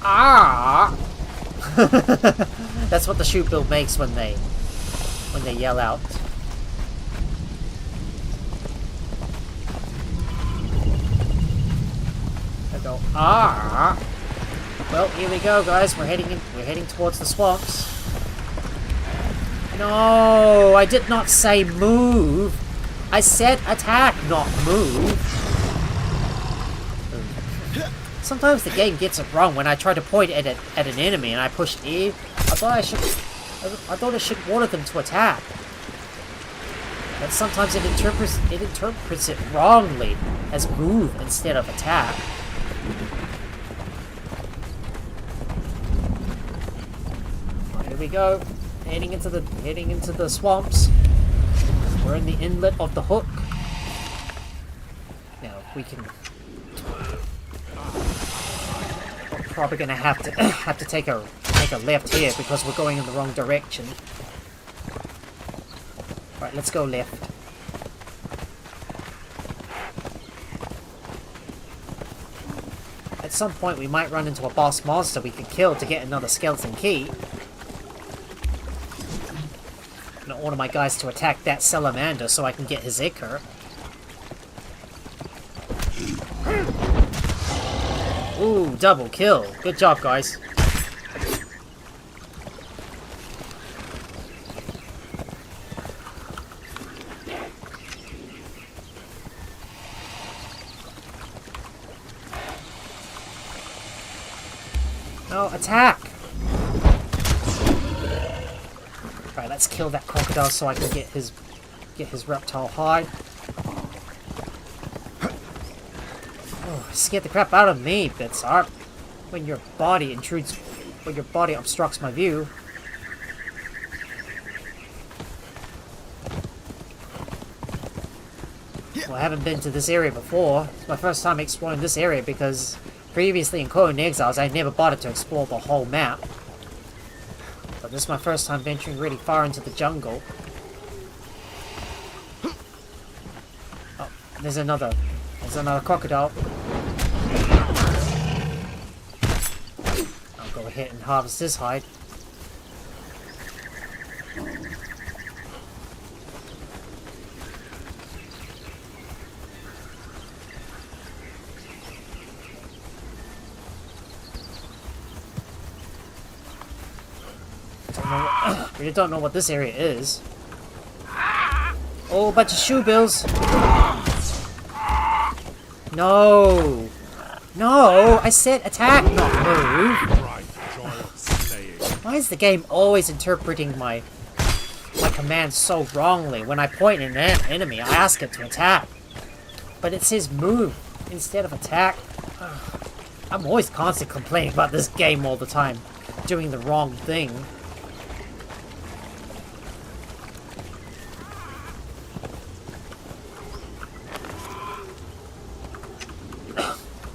Speaker 1: Ah! That's what the shoot bill makes when they yell out. I go ah! Well, here we go, guys. We're heading towards the swamps. No, I did not say move. I said attack, not move. Sometimes the game gets it wrong when I try to point at an enemy and I push E. I thought it should order them to attack. But sometimes it interprets it wrongly as move instead of attack. Here we go. Heading into the swamps. We're in the inlet of the Hook. Now we can. Probably gonna have to take a left here because we're going in the wrong direction. Right, let's go left. some point we might run into a boss monster we could kill to get another skeleton key. I'm gonna order my guys to attack that salamander so I can get his ichor. Ooh, double kill. Good job, guys. No, attack! Right, let's kill that crocodile so I can get his reptile hide. Oh, it scared the crap out of me, Bitsart. When your body obstructs my view. Well, I haven't been to this area before. It's my first time exploring this area because previously in Conan Exiles I never bothered to explore the whole map. But this is my first time venturing really far into the jungle. Oh, there's another crocodile. I'll go ahead and harvest this hide. Really don't know what this area is. Oh, a bunch of shoe bills. No! No! I said attack, not move! Why is the game always interpreting my commands so wrongly? When I point at an enemy, I ask it to attack. But it says move instead of attack. I'm always constantly complaining about this game all the time. Doing the wrong thing.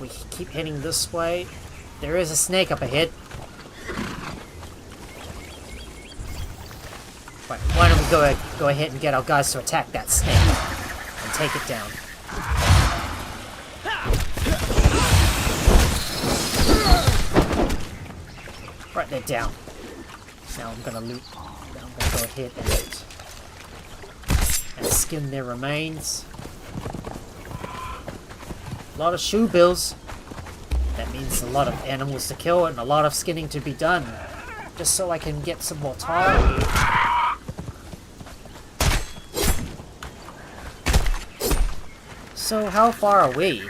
Speaker 1: We keep heading this way. There is a snake up ahead. Right, why don't we go ahead and get our guys to attack that snake and take it down. Right, they're down. Now I'm gonna loot. Now I'm gonna go ahead and skin their remains. A lot of shoe bills. That means a lot of animals to kill and a lot of skinning to be done. Just so I can get some more time. So how far are we?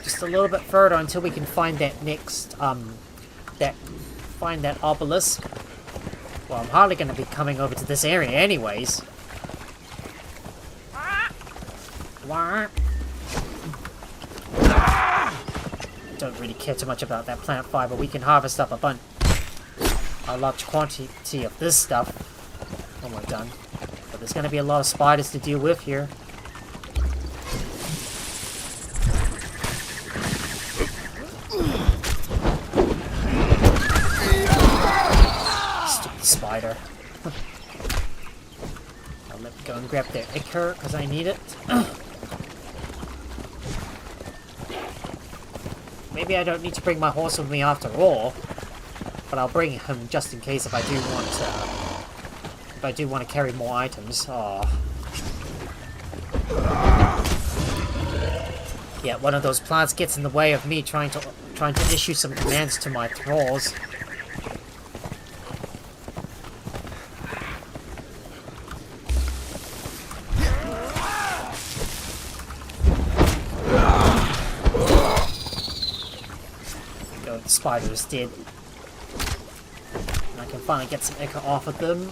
Speaker 1: Just a little bit further until we can find that next, find that obelisk. Well, I'm hardly going to be coming over to this area anyways. What? Don't really care too much about that plant fiber. We can harvest up a large quantity of this stuff when we're done. But there's going to be a lot of spiders to deal with here. Stupid spider. Now let me go and grab their ichor because I need it. Maybe I don't need to bring my horse with me after all, but I'll bring him just in case if I do want to carry more items. Oh. Yeah, one of those plants gets in the way of me trying to issue some commands to my thralls. The spider is dead. And I can finally get some ichor off of them.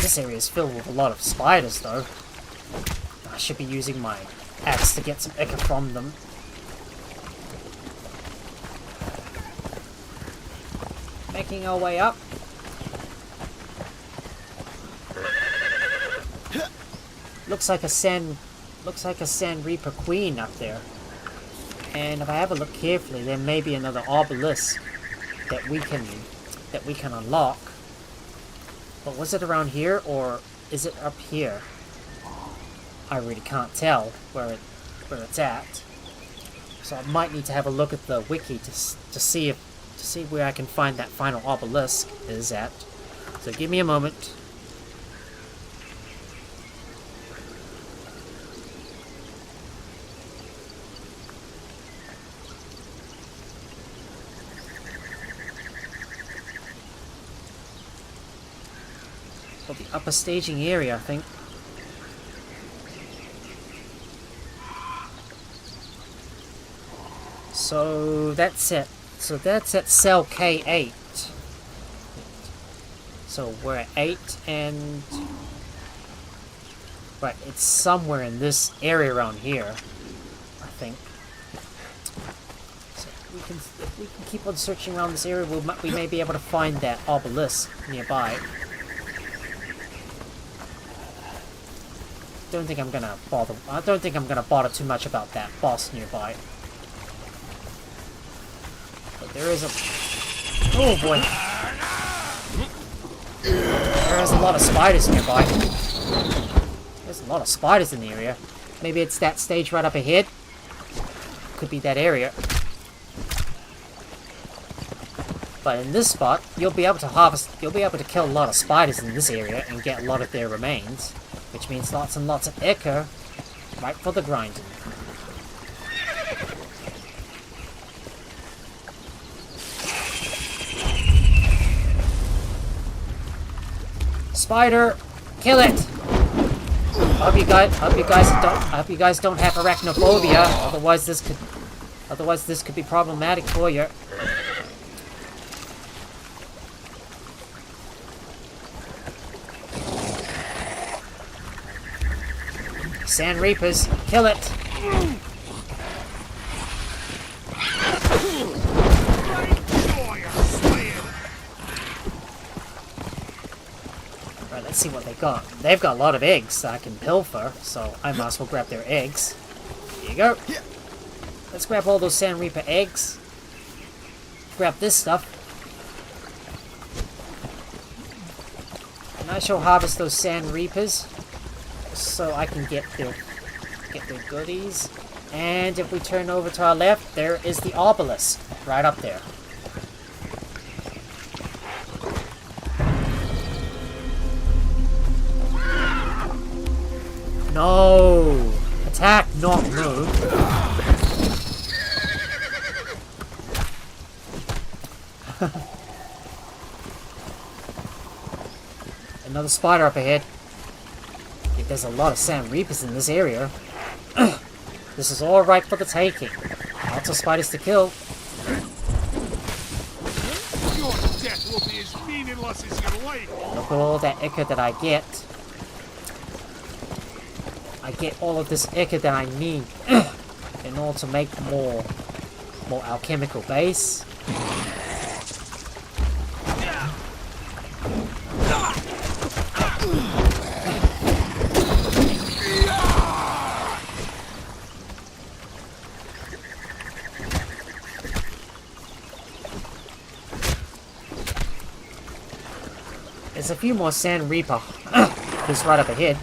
Speaker 1: This area is filled with a lot of spiders though. I should be using my axe to get some ichor from them. Making our way up. Looks like a sand looks like a Sand Reaper Queen up there. And if I have a look carefully, there may be another obelisk that we can unlock. But was it around here or is it up here? I really can't tell where it's at. So I might need to have a look at the wiki to see where I can find that final obelisk is at. So give me a moment. For the upper staging area, I think. So that's it. So that's at cell K8. So we're at 8 and... Right, it's somewhere in this area around here, I think. So if we can keep on searching around this area, we may be able to find that obelisk nearby. I don't think I'm gonna bother too much about that boss nearby. But there is a... Oh boy! There's a lot of spiders nearby. There's a lot of spiders in the area. Maybe it's that stage right up ahead. Could be that area. But in this spot, you'll be able to kill a lot of spiders in this area and get a lot of their remains. Which means lots and lots of ichor, right for the grinding. Spider, kill it! I hope you guys don't have arachnophobia. Otherwise this could be problematic for you. Sand Reapers, kill it! Right, let's see what they got. They've got a lot of eggs that I can pilfer, so I might as well grab their eggs. Here you go. Let's grab all those Sand Reaper eggs. Grab this stuff. And I shall harvest those Sand Reapers, so I can get their goodies. And if we turn over to our left, there is the obelisk right up there. No! Attack, not move. Another spider up ahead. There's a lot of Sand Reapers in this area. This is all right for the taking. Lots of spiders to kill.
Speaker 3: Your death will be as meaningless as your life.
Speaker 1: Look at all that ichor that I get. I get all of this ichor that I need in order to make more alchemical base. There's a few more Sand Reaper. Just right up ahead.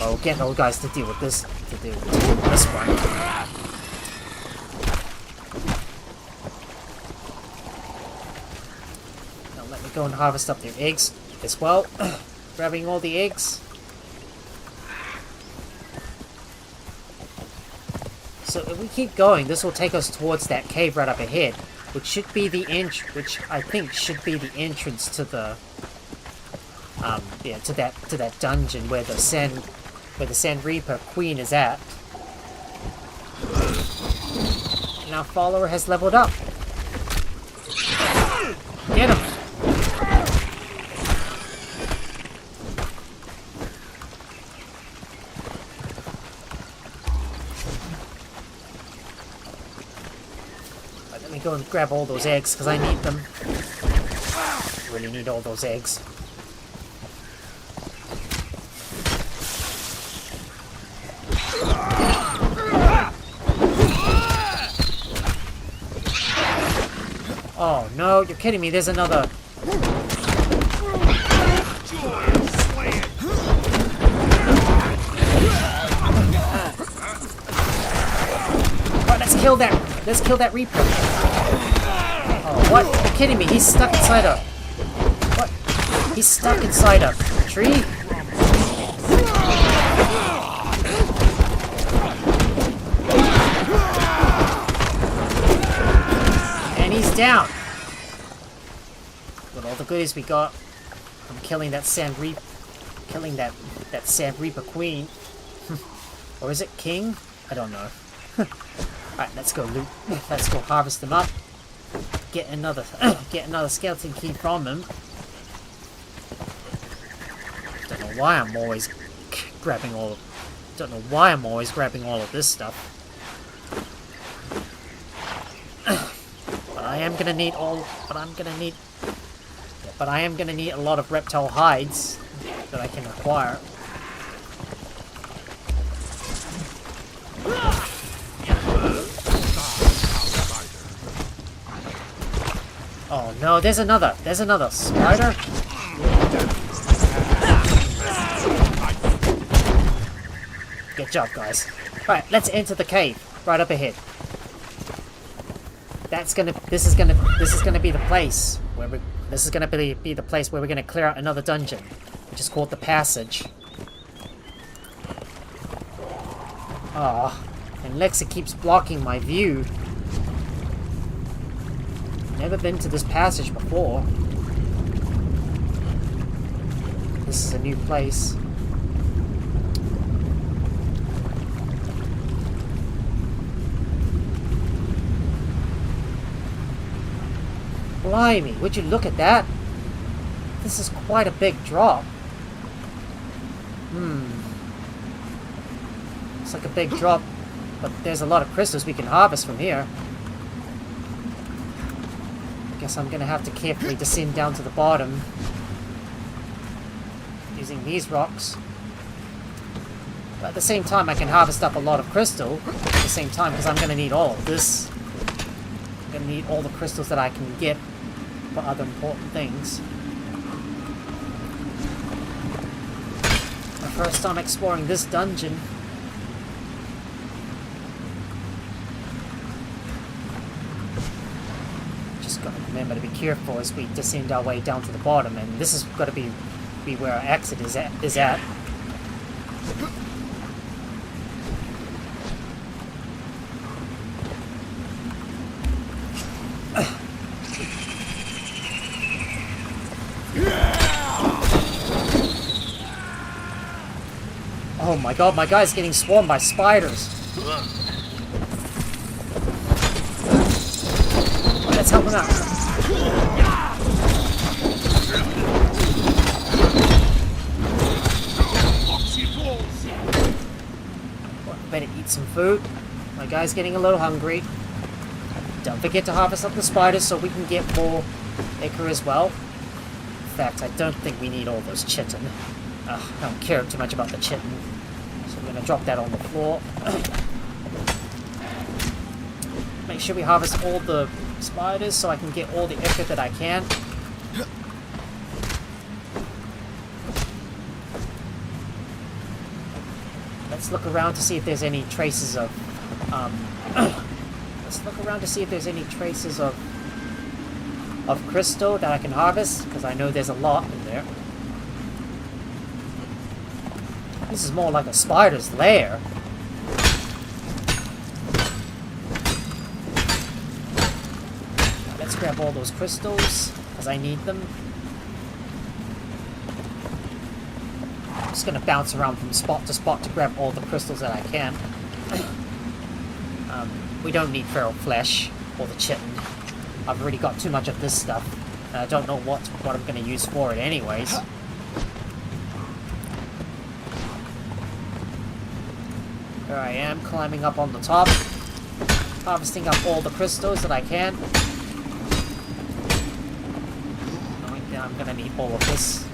Speaker 1: Oh, get those guys to deal with this. To deal with this one. Now let me go and harvest up their eggs as well. Grabbing all the eggs. So if we keep going, this will take us towards that cave right up ahead, which should be the which I think should be the entrance to the to that dungeon where the Sand Reaper Queen is at. And our follower has leveled up. Get him! Right, let me go and grab all those eggs because I need them. Really need all those eggs. Oh no, you're kidding me. There's another. Oh, let's kill that. Let's kill that Reaper. Oh, what? You're kidding me. He's stuck inside a... What? He's stuck inside a tree? And he's down. With all the goodies we got from killing that Sand Reaper... Killing that Sand Reaper Queen. Or is it King? I don't know. Alright, let's go loot. Let's go harvest them up. Get another skeleton key from him. Don't know why I'm always grabbing all of this stuff. But I am gonna need a lot of reptile hides that I can acquire. Oh no, there's another spider. Good job, guys. Right, let's enter the cave right up ahead. This is gonna be the place where we're gonna clear out another dungeon, which is called the Passage. Ah, and Lexa keeps blocking my view. Never been to this passage before. This is a new place. Blimey, would you look at that? This is quite a big drop. It's like a big drop, but there's a lot of crystals we can harvest from here. Guess I'm gonna have to carefully descend down to the bottom using these rocks. But at the same time, I can harvest up a lot of crystal at the same time because I'm gonna need all of this. I'm gonna need all the crystals that I can get for other important things. My first time exploring this dungeon. Gotta remember to be careful as we descend our way down to the bottom, and this is gotta be where our exit is at. Oh my god, my guy's getting swarmed by spiders. Let's help him out. Well, better eat some food. My guy's getting a little hungry. Don't forget to harvest up the spiders so we can get more ichor as well. In fact, I don't think we need all those chitin. I don't care too much about the chitin. So I'm going to drop that on the floor. Make sure we harvest all the spiders so I can get all the ichor that I can. Let's look around to see if there's any traces of crystal that I can harvest, because I know there's a lot in there. This is more like a spider's lair. Let's grab all those crystals, because I need them. I'm just going to bounce around from spot to spot to grab all the crystals that I can. We don't need feral flesh or the chitin. I've already got too much of this stuff, and I don't know what I'm going to use for it anyways. Here I am, climbing up on the top, harvesting up all the crystals that I can. Knowing that I'm going to need all of this.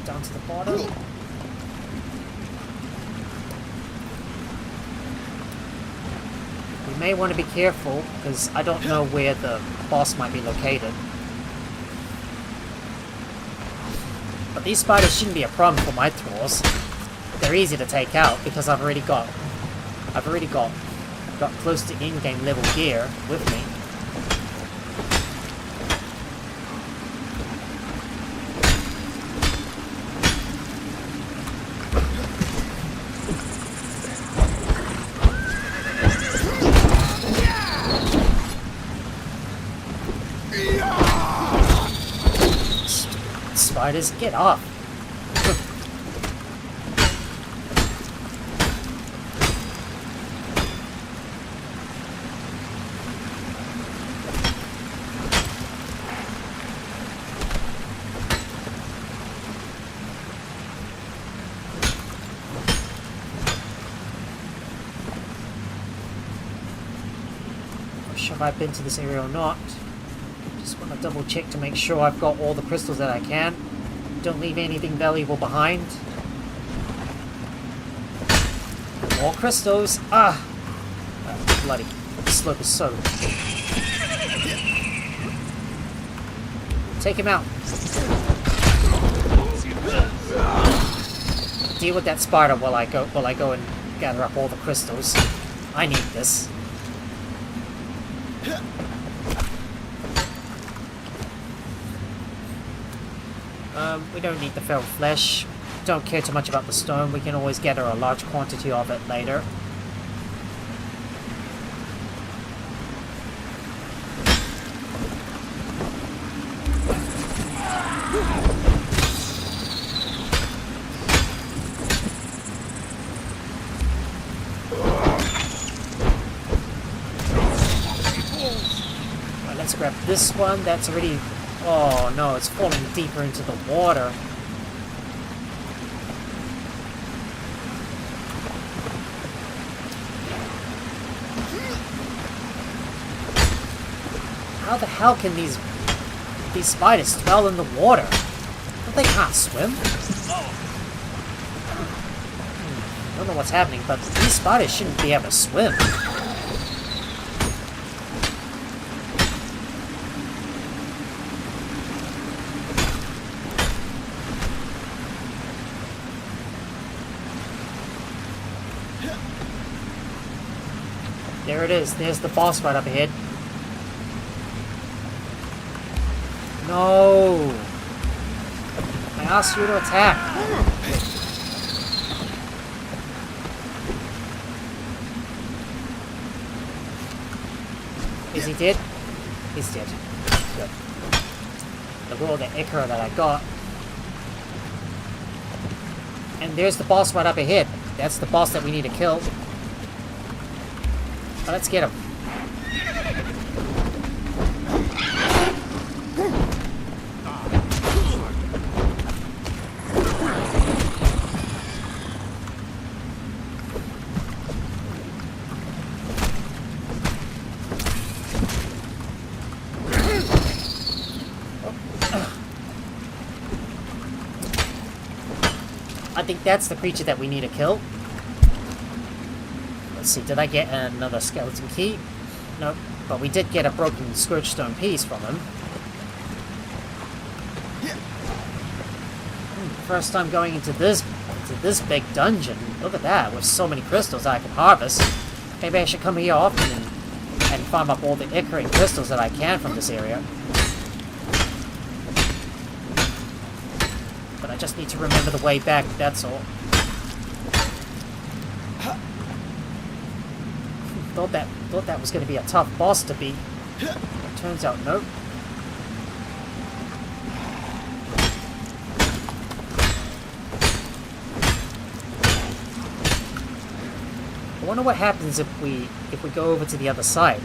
Speaker 1: Down to the bottom. We may want to be careful, because I don't know where the boss might be located. But these spiders shouldn't be a problem for my Thralls. They're easy to take out, because I've already got close to in-game level gear with me. Spiders, get off! Not sure if I've been to this area or not. Just want to double check to make sure I've got all the crystals that I can. Don't leave anything valuable behind. More crystals! Ah! Oh, bloody. The slope is so... Take him out. Deal with that spider while I go and gather up all the crystals. I need this. We don't need the feral flesh. Don't care too much about the stone. We can always gather a large quantity of it later. Right, let's grab this one. That's already... Oh no, it's falling deeper into the water. How the hell can these spiders dwell in the water? But they can't swim. I don't know what's happening, but these spiders shouldn't be able to swim. There it is. There's the boss right up ahead. No! I asked you to attack. Is he dead? He's dead. Good. Look at all the Xevyr that I got. And there's the boss right up ahead. That's the boss that we need to kill. But let's get him. I think that's the creature that we need to kill. Let's see, did I get another skeleton key? Nope, but we did get a broken scourgestone piece from him. First time going into this big dungeon. Look at that, with so many crystals I can harvest. Maybe I should come here often and farm up all the Xevyr and crystals that I can from this area. But I just need to remember the way back, that's all. Thought that was going to be a tough boss to beat. Turns out, nope. I wonder what happens if we go over to the other side.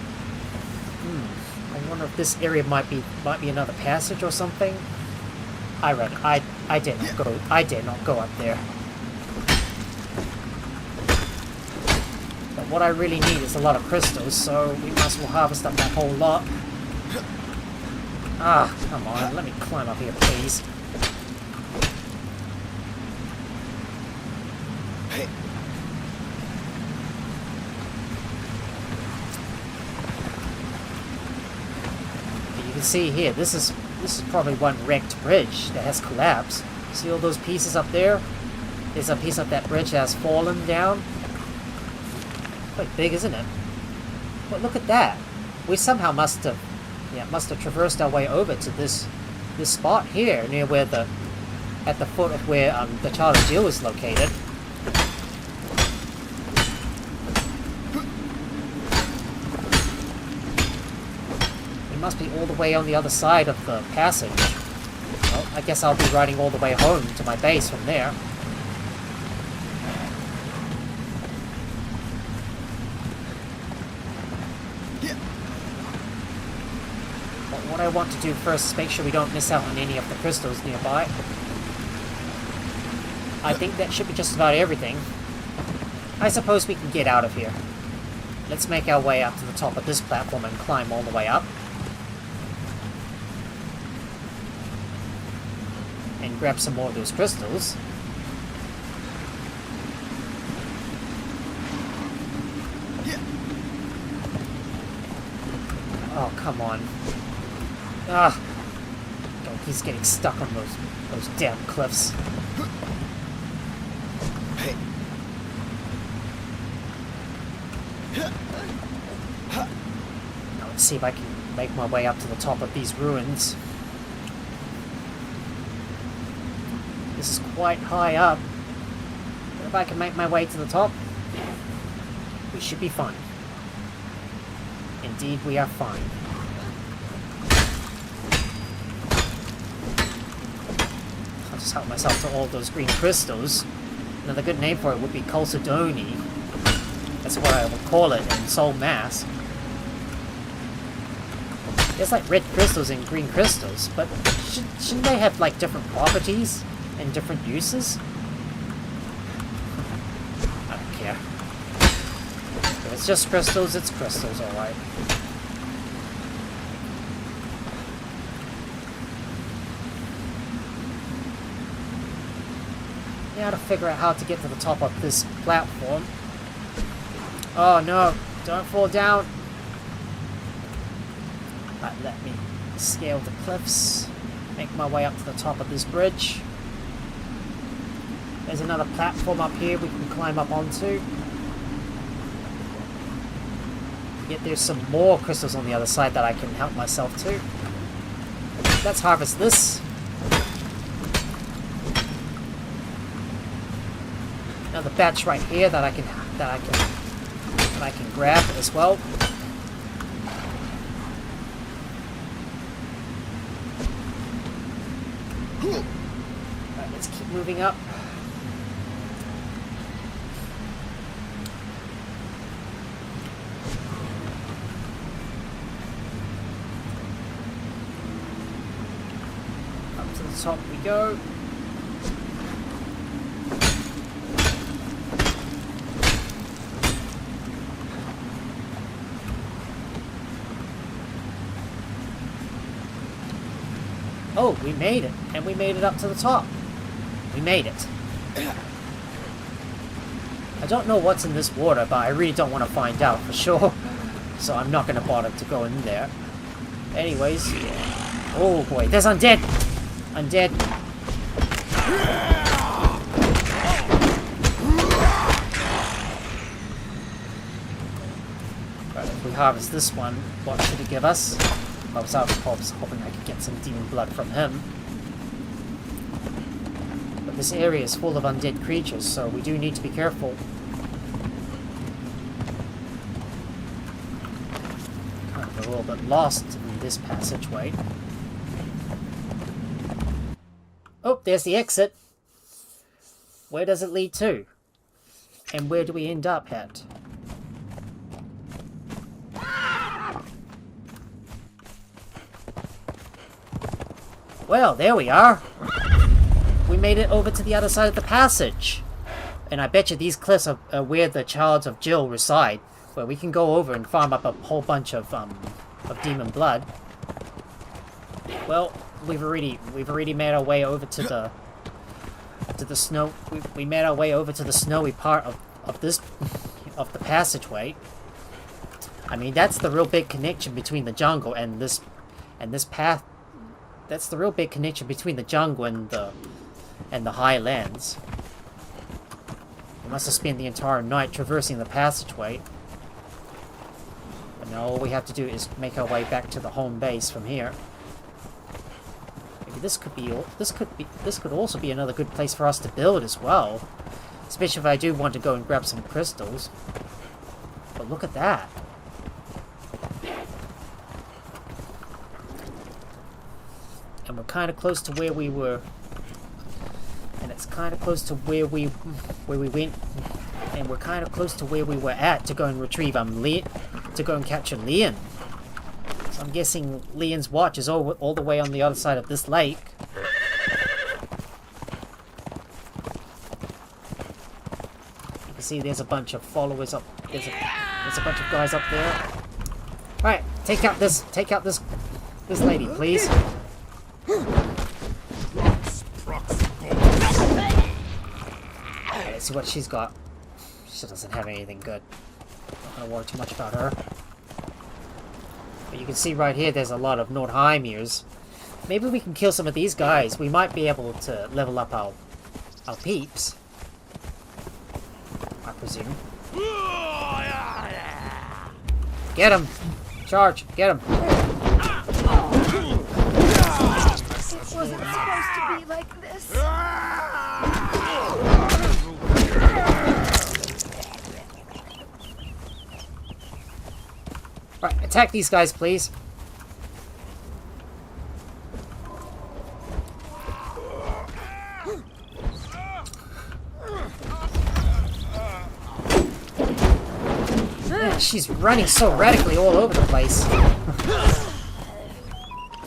Speaker 1: I wonder if this area might be another passage or something. I dare not go up there. But what I really need is a lot of crystals, so we might as well harvest up that whole lot. Ah, come on, let me climb up here, please. You can see here, this is probably one wrecked bridge that has collapsed. See all those pieces up there? There's a piece of that bridge that has fallen down. Quite big, isn't it? But look at that. We somehow must have traversed our way over to this spot here, near where at the foot of where the Child of Jill is located. We must be all the way on the other side of the passage. Well, I guess I'll be riding all the way home to my base from there. What I want to do first is make sure we don't miss out on any of the crystals nearby. I think that should be just about everything. I suppose we can get out of here. Let's make our way up to the top of this platform and climb all the way up. And grab some more of those crystals. Oh, come on. Ah! He's getting stuck on those damn cliffs. Now let's see if I can make my way up to the top of these ruins. This is quite high up. But if I can make my way to the top, we should be fine. Indeed, we are fine. I'll just help myself to all those green crystals. Another good name for it would be Chalcedony. That's what I would call it in Soul Mask. There's like red crystals and green crystals, but shouldn't they have like different properties and different uses? I don't care. If it's just crystals, it's crystals, alright. Now to figure out how to get to the top of this platform. Oh no, don't fall down. Right, let me scale the cliffs. Make my way up to the top of this bridge. There's another platform up here we can climb up onto. Yet there's some more crystals on the other side that I can help myself to. Let's harvest this. Another batch right here that I can grab as well. Alright, let's keep moving up. Up to the top we go. Oh, we made it. And we made it up to the top. We made it. I don't know what's in this water, but I really don't want to find out for sure. So I'm not going to bother to go in there. Anyways. Oh boy, there's undead! Undead. Right, if we harvest this one, what should it give us? I was hoping I could get some demon blood from him. But this area is full of undead creatures, so we do need to be careful. Kind of a little bit lost in this passageway. Oh, there's the exit. Where does it lead to? And where do we end up at? Well, there we are. We made it over to the other side of the passage. And I bet you these cliffs are where the Childs of Jill reside, where we can go over and farm up a whole bunch of demon blood. Well, we've already made our way over to to the snow. We made our way over to the snowy part of this of the passageway. I mean, that's the real big connection between the jungle and this path. That's the real big connection between the jungle and the highlands. We must have spent the entire night traversing the passageway. But now all we have to do is make our way back to the home base from here. Maybe this could also be another good place for us to build as well. Especially if I do want to go and grab some crystals. But look at that. And we're kind of close to where we were. And it's kind of close to where we went. And we're kind of close to where we were at to go and retrieve to go and capture Leon. So I'm guessing Leon's watch is all the way on the other side of this lake. You can see there's a bunch of followers up. There's a bunch of guys up there. Alright, take out this lady, please. Let's see what she's got. She doesn't have anything good. Not gonna worry too much about her. But you can see right here there's a lot of Nordheimirs. Maybe we can kill some of these guys. We might be able to level up our peeps. I presume. Get him! Charge! Get him!
Speaker 4: It wasn't supposed to be like this.
Speaker 1: Right, attack these guys, please. Man, she's running so radically all over the place.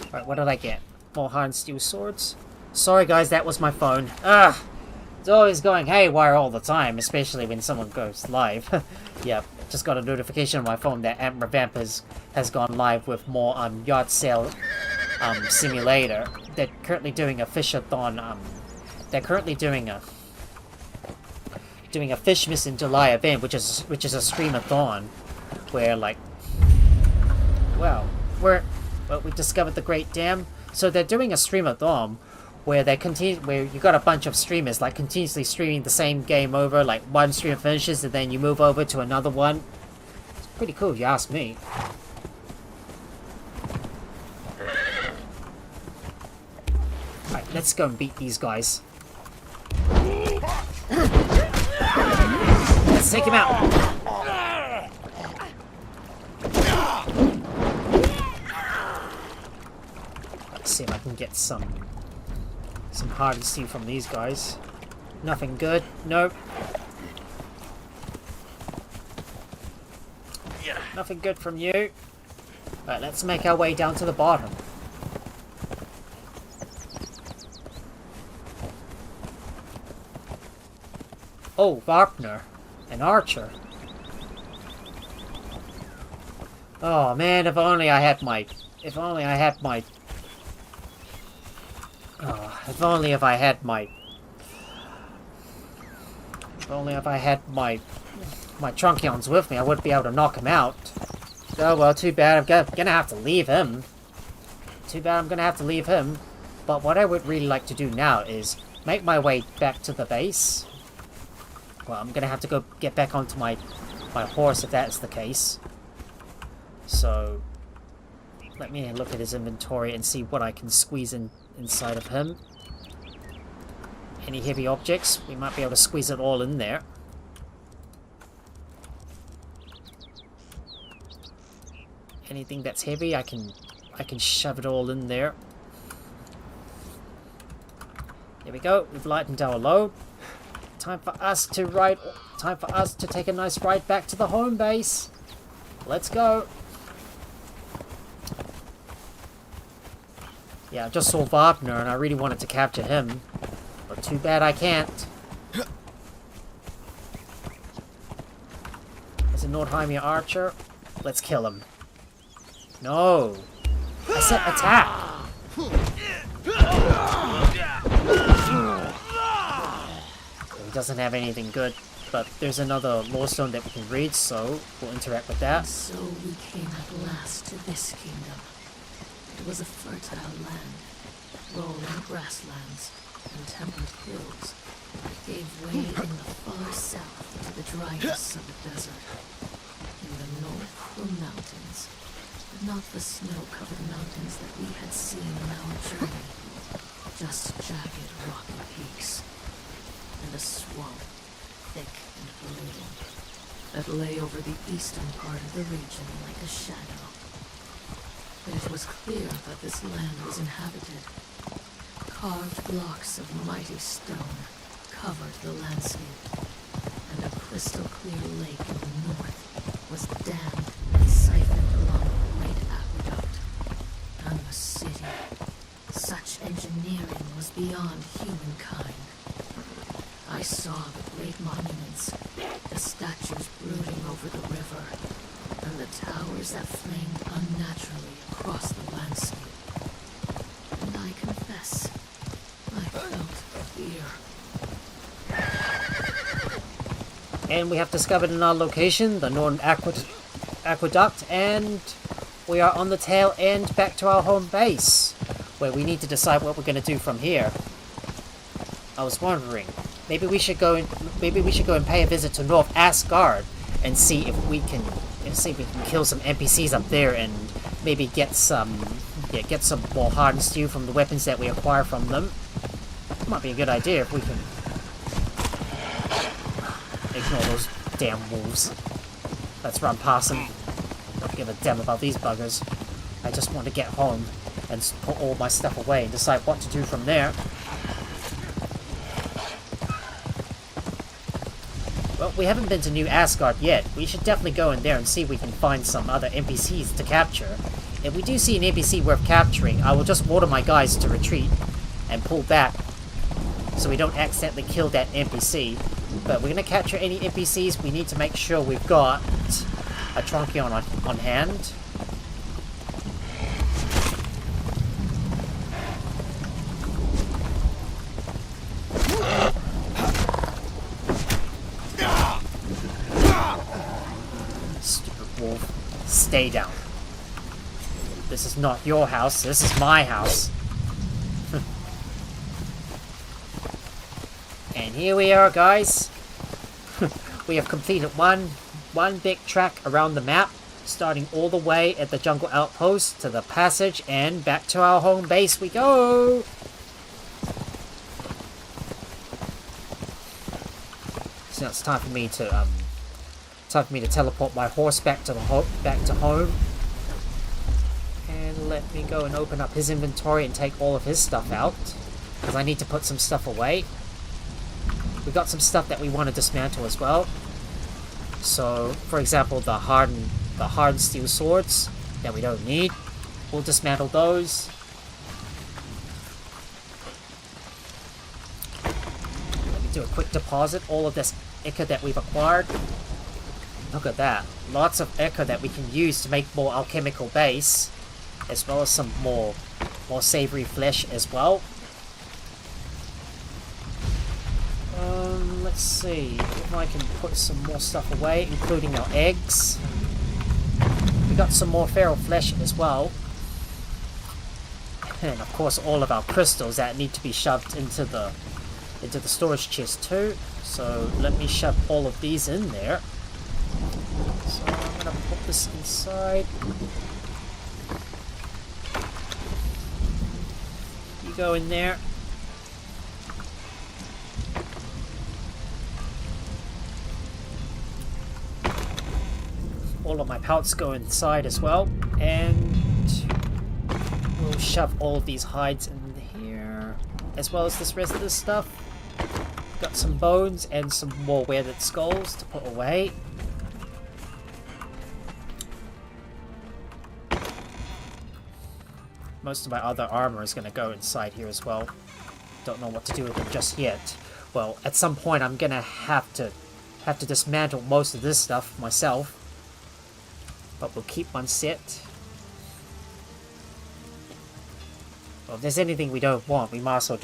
Speaker 1: Alright, what did I get? More hard steel swords? Sorry guys, that was my phone. It's always going haywire all the time, especially when someone goes live. Yep, just got a notification on my phone that Amber Vamp has gone live with more yard sale simulator. They're currently doing a fishathon. They're currently doing a Fishmas in July event, which is a streamathon, where we discovered the Great Dam. So they're doing a streamathon where you got a bunch of streamers continuously streaming the same game over. Like one stream finishes and then you move over to another one. It's pretty cool if you ask me. Alright, let's go and beat these guys. Let's take him out. Let's see if I can get some hard steel from these guys. Nothing good. Nope. Nothing good from you. Alright, let's make our way down to the bottom. Oh, Varpner. An archer. Oh man, if only I had my Trunkions with me, I would be able to knock him out. Oh well, too bad. I'm gonna have to leave him. But what I would really like to do now is make my way back to the base. Well, I'm gonna have to go get back onto my horse if that's the case. So let me look at his inventory and see what I can squeeze inside of him. Any heavy objects? We might be able to squeeze it all in there. Anything that's heavy, I can shove it all in there. There we go. We've lightened our load. Time for us to take a nice ride back to the home base. Let's go. Yeah, I just saw Varpner and I really wanted to capture him. But too bad I can't. There's a Nordheimir archer. Let's kill him. No. I said attack. he doesn't have anything good. But there's another lore stone that we can read, so we'll interact with that.
Speaker 5: So we came at last to this kingdom. It was a fertile land, rolling grasslands and temperate hills that gave way in the far south to the dryness of the desert. In the north were mountains, but not the snow-covered mountains that we had seen on our journey. Just jagged rocky peaks, and a swamp, thick and brooding, that lay over the eastern part of the region like a shadow. But it was clear that this land was inhabited. Carved blocks of mighty stone covered the landscape, and a crystal-clear lake in the north was dammed and siphoned along a great aqueduct. And the city, such engineering was beyond humankind. I saw the great monuments, the statues brooding over the river, and the towers that flamed unnaturally across the landscape. And I confess, I felt fear.
Speaker 1: And we have discovered in our location, the Northern Aqueduct, and we are on the tail end back to our home base, where we need to decide what we're going to do from here. I was wondering, maybe we should go and pay a visit to North Asgard and see if we can kill some NPCs up there and maybe get some more hardened steel from the weapons that we acquire from them. Might be a good idea if we can ignore those damn wolves. Let's run past them. Don't give a damn about these buggers. I just want to get home and put all my stuff away and decide what to do from there. Well, we haven't been to New Asgard yet. We should definitely go in there and see if we can find some other NPCs to capture. If we do see an NPC worth capturing, I will just order my guys to retreat and pull back so we don't accidentally kill that NPC. But we're going to capture any NPCs, we need to make sure we've got a Tronchion on hand. Stupid wolf. Stay down. This is not your house, this is my house. And here we are, guys. We have completed one big track around the map, starting all the way at the jungle outpost to the passage, and back to our home base we go. So now it's time for me to teleport my horse back to home. And let me go and open up his inventory and take all of his stuff out, because I need to put some stuff away. We got some stuff that we want to dismantle as well. So, for example, the hardened steel swords that we don't need, we'll dismantle those. Let me do a quick deposit. All of this ichor that we've acquired. Look at that. Lots of ichor that we can use to make more alchemical base, as well as some more savory flesh as well. Let's see if I can put some more stuff away, including our eggs. We got some more feral flesh as well. And of course all of our crystals that need to be shoved into the storage chest too. So let me shove all of these in there. So I'm gonna put this inside. You go in there. All of my pelts go inside as well, and we'll shove all of these hides in here, as well as this rest of this stuff. Got some bones and some more weathered skulls to put away. Most of my other armor is going to go inside here as well. Don't know what to do with it just yet. Well, at some point I'm going to have to dismantle most of this stuff myself. But we'll keep one set. Well, if there's anything we don't want, we might as well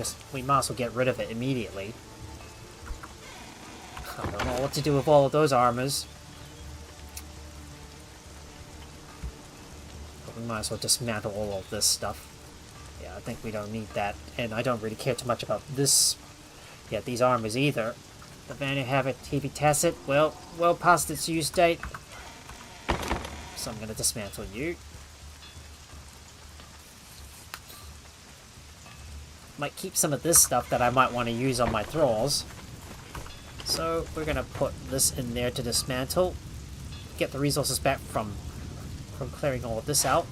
Speaker 1: get rid of it immediately. I don't know what to do with all of those armors. But we might as well dismantle all of this stuff. Yeah, I think we don't need that. And I don't really care too much about this. Yeah, these armors either. The Vanna Habit TV Tacit, well past its use date. So I'm gonna dismantle you. Might keep some of this stuff that I might want to use on my Thralls. So we're gonna put this in there to dismantle. Get the resources back from clearing all of this out.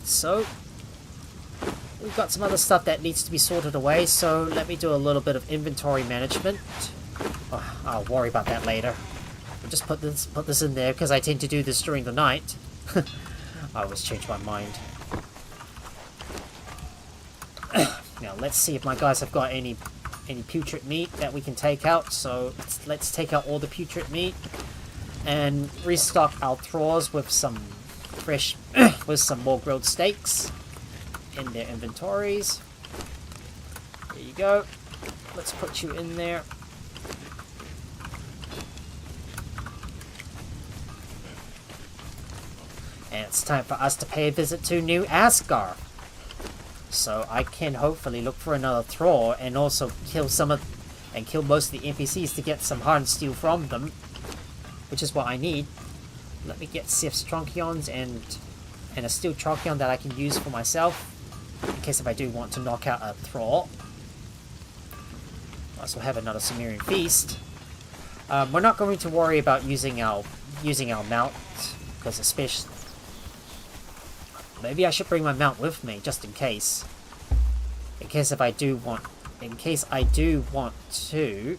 Speaker 1: So we've got some other stuff that needs to be sorted away, so let me do a little bit of inventory management. Oh, I'll worry about that later. I'll just put this in there because I tend to do this during the night. I always change my mind. Now let's see if my guys have got any putrid meat that we can take out. So let's take out all the putrid meat and restock our Thralls with some fresh, with some more grilled steaks in their inventories. There you go. Let's put you in there. And it's time for us to pay a visit to New Asgard. So I can hopefully look for another Thrall and also kill most of the NPCs to get some hard steel from them, which is what I need. Let me get Sif's Tronchions and a steel Tronchion that I can use for myself in case if I do want to knock out a Thrall. I also have another Sumerian Feast. We're not going to worry about using our mount because especially. Maybe I should bring my mount with me, just in case. In case I do want to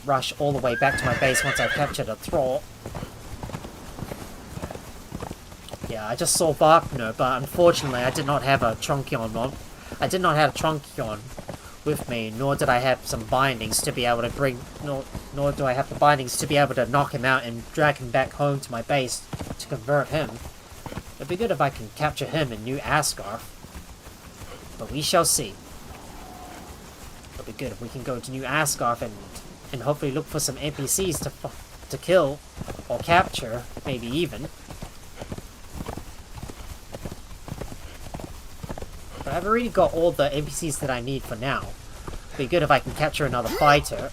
Speaker 1: rush all the way back to my base once I've captured a Thrall. Yeah, I just saw Wagner, but unfortunately I did not have a Tronchion on. I did not have a Tronchion with me, nor did I have some bindings to be able to bring, nor do I have the bindings to be able to knock him out and drag him back home to my base to convert him. It'd be good if I can capture him in New Asgard. But we shall see. It'll be good if we can go to New Asgard and hopefully look for some NPCs to kill or capture, maybe even. But I've already got all the NPCs that I need for now. It'd be good if I can capture another fighter.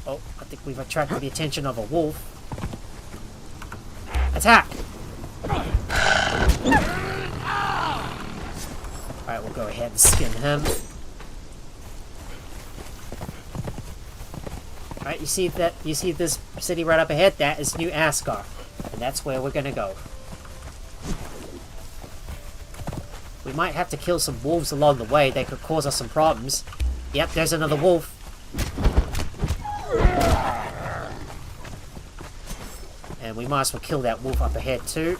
Speaker 1: Oh, I think we've attracted the attention of a wolf. Attack! Alright, we'll go ahead and skin him. Alright, you see this city right up ahead? That is New Asgard. And that's where we're gonna go. We might have to kill some wolves along the way. They could cause us some problems. Yep, there's another wolf. And we might as well kill that wolf up ahead too.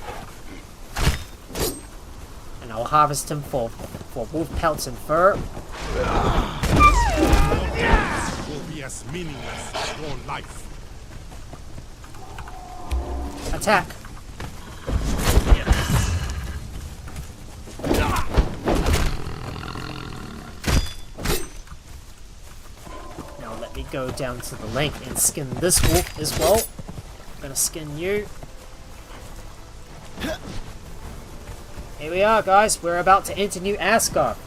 Speaker 1: And I'll harvest him for wolf pelts and fur.
Speaker 3: Will be as meaningless as your life.
Speaker 1: Attack! Now let me go down to the lake and skin this wolf as well. I'm gonna skin you. Here we are, guys. We're about to enter New Asgard.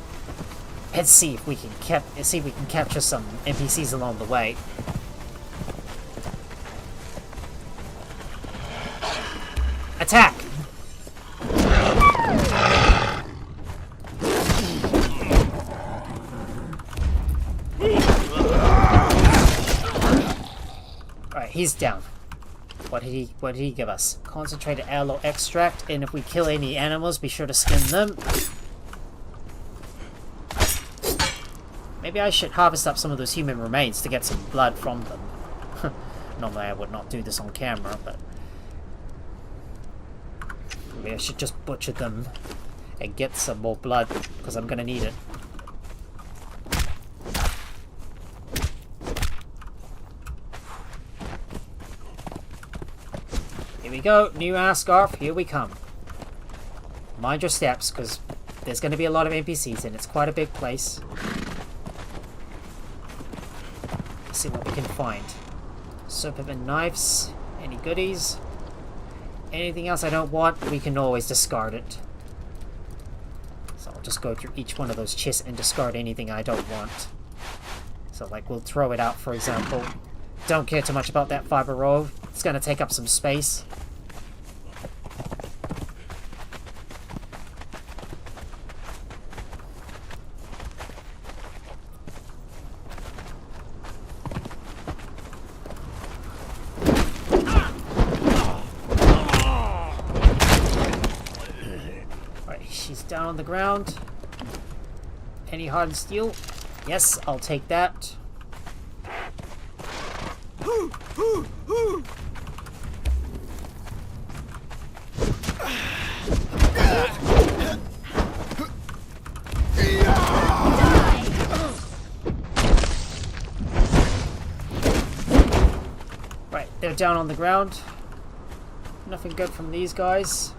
Speaker 1: Let's see if we can capture some NPCs along the way. Attack! Alright, he's down. What did he give us? Concentrated aloe extract, and if we kill any animals, be sure to skin them. Maybe I should harvest up some of those human remains to get some blood from them. Normally I would not do this on camera, but maybe I should just butcher them and get some more blood, because I'm gonna need it. Here we go, New Asgard, here we come. mind your steps, because there's going to be a lot of NPCs and it's quite a big place. Let's see what we can find. Serpent and knives. Any goodies? Anything else I don't want, we can always discard it. So I'll just go through each one of those chests and discard anything I don't want. So like we'll throw it out, for example. Don't care too much about that fiber roll. It's going to take up some space. Down on the ground. Any hardened steel? Yes, I'll take that. Right, they're down on the ground. Nothing good from these guys.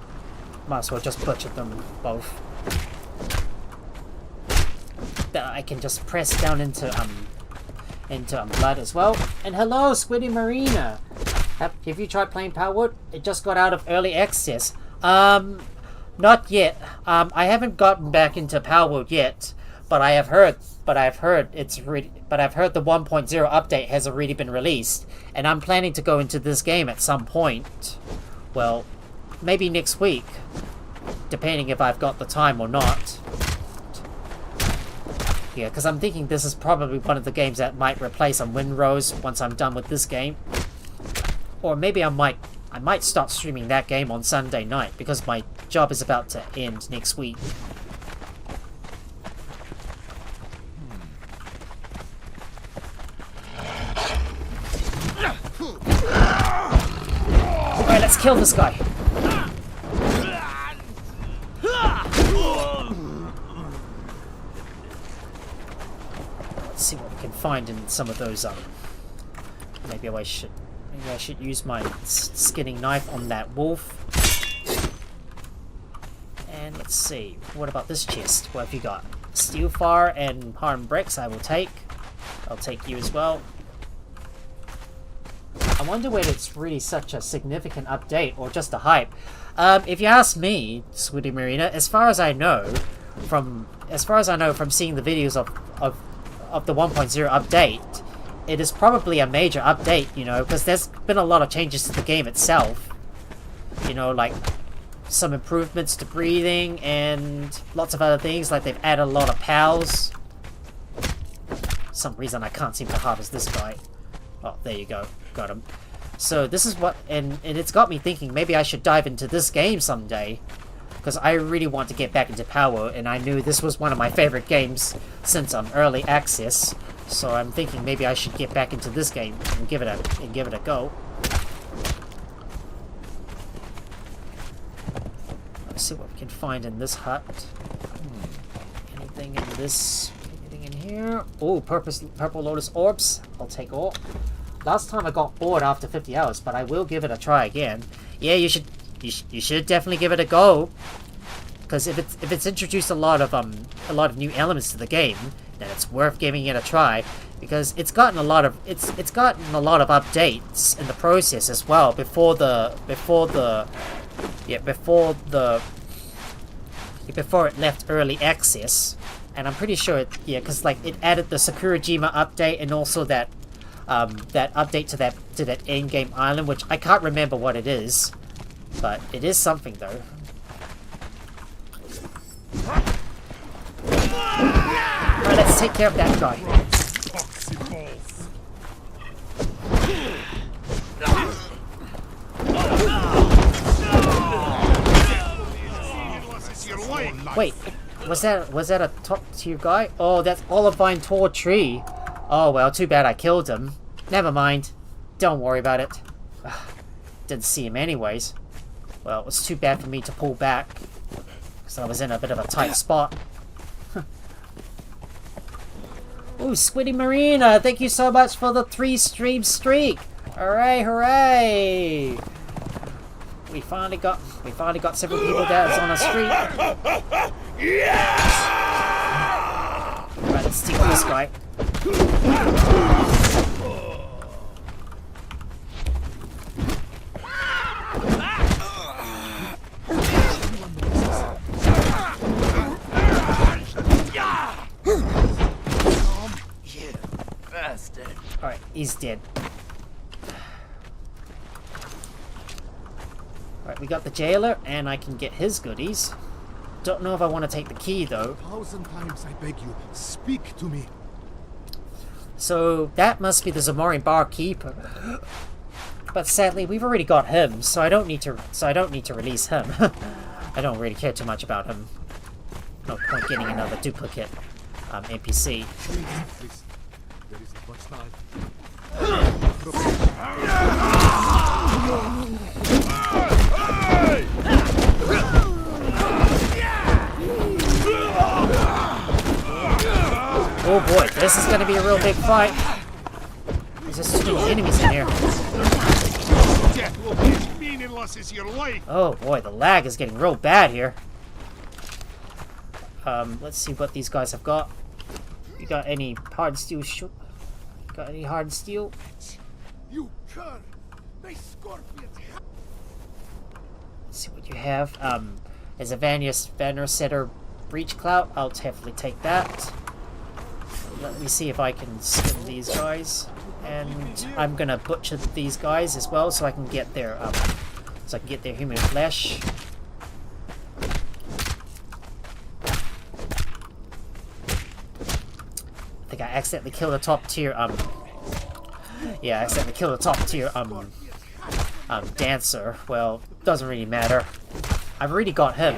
Speaker 1: Might as well just butcher them both. That I can just press down into blood as well. And hello, Squiddy Marina. Have you tried playing Powerwood? It just got out of early access. Not yet. I haven't gotten back into Powerwood yet, but I've heard the 1.0 update has already been released, and I'm planning to go into this game at some point. Well, maybe next week, depending if I've got the time or not. Yeah, because I'm thinking this is probably one of the games that might replace some Windrose once I'm done with this game. Or maybe I might start streaming that game on Sunday night, because my job is about to end next week. Alright, let's kill this guy. Let's see what we can find in some of those. Maybe I should use my skinning knife on that wolf. And let's see, what about this chest? What have you got? Steel fire and hardened bricks. I will take. I'll take you as well. I wonder whether it's really such a significant update or just a hype. If you ask me, Sweetie Marina, as far as I know from seeing the videos of the 1.0 update, it is probably a major update, you know, because there's been a lot of changes to the game itself. You know, like some improvements to breathing and lots of other things, like they've added a lot of pals. For some reason I can't seem to harvest this guy. Oh, there you go. Got him. So this is what, and it's got me thinking maybe I should dive into this game someday, because I really want to get back into Power, and I knew this was one of my favorite games since early access. So I'm thinking maybe I should get back into this game and give it a go. Let's see what we can find in this hut. Anything in this? Anything in here? Oh, purple lotus orbs. I'll take all. Last time I got bored after 50 hours, but I will give it a try again. Yeah, you should definitely give it a go, because if it's introduced a lot of new elements to the game, then it's worth giving it a try, because it's gotten a lot of updates in the process as well before it left early access. And I'm pretty sure because like it added the Sakurajima update and also that update to that in-game island, which I can't remember what it is, but it is something though. Alright, let's take care of that guy. Wait, was that a top tier guy? Oh, that's Olivine Tall Tree. Oh well, too bad I killed him. Never mind. Don't worry about it. Didn't see him anyways. Well, it was too bad for me to pull back, because I was in a bit of a tight spot. Ooh, Squiddy Marina, thank you so much for the 3 stream streak. Hooray, hooray. We finally got several people that's on the street. Right, let's take on this guy. Alright, he's dead. Alright, we got the jailer, and I can get his goodies. Don't know if I want to take the key, though.
Speaker 3: 1,000 times I beg you, speak to me.
Speaker 1: So, that must be the Zamorian barkeeper. But sadly, we've already got him, so I don't need to release him. I don't really care too much about him. No point getting another duplicate NPC.
Speaker 3: Please, there isn't much time.
Speaker 1: Oh boy, this is gonna be a real big fight. There's just too many enemies in here.
Speaker 3: Death will be as meaningless as your life.
Speaker 1: Oh boy, the lag is getting real bad here. Let's see what these guys have got. You got any hard steel? Got any hard steel?
Speaker 3: You cur! They scorpions!
Speaker 1: Let's see what you have. There's a Banner Setter Breach Clout. I'll definitely take that. Let me see if I can skin these guys. And I'm gonna butcher these guys as well so I can get their human flesh. I think I accidentally killed a top tier yeah, I accidentally killed a top tier dancer. Well, doesn't really matter. I've already got him.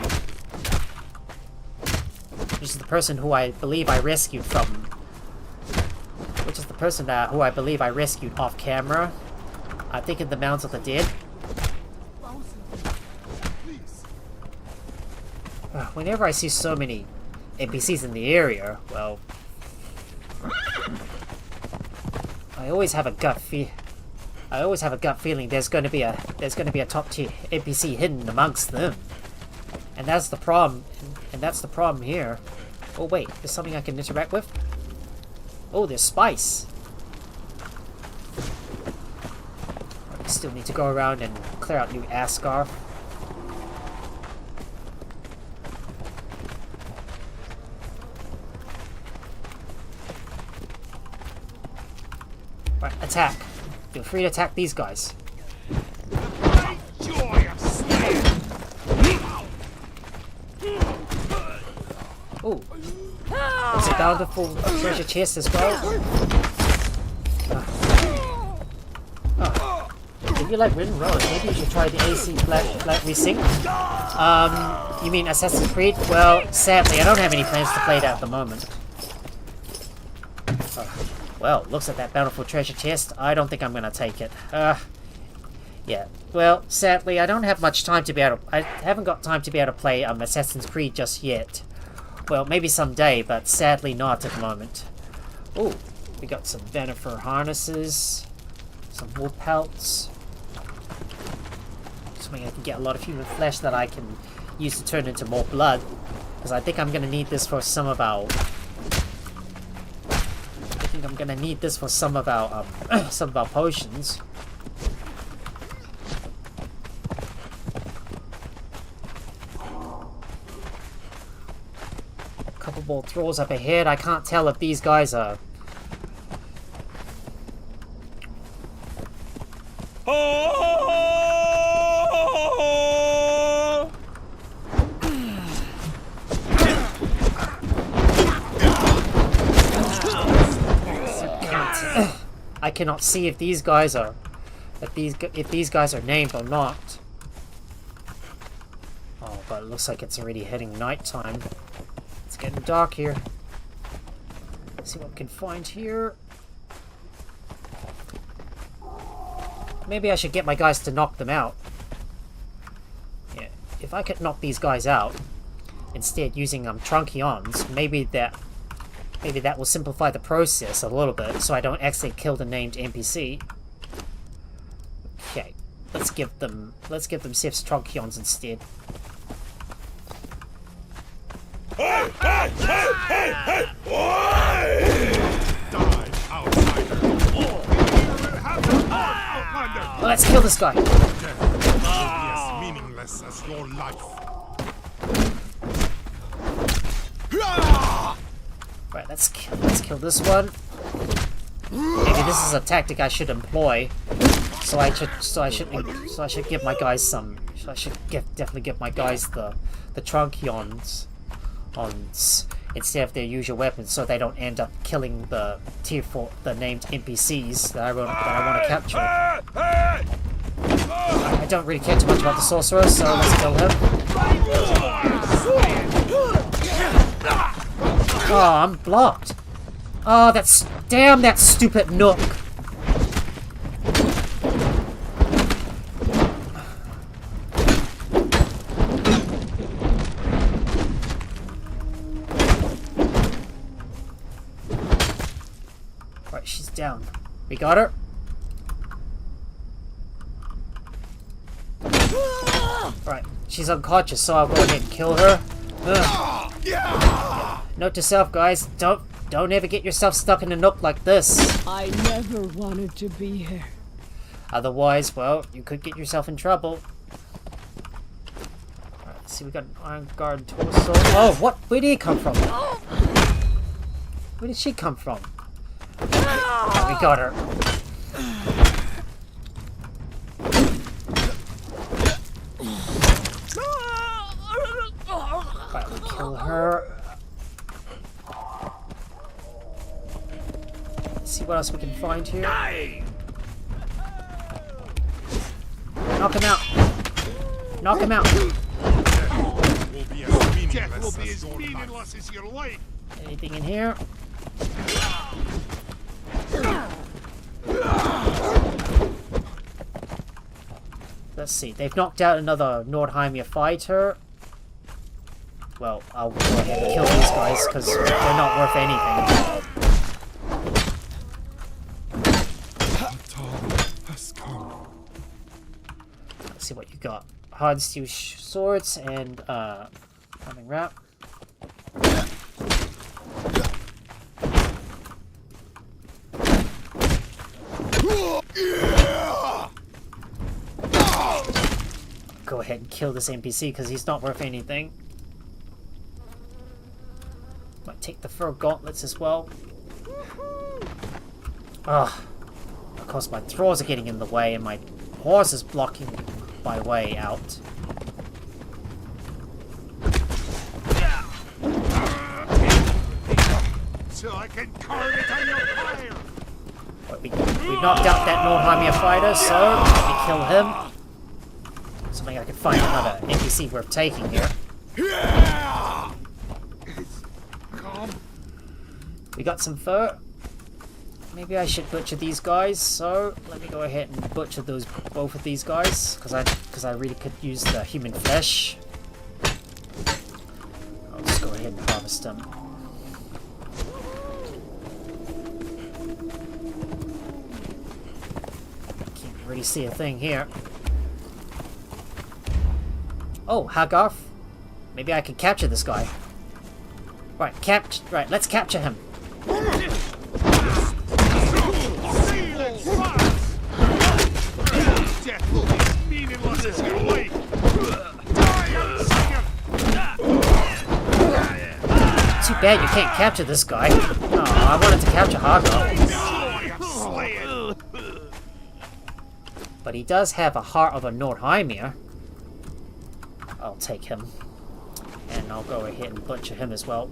Speaker 1: Which is the person who I believe I rescued from. Which is the person who I believe I rescued off camera. I think in the Mounds of the Dead. Whenever I see so many NPCs in the area, well, I always have a gut feeling there's going to be a top tier NPC hidden amongst them, and that's the problem. And that's the problem here. Oh wait, there's something I can interact with. Oh, there's spice. I still need to go around and clear out new Ascar. Right, attack. Feel free to attack these guys.
Speaker 3: My joy of slaying!
Speaker 1: Oh, there's a bountiful treasure chest as well. If you like Ridden Road, maybe you should try the AC Flat Resync. You mean Assassin's Creed? Well, sadly, I don't have any plans to play that at the moment. Well, looks at that bountiful treasure chest. I don't think I'm gonna take it. Yeah. Well, sadly, I don't have much time to be able to... I haven't got time to be able to play Assassin's Creed just yet. Well, maybe someday, but sadly not at the moment. Oh, we got some Venifer harnesses, some wool pelts. Something I can get a lot of human flesh that I can use to turn into more blood. Because I think I'm going to need this for some of our... some of our potions. Couple more Thralls up ahead. I can't tell if these guys are... I cannot see if these guys are... if these guys are named or not. Oh, but it looks like it's already heading nighttime. It's getting dark here. Let's see what we can find here. Maybe I should get my guys to knock them out. Yeah, if I could knock these guys out, instead using truncheons, maybe that will simplify the process a little bit, so I don't actually kill the named NPC. Okay, let's give them Sif's Truncheons instead.
Speaker 2: Hey, hey, hey, hey, hey!
Speaker 3: Die, outsider. Have the heart, outlander.
Speaker 1: Let's kill this guy.
Speaker 3: Death will be as meaningless as your life.
Speaker 1: Right, let's kill this one. Maybe this is a tactic I should employ. So I should give my guys some. So I should definitely give my guys the Truncheons instead of their usual weapons, so they don't end up killing the the named NPCs that I want to capture. I don't really care too much about the sorcerer, so let's kill him. Oh, I'm blocked. Oh, damn that stupid nook. Right, she's down. We got her. Right, she's unconscious, so I'll go ahead and kill her. Note to self, guys, don't ever get yourself stuck in a nook like this.
Speaker 4: I never wanted to be here.
Speaker 1: Otherwise, well, you could get yourself in trouble. Alright, let's see, we got an Iron Guard torso. Oh, what? Where did he come from? Where did she come from? Oh, we got her. Right, we'll kill her. Let's see what else we can find here. Knock him out. Knock him out.
Speaker 3: Death will be as meaningless as your life.
Speaker 1: Anything in here? Let's see. They've knocked out another Nordheimia fighter. Well, I'll go ahead and kill these guys because they're not worth anything. Let's see what you got. Hard steel swords and climbing wrap. Go ahead and kill this NPC because he's not worth anything. Might take the fur gauntlets as well. Ugh. Of course my Thralls are getting in the way and my horse is blocking my way out.
Speaker 3: So I can carve it on your fire.
Speaker 1: But we knocked out that Nordheimia fighter, so let me kill him. Something I can find another NPC worth taking here. We got some fur. Maybe I should butcher these guys, so let me go ahead and butcher both of these guys, because I really could use the human flesh. I'll just go ahead and harvest them. Can't really see a thing here. Oh, Hagarth. Maybe I can capture this guy. Right, let's capture him.
Speaker 3: Death will be as meaningless as your life.
Speaker 1: Too bad you can't capture this guy. Oh, I wanted to capture Hagarth. But he does have a heart of a Nordheimia. I'll take him. And I'll go ahead and butcher him as well.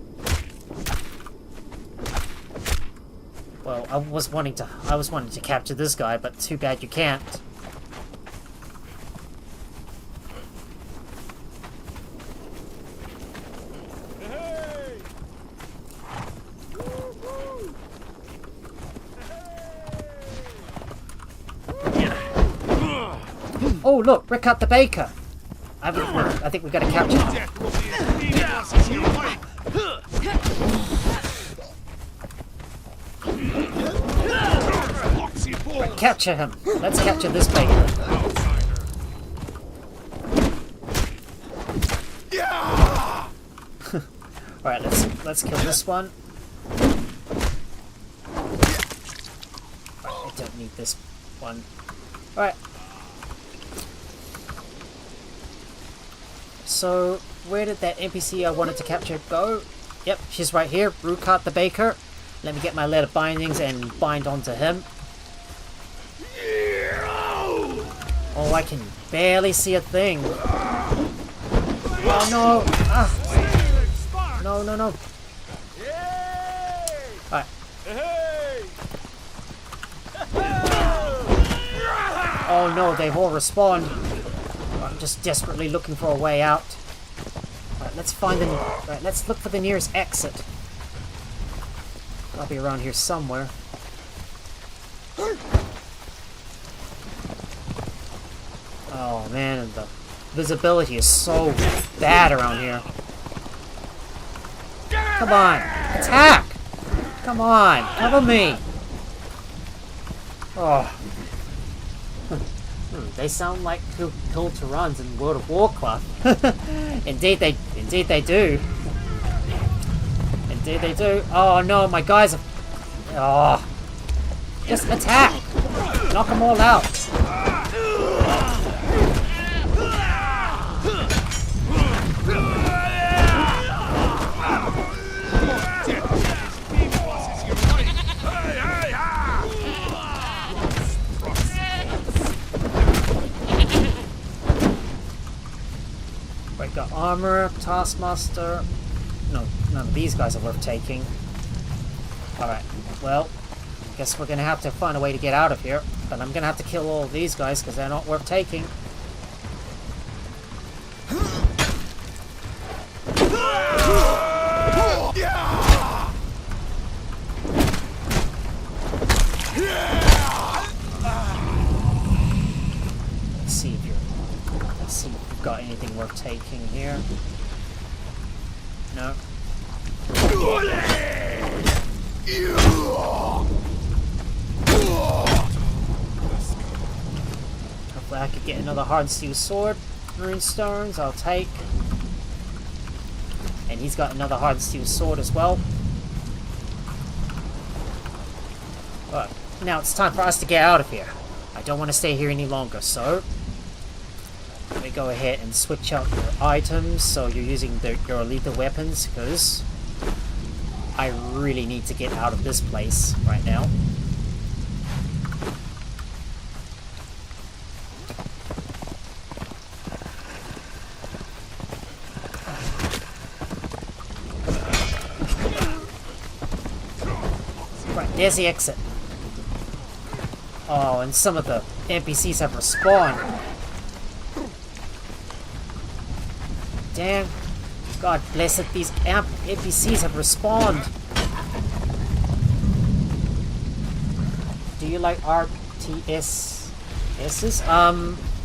Speaker 1: Well, I was wanting to capture this guy, but too bad you can't. Oh look, Rickard the Baker! I think we gotta capture him.
Speaker 3: Death will be as meaningless as your life.
Speaker 1: Capture him! Let's capture this Baker. Alright, let's kill this one. Right, I don't need this one. Alright. So, where did that NPC I wanted to capture go? Yep, she's right here. Rukat the Baker. Let me get my letter bindings and bind onto him. Oh, I can barely see a thing. Oh no! Ah. No, no, no. Alright. Oh no, they've all respawned. I'm just desperately looking for a way out. Alright, let's find the... Right, let's look for the nearest exit. I'll be around here somewhere. Oh man, and the visibility is so bad around here. Come on! Attack! Come on! Cover me! Oh. They sound like Hill to Runs in World of Warcraft. Indeed they do. Indeed they do. Oh no, my guys are... Oh. Just attack! Knock them all out! Got armor, Taskmaster. No, none of these guys are worth taking. Alright, well, I guess we're gonna have to find a way to get out of here. But I'm gonna have to kill all of these guys because they're not worth taking. Got anything worth taking here? No. Hopefully I could get another hard steel sword. Rune stones I'll take. And he's got another hard steel sword as well. But now it's time for us to get out of here. I don't want to stay here any longer, so let me go ahead and switch out your items so you're using your lethal weapons, because I really need to get out of this place right now. Right, there's the exit. Oh, and some of the NPCs have respawned. Damn. God bless it, these NPCs have respawned. Do you like RTSs?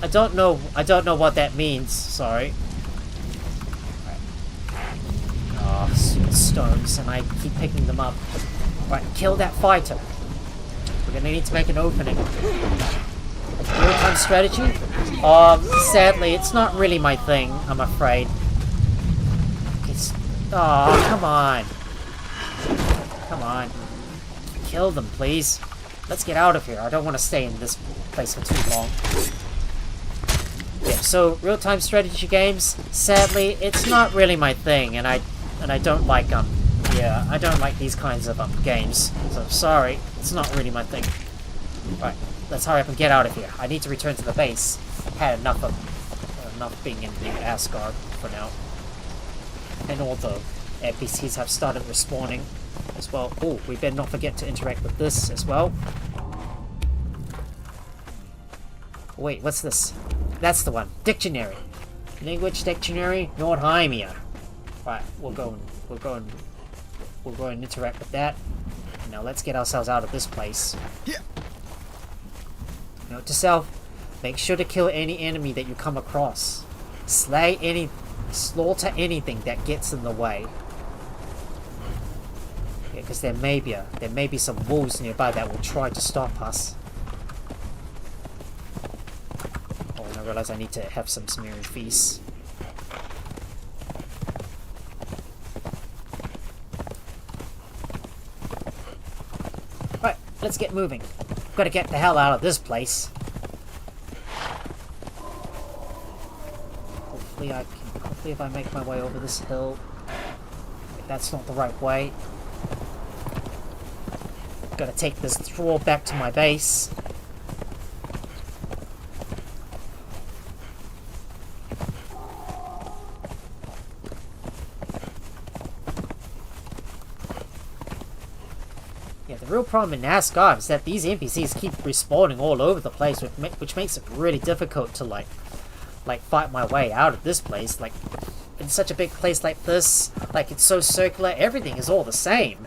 Speaker 1: I don't know what that means, sorry. Right. Oh, stupid stones, and I keep picking them up. Right, kill that fighter. We're gonna need to make an opening. Real-time strategy? Sadly, it's not really my thing, I'm afraid. Oh, come on. Come on. Kill them, please. Let's get out of here. I don't want to stay in this place for too long. Yeah, so real-time strategy games, sadly, it's not really my thing, and I don't like yeah, I don't like these kinds of games. So sorry, it's not really my thing. Right, let's hurry up and get out of here. I need to return to the base. I've had enough being in the Asgard for now. And all the NPCs have started respawning as well. Oh, we better not forget to interact with this as well. Wait, what's this? That's the one. Dictionary. Language dictionary, Nordheimia. Right, we'll go and interact with that. Now let's get ourselves out of this place.
Speaker 3: Yeah.
Speaker 1: Note to self, make sure to kill any enemy that you come across. Slaughter anything that gets in the way. Yeah, because there may be some wolves nearby that will try to stop us. Oh, and I realize I need to have some smearing feasts. let's get moving. Gotta get the hell out of this place. Hopefully if I make my way over this hill. That's not the right way. Gotta take this Thrall back to my base. Yeah, the real problem in Asgard is that these NPCs keep respawning all over the place, which makes it really difficult to like fight my way out of this place. Like, in such a big place like this, like it's so circular, everything is all the same.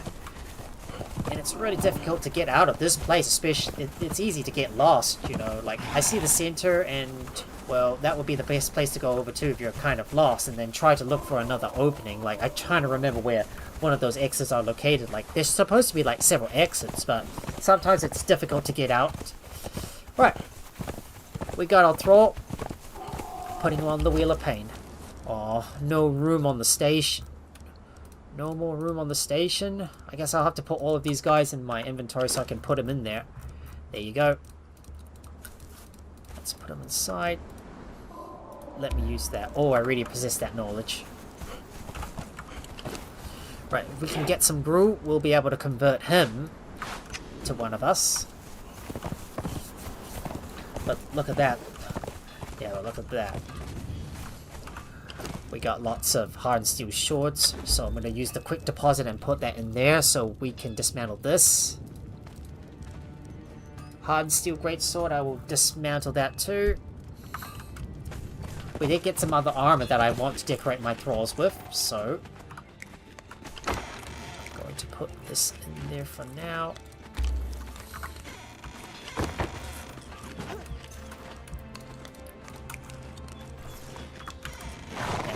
Speaker 1: And it's really difficult to get out of this place, especially, it's easy to get lost, you know. Like, I see the center and, well, that would be the best place to go over to if you're kind of lost, and then try to look for another opening. Like, I'm trying to remember where one of those exits are located. Like, there's supposed to be like several exits, but sometimes it's difficult to get out. Right. We got our Thrall. Putting him on the Wheel of Pain. Oh, no room on the station. No more room on the station. I guess I'll have to put all of these guys in my inventory so I can put them in there. There you go. Let's put them inside. Let me use that. Oh, I already possess that knowledge. Right, if we can get some Gru, we'll be able to convert him to one of us. But look at that. Yeah, well, look at that. We got lots of hard steel swords, so I'm going to use the quick deposit and put that in there so we can dismantle this. Hard steel greatsword, I will dismantle that too. We did get some other armor that I want to decorate my Thralls with, so I'm going to put this in there for now.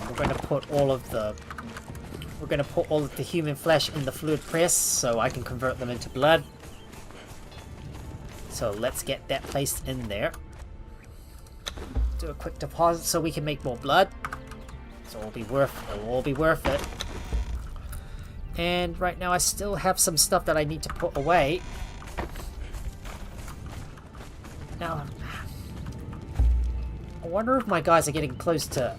Speaker 1: We're going to put all of the human flesh in the fluid press so I can convert them into blood. So let's get that placed in there. Do a quick deposit so we can make more blood. So it'll all be worth it. And right now I still have some stuff that I need to put away. Now, I wonder if my guys are getting close to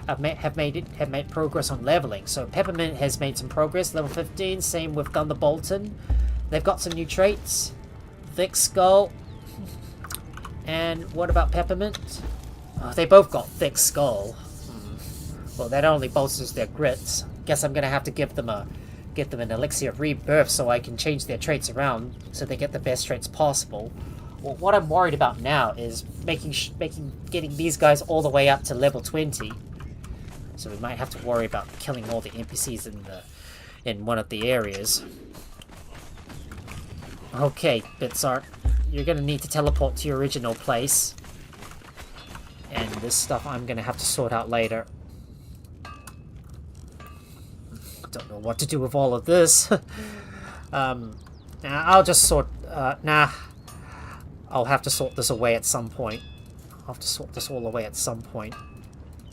Speaker 1: have made progress on leveling. So Peppermint has made some progress, level 15. Same with Thunderbolton. They've got some new traits. Thick Skull. And what about Peppermint? Oh, they both got Thick Skull. Well, that only bolsters their grits. Guess I'm gonna have to give them an elixir of rebirth so I can change their traits around so they get the best traits possible. Well, what I'm worried about now is getting these guys all the way up to level 20. So we might have to worry about killing all the NPCs in one of the areas. Okay, Bitsart, you're gonna need to teleport to your original place. And this stuff I'm gonna have to sort out later. Don't know what to do with all of this. I'll just sort. I'll have to sort this away at some point. I'll have to sort this all away at some point.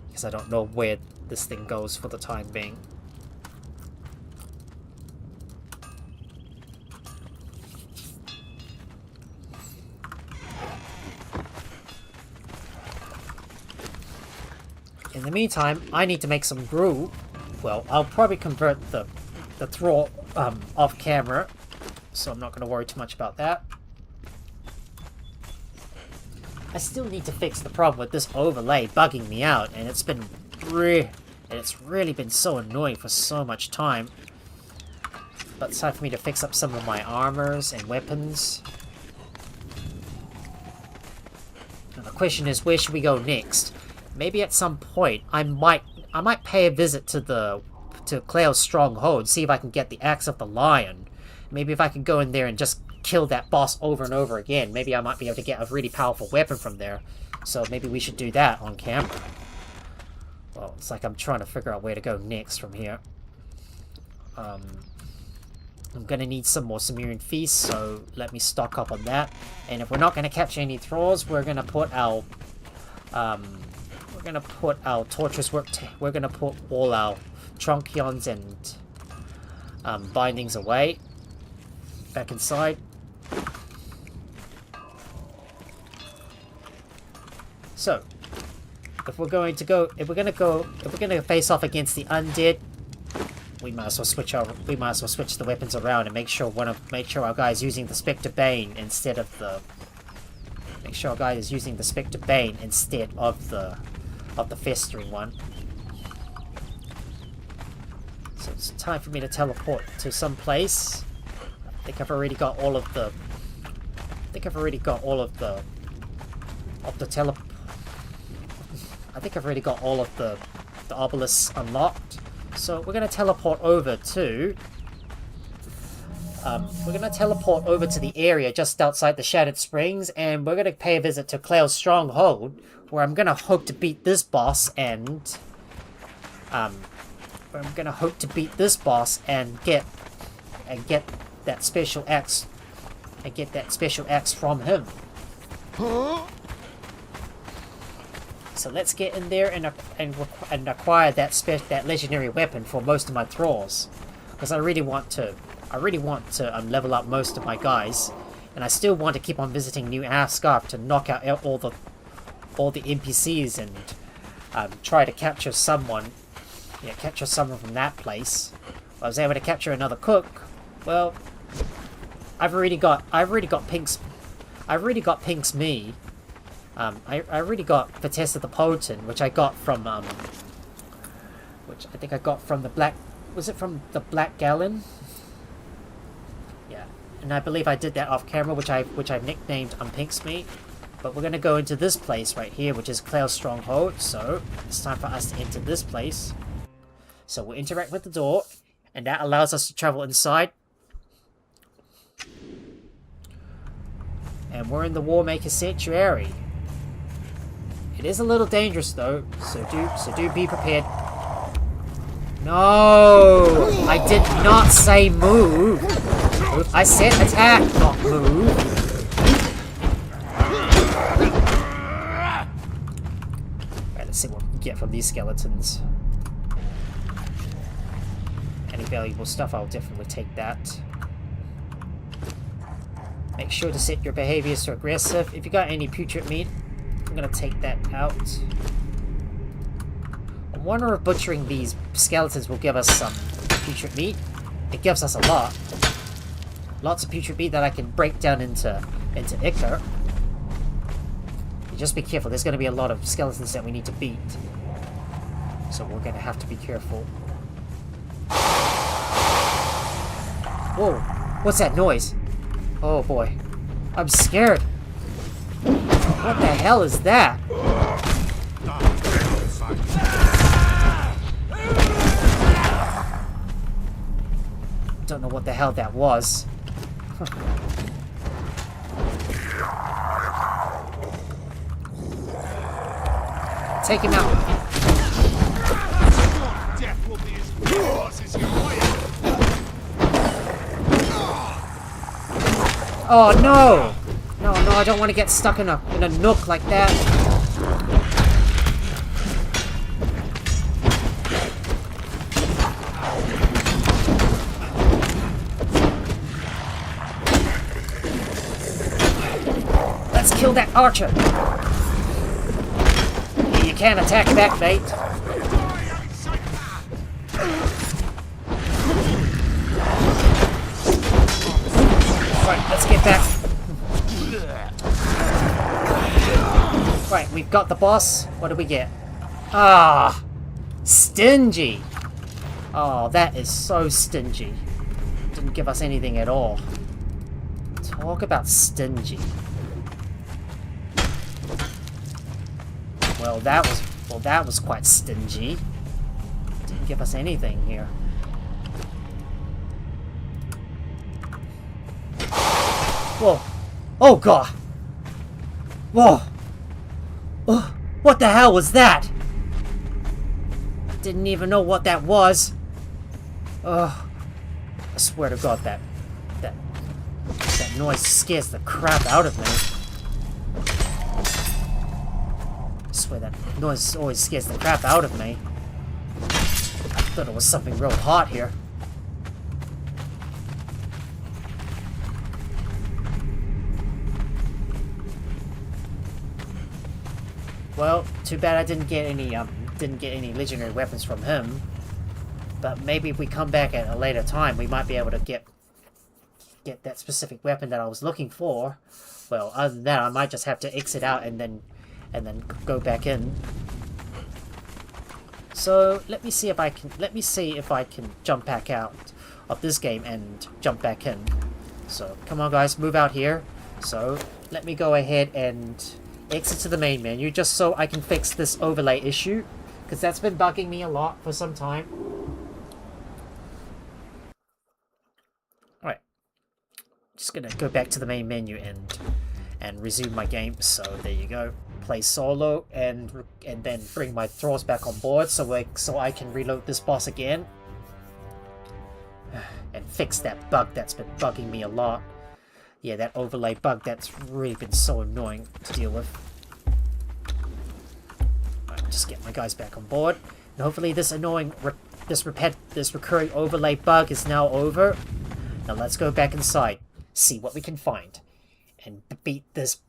Speaker 1: Because I don't know where this thing goes for the time being. In the meantime, I need to make some Gru. Well, I'll probably convert the Thrall off camera. So I'm not going to worry too much about that. I still need to fix the problem with this overlay bugging me out, and it's really been so annoying for so much time. But it's time for me to fix up some of my armors and weapons. And the question is, where should we go next? Maybe at some point I might pay a visit to Cleo's stronghold, see if I can get the Axe of the Lion. Maybe if I can go in there and just kill that boss over and over again, maybe I might be able to get a really powerful weapon from there. So maybe we should do that on camera. Well, it's like I'm trying to figure out where to go next from here. I'm gonna need some more Cimmerian feasts, so let me stock up on that. And if we're not gonna capture any Thralls, we're gonna put our torturous work. We're gonna put all our truncheons and bindings away back inside. So, if we're gonna face off against the undead, we might as well switch the weapons around and make sure our guy is using the Spectre Bane instead of the. Make sure our guy is using the Spectre Bane instead of the Festering one. So it's time for me to teleport to some place. I think I've already got all of the. I think I've already got all of the obelisks unlocked. So we're gonna teleport over to. We're gonna teleport over to the area just outside the Shattered Springs, and we're gonna pay a visit to Claire's Stronghold, where I'm gonna hope to beat this boss and. Get that special axe. And get that special axe from him. So let's get in there and acquire that legendary weapon for most of my thralls, because I really want to level up most of my guys, and I still want to keep on visiting New Asgard to knock out all the NPCs and try to capture someone. Yeah, capture someone from that place. I was able to capture another cook. Well, I've already got Pink's me. I already got Vitessa the Potent, which I got from which I think I got from the Black. Was it from the Black Gallon? Yeah, and I believe I did that off camera, which I've nicknamed Pink's me. But we're gonna go into this place right here, which is Claire's Stronghold. So it's time for us to enter this place. So we'll interact with the door, and that allows us to travel inside. And we're in the Warmaker Sanctuary. It is a little dangerous though, so do be prepared. No! I did not say move! I said attack, not move! Alright, let's see what we can get from these skeletons. Any valuable stuff, I'll definitely take that. Make sure to set your behaviors to aggressive. If you got any putrid meat, I'm gonna take that out. I wonder if butchering these skeletons will give us some putrid meat. It gives us a lot. Lots of putrid meat that I can break down into ichor. Just be careful, there's gonna be a lot of skeletons that we need to beat. So we're gonna have to be careful. Whoa, what's that noise? Oh boy, I'm scared. What the hell is that? Don't know what the hell that was. Take him out.
Speaker 3: Death will be as close as your life.
Speaker 1: Oh no! No, I don't want to get stuck in a nook like that. Let's kill that archer. You can't attack back, mate. Right, let's get back. Right, we've got the boss. What do we get? Ah! Stingy! Oh, that is so stingy. Didn't give us anything at all. Talk about stingy. Well, that was quite stingy. Didn't give us anything here. Whoa. Oh god. Whoa. Oh, what the hell was that? Didn't even know what that was. Oh, I swear to god that noise scares the crap out of me. I swear that noise always scares the crap out of me. I thought it was something real hot here. Well, too bad I didn't get any legendary weapons from him. But maybe if we come back at a later time, we might be able to get that specific weapon that I was looking for. Well, other than that, I might just have to exit out and then go back in. So let me see if I can jump back out of this game and jump back in. So come on, guys, move out here. So let me go ahead and exit to the main menu just so I can fix this overlay issue, because that's been bugging me a lot for some time. Alright, just gonna go back to the main menu and resume my game. So there you go, play solo and then bring my Thralls back on board so I can reload this boss again and fix that bug that's been bugging me a lot. Yeah, that overlay bug that's really been so annoying to deal with. Right, just get my guys back on board, and hopefully this this recurring overlay bug is now over. Now let's go back inside, see what we can find, and beat this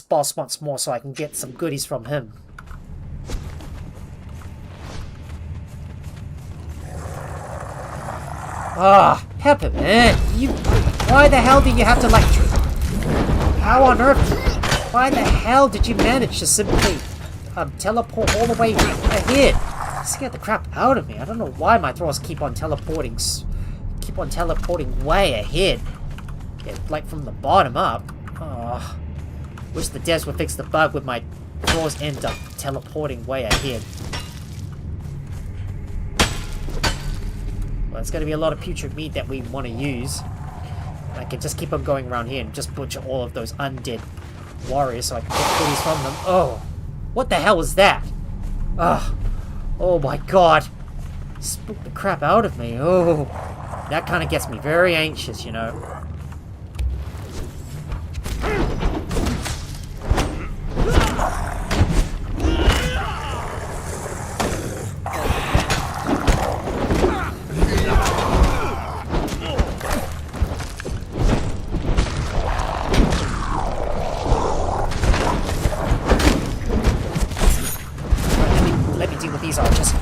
Speaker 1: boss once more so I can get some goodies from him. Ah, Pepper, man, why the hell do you have to, like, how on earth, why the hell did you manage to simply, teleport all the way ahead? It scared the crap out of me. I don't know why my Thralls keep on teleporting way ahead. Yeah, like from the bottom up. Oh, wish the devs would fix the bug with my Thralls end up teleporting way ahead. Well, it's going to be a lot of putrid meat that we want to use. I can just keep on going around here and just butcher all of those undead warriors so I can get goodies from them. Oh, what the hell was that? Oh my god. Spooked the crap out of me. Oh, that kind of gets me very anxious, you know. Let me deal with these archers.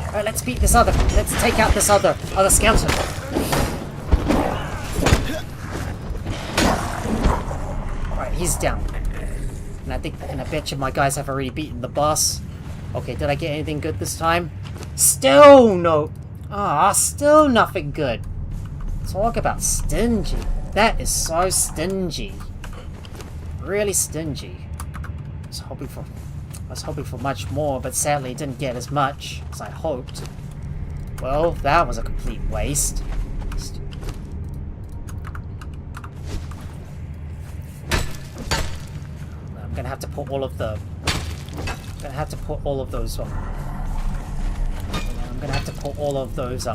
Speaker 1: Alright, let's beat this other. Let's take out this other scouter. He's down. And I bet you my guys have already beaten the boss. Okay, did I get anything good this time? Still no. Still nothing good. Talk about stingy. That is so stingy. Really stingy. I was hoping for much more, but sadly didn't get as much as I hoped. Well, that was a complete waste. I'm gonna have to put all of the. I'm gonna have to put all of those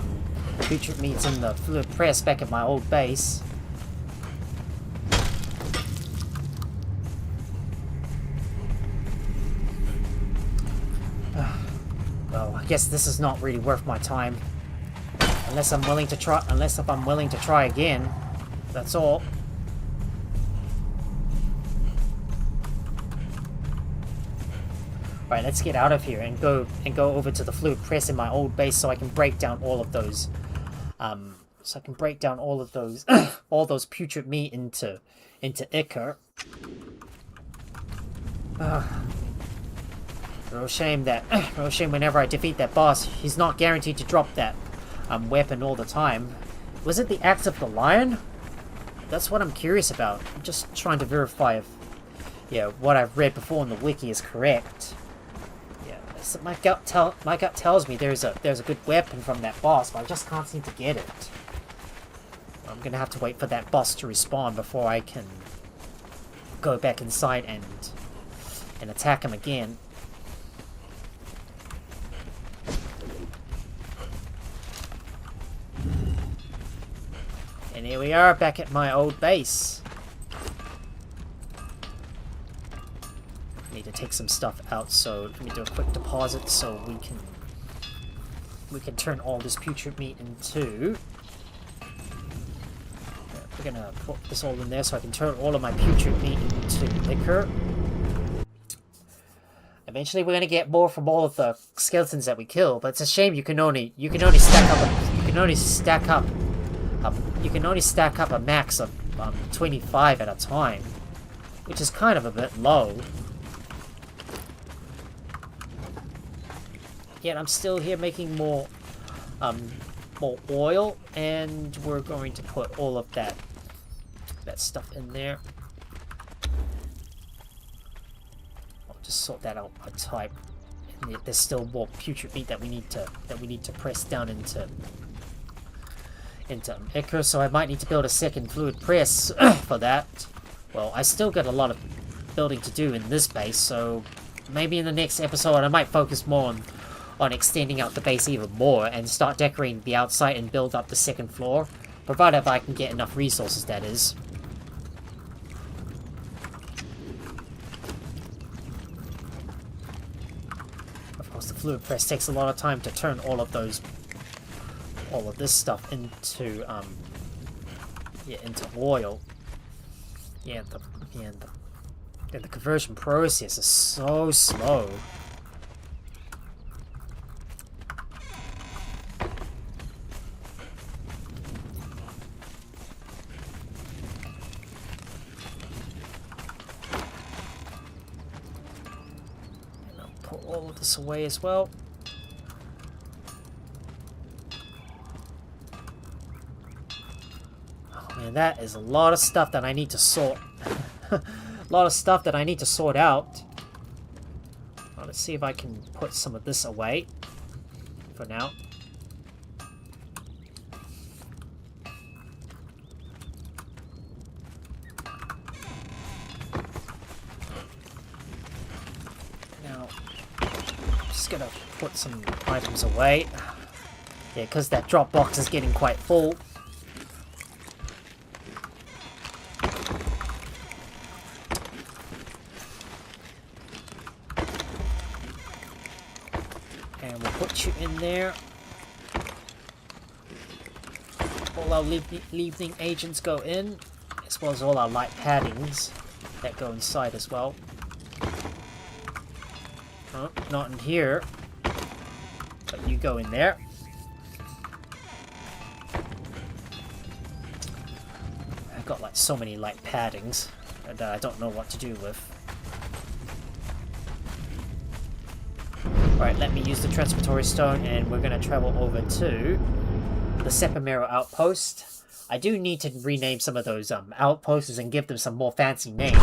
Speaker 1: putrid meats in the fluid press back at my old base. Well, I guess this is not really worth my time. Unless I'm willing to try again. That's all. Right, let's get out of here and go over to the fluid press in my old base so I can break down all of those all those putrid meat into ichor. Real shame whenever I defeat that boss, he's not guaranteed to drop that weapon all the time. Was it the Axe of the Lion? That's what I'm curious about. I'm just trying to verify if what I've read before in the wiki is correct. So my gut tells me there's a good weapon from that boss, but I just can't seem to get it. I'm gonna have to wait for that boss to respawn before I can go back inside and attack him again. And here we are, back at my old base. Need to take some stuff out, so let me do a quick deposit so we can turn all this putrid meat into... We're gonna put this all in there so I can turn all of my putrid meat into liquor. Eventually we're gonna get more from all of the skeletons that we kill, but it's a shame you can only stack up a max of 25 at a time, which is kind of a bit low. Yet I'm still here making more oil, and we're going to put all of that stuff in there. I'll just sort that out by type. And there's still more putrid meat that we need to press down into ichor, so I might need to build a second fluid press for that. Well, I still got a lot of building to do in this base, so maybe in the next episode I might focus more on extending out the base even more and start decorating the outside and build up the second floor, provided I can get enough resources, that is. Of course, the fluid press takes a lot of time to turn all of this stuff into into oil. The conversion process is so slow. All of this away as well. Oh man, that is a lot of stuff that I need to sort. A lot of stuff that I need to sort out. Well, let's see if I can put some of this away for now. Gonna put some items away. Yeah, because that drop box is getting quite full. And we'll put you in there. All our leaving agents go in, as well as all our light paddings that go inside as well. Oh, not in here, but you go in there. I've got like so many light paddings that I don't know what to do with. Alright, let me use the transitory stone, and we're going to travel over to the Sepamero outpost. I do need to rename some of those outposts and give them some more fancy names.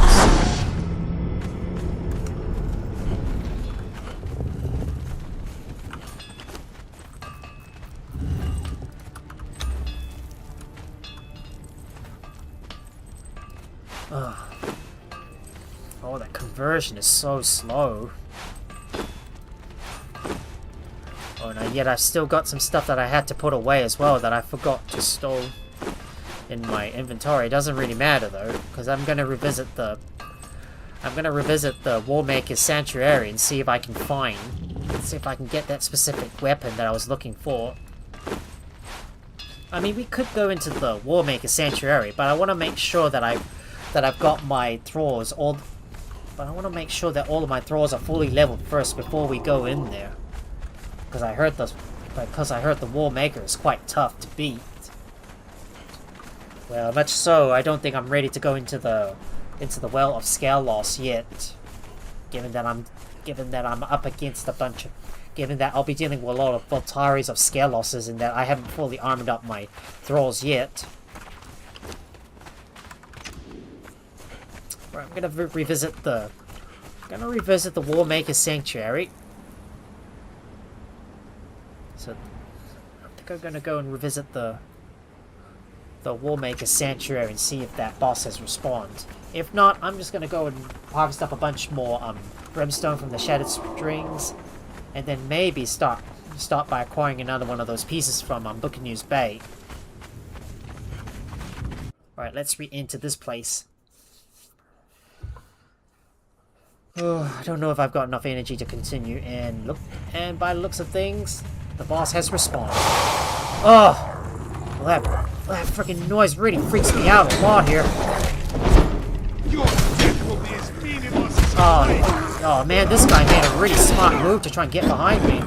Speaker 1: Oh, that conversion is so slow. Oh no, yet I've still got some stuff that I had to put away as well that I forgot to store in my inventory. It doesn't really matter though, because I'm gonna revisit the Warmaker's Sanctuary and see if I can get that specific weapon that I was looking for. I mean, we could go into the Warmaker's Sanctuary, but I want to make sure that I've got my Thralls but I want to make sure that all of my Thralls are fully leveled first before we go in there. Because I heard the Warmaker is quite tough to beat. Well, much so, I don't think I'm ready to go into the Well of Scale Loss yet. Given that I'm up against given that I'll be dealing with a lot of Voltaries of Scale Losses and that I haven't fully armored up my Thralls yet. Right, I'm gonna revisit the Warmaker's Sanctuary. So I think I'm gonna go and revisit the Warmaker's Sanctuary and see if that boss has respawned. If not, I'm just gonna go and harvest up a bunch more brimstone from the Shattered Strings, and then maybe start by acquiring another one of those pieces from Buccaneer's Bay. Right, let's re-enter this place. Oh, I don't know if I've got enough energy to continue, and look, and by the looks of things, the boss has respawned. Oh! Well, that freaking noise really freaks me out a lot here.
Speaker 3: Your death will be as meaningless as your life.
Speaker 1: Oh man, this guy made a really smart move to try and get behind me.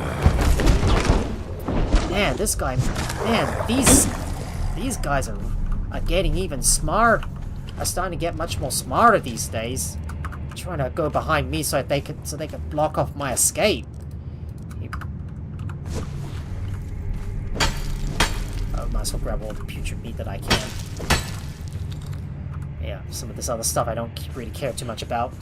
Speaker 1: Man, this guy, man, these guys are getting even smart. Are starting to get much more smarter these days. Trying to go behind me so they could block off my escape. I might as well grab all the putrid meat that I can. Yeah, some of this other stuff I don't really care too much about.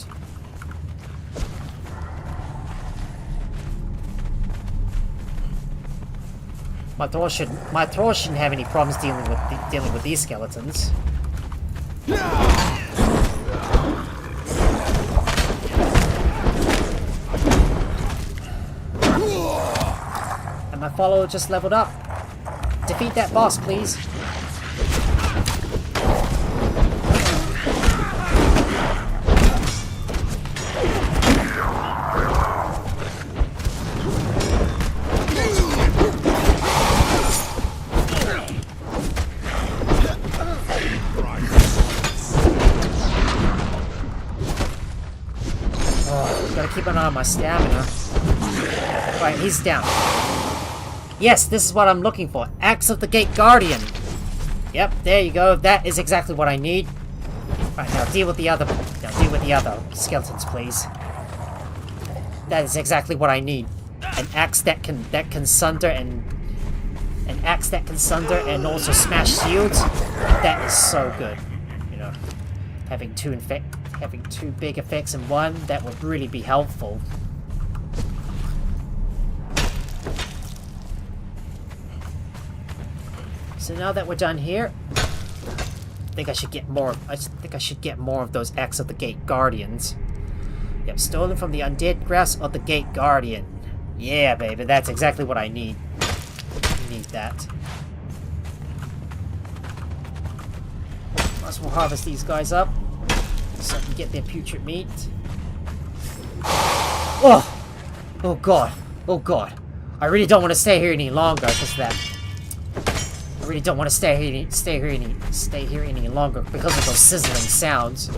Speaker 1: My Thralls shouldn't have any problems dealing with these skeletons. And my follower just leveled up. Defeat that boss, please. Keep an eye on my stamina. Right, he's down. Yes, this is what I'm looking for. Axe of the Gate Guardian. Yep, there you go. That is exactly what I need. Right, now deal with the other skeletons, please. That is exactly what I need. An axe that can sunder and also smash shields. That is so good. You know, having two big effects in one, that would really be helpful. So now that we're done here, I think I should get more of those Axe of the Gate Guardians. Yep, stolen from the undead grass of the Gate Guardian. Yeah, baby, that's exactly what I need. I need that. Might as well harvest these guys up so I can get their putrid meat. Oh! Oh god. Oh god. I really don't want to stay here any longer because of that. I really don't want to stay here any longer because of those sizzling sounds.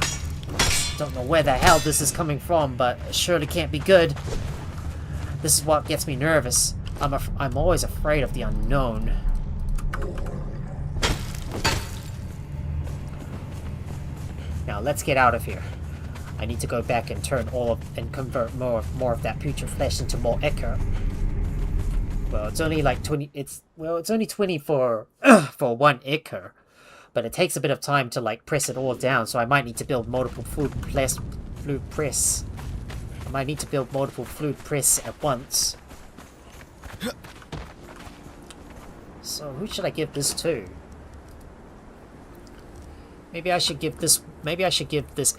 Speaker 1: Don't know where the hell this is coming from, but it surely can't be good. This is what gets me nervous. I'm always afraid of the unknown. Now let's get out of here. I need to go back and convert more of that putrid flesh into more ichor. Well, it's only like 20. It's only 20 for for one ichor, but it takes a bit of time to like press it all down. So I might need to build multiple fluid press. I might need to build multiple fluid press at once. So who should I give this to? Maybe I should give this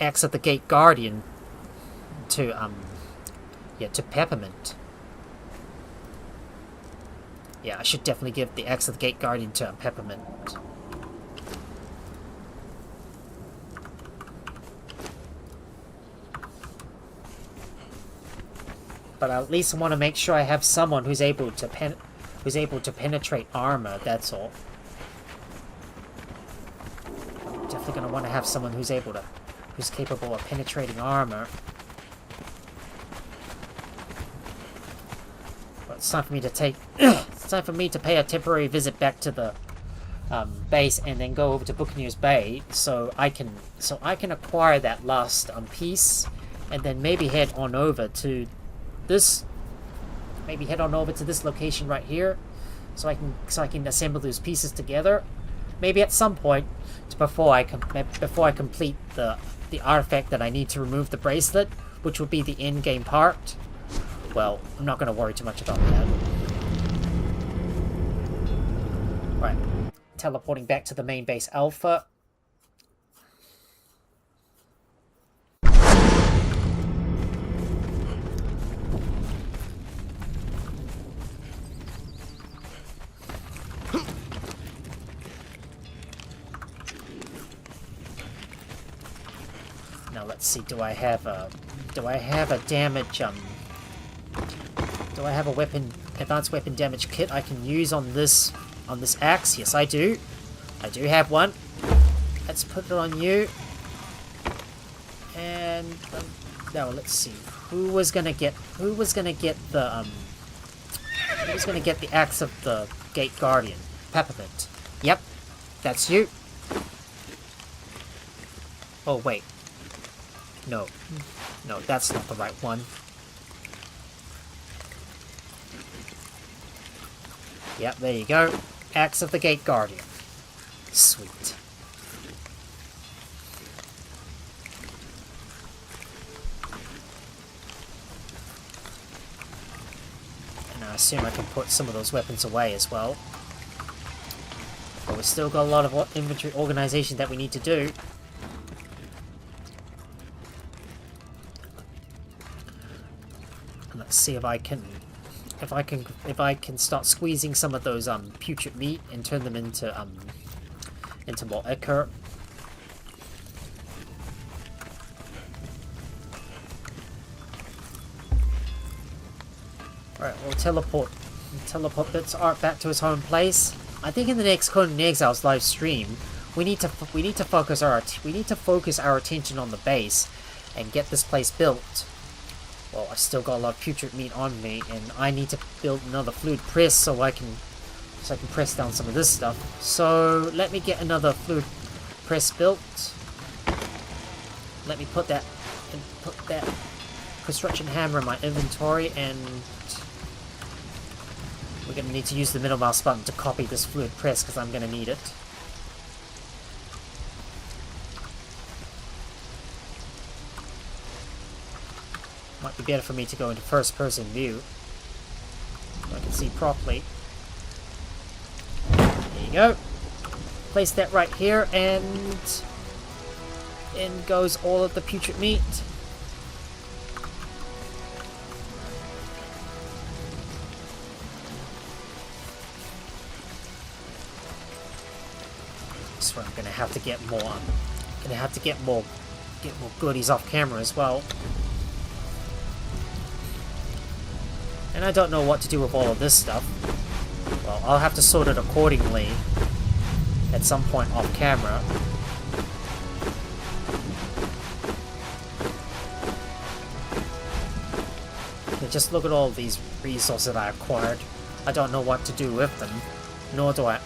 Speaker 1: Axe of the Gate Guardian to to Peppermint. Yeah, I should definitely give the Axe of the Gate Guardian to Peppermint. But I at least want to make sure I have someone who's able to penetrate armor. That's all. Definitely gonna want to have someone who's capable of penetrating armor. But it's time for me to it's time for me to pay a temporary visit back to the base and then go over to Buccaneer's Bay so I can acquire that last piece and then maybe head on over to this location right here so I can assemble those pieces together. Maybe at some point before I complete the artifact that I need to remove the bracelet, which will be the end game part. Well, I'm not going to worry too much about that. Right, teleporting back to the main base Alpha. let's see. Do I have a damage do I have a advanced weapon damage kit I can use on this axe? Yes, I do. I do have one. Let's put it on you. And now let's see. Who was gonna get the axe of the Gate Guardian? Peppermint. Yep, that's you. Oh wait. No, that's not the right one. Yep, there you go. Axe of the Gate Guardian. Sweet. And I assume I can put some of those weapons away as well. But we've still got a lot of inventory organization that we need to do. And let's see if I can start squeezing some of those putrid meat and turn them into more ichor. Alright, we'll teleport this art back to his home place. I think in the next Conan Exiles live stream, we need to focus our attention on the base and get this place built. Well, I still got a lot of putrid meat on me, and I need to build another fluid press so I can press down some of this stuff. So let me get another fluid press built. Let me put that construction hammer in my inventory, and we're gonna need to use the middle mouse button to copy this fluid press because I'm gonna need it. Might be better for me to go into first-person view so I can see properly. There you go. Place that right here, and in goes all of the putrid meat. So I'm gonna have to get more. Get more goodies off camera as well. And I don't know what to do with all of this stuff. Well, I'll have to sort it accordingly at some point off camera. But just look at all these resources that I acquired. I don't know what to do with them, nor do I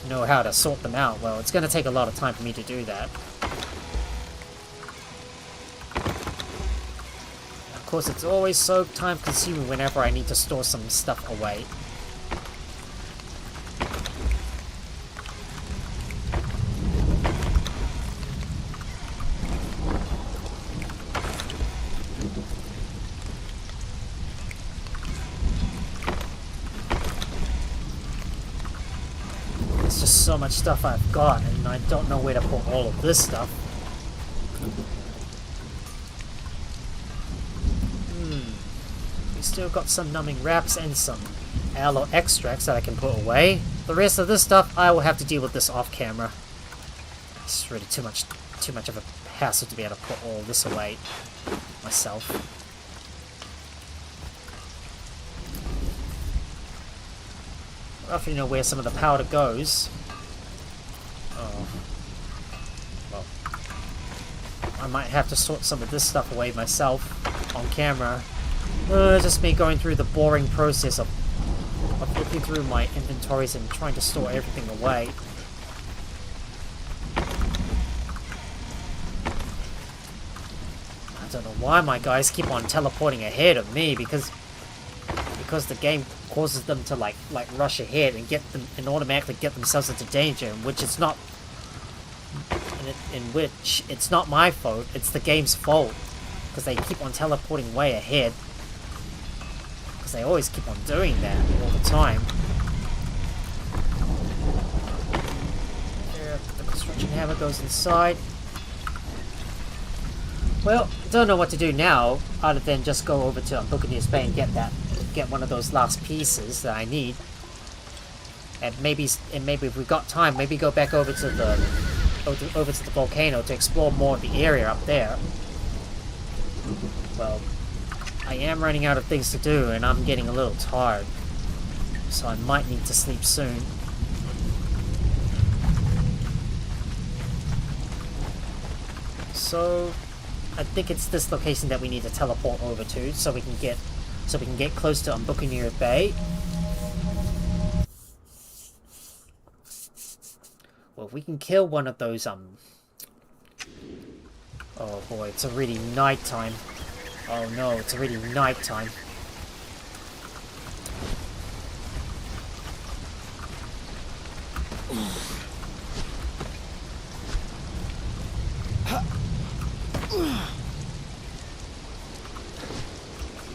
Speaker 1: know how to sort them out. Well, it's going to take a lot of time for me to do that. Of course, it's always so time-consuming whenever I need to store some stuff away. There's just so much stuff I've got, and I don't know where to put all of this stuff. Still got some numbing wraps and some aloe extracts that I can put away. The rest of this stuff, I will have to deal with this off camera. It's really too much of a hassle to be able to put all this away myself. I roughly know where some of the powder goes. Oh. Well, I might have to sort some of this stuff away myself on camera. Just me going through the boring process of looking through my inventories and trying to store everything away. I don't know why my guys keep on teleporting ahead of me, because the game causes them to like rush ahead and automatically get themselves into danger, which it's not. In which it's not my fault; it's the game's fault, because they keep on teleporting way ahead. Because they always keep on doing that all the time. There, the construction hammer goes inside. Well, I don't know what to do now, other than just go over to Buccaneer's Bay and get one of those last pieces that I need. And maybe if we've got time, maybe go back over to the volcano to explore more of the area up there. Well, I am running out of things to do, and I'm getting a little tired. So I might need to sleep soon. So I think it's this location that we need to teleport over to, so we can get close to Buccaneer Bay. Well, if we can kill one of those oh boy, it's already nighttime. Oh no, it's already nighttime.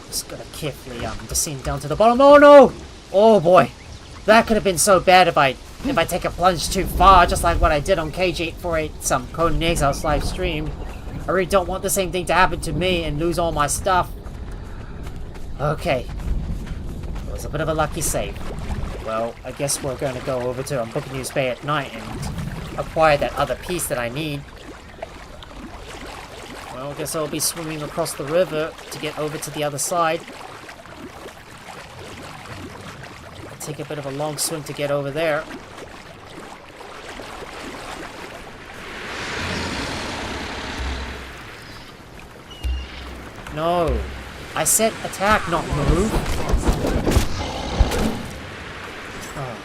Speaker 1: Just gotta carefully descend down to the bottom. Oh no! Oh boy, that could have been so bad if I take a plunge too far, just like what I did on KG848 Conan Exiles Livestream. I really don't want the same thing to happen to me and lose all my stuff. Okay, it was a bit of a lucky save. Well, I guess we're going to go over to Buccaneer Bay at night and acquire that other piece that I need. Well, I guess I'll be swimming across the river to get over to the other side. I'll take a bit of a long swim to get over there. No, I said attack, not move. Oh.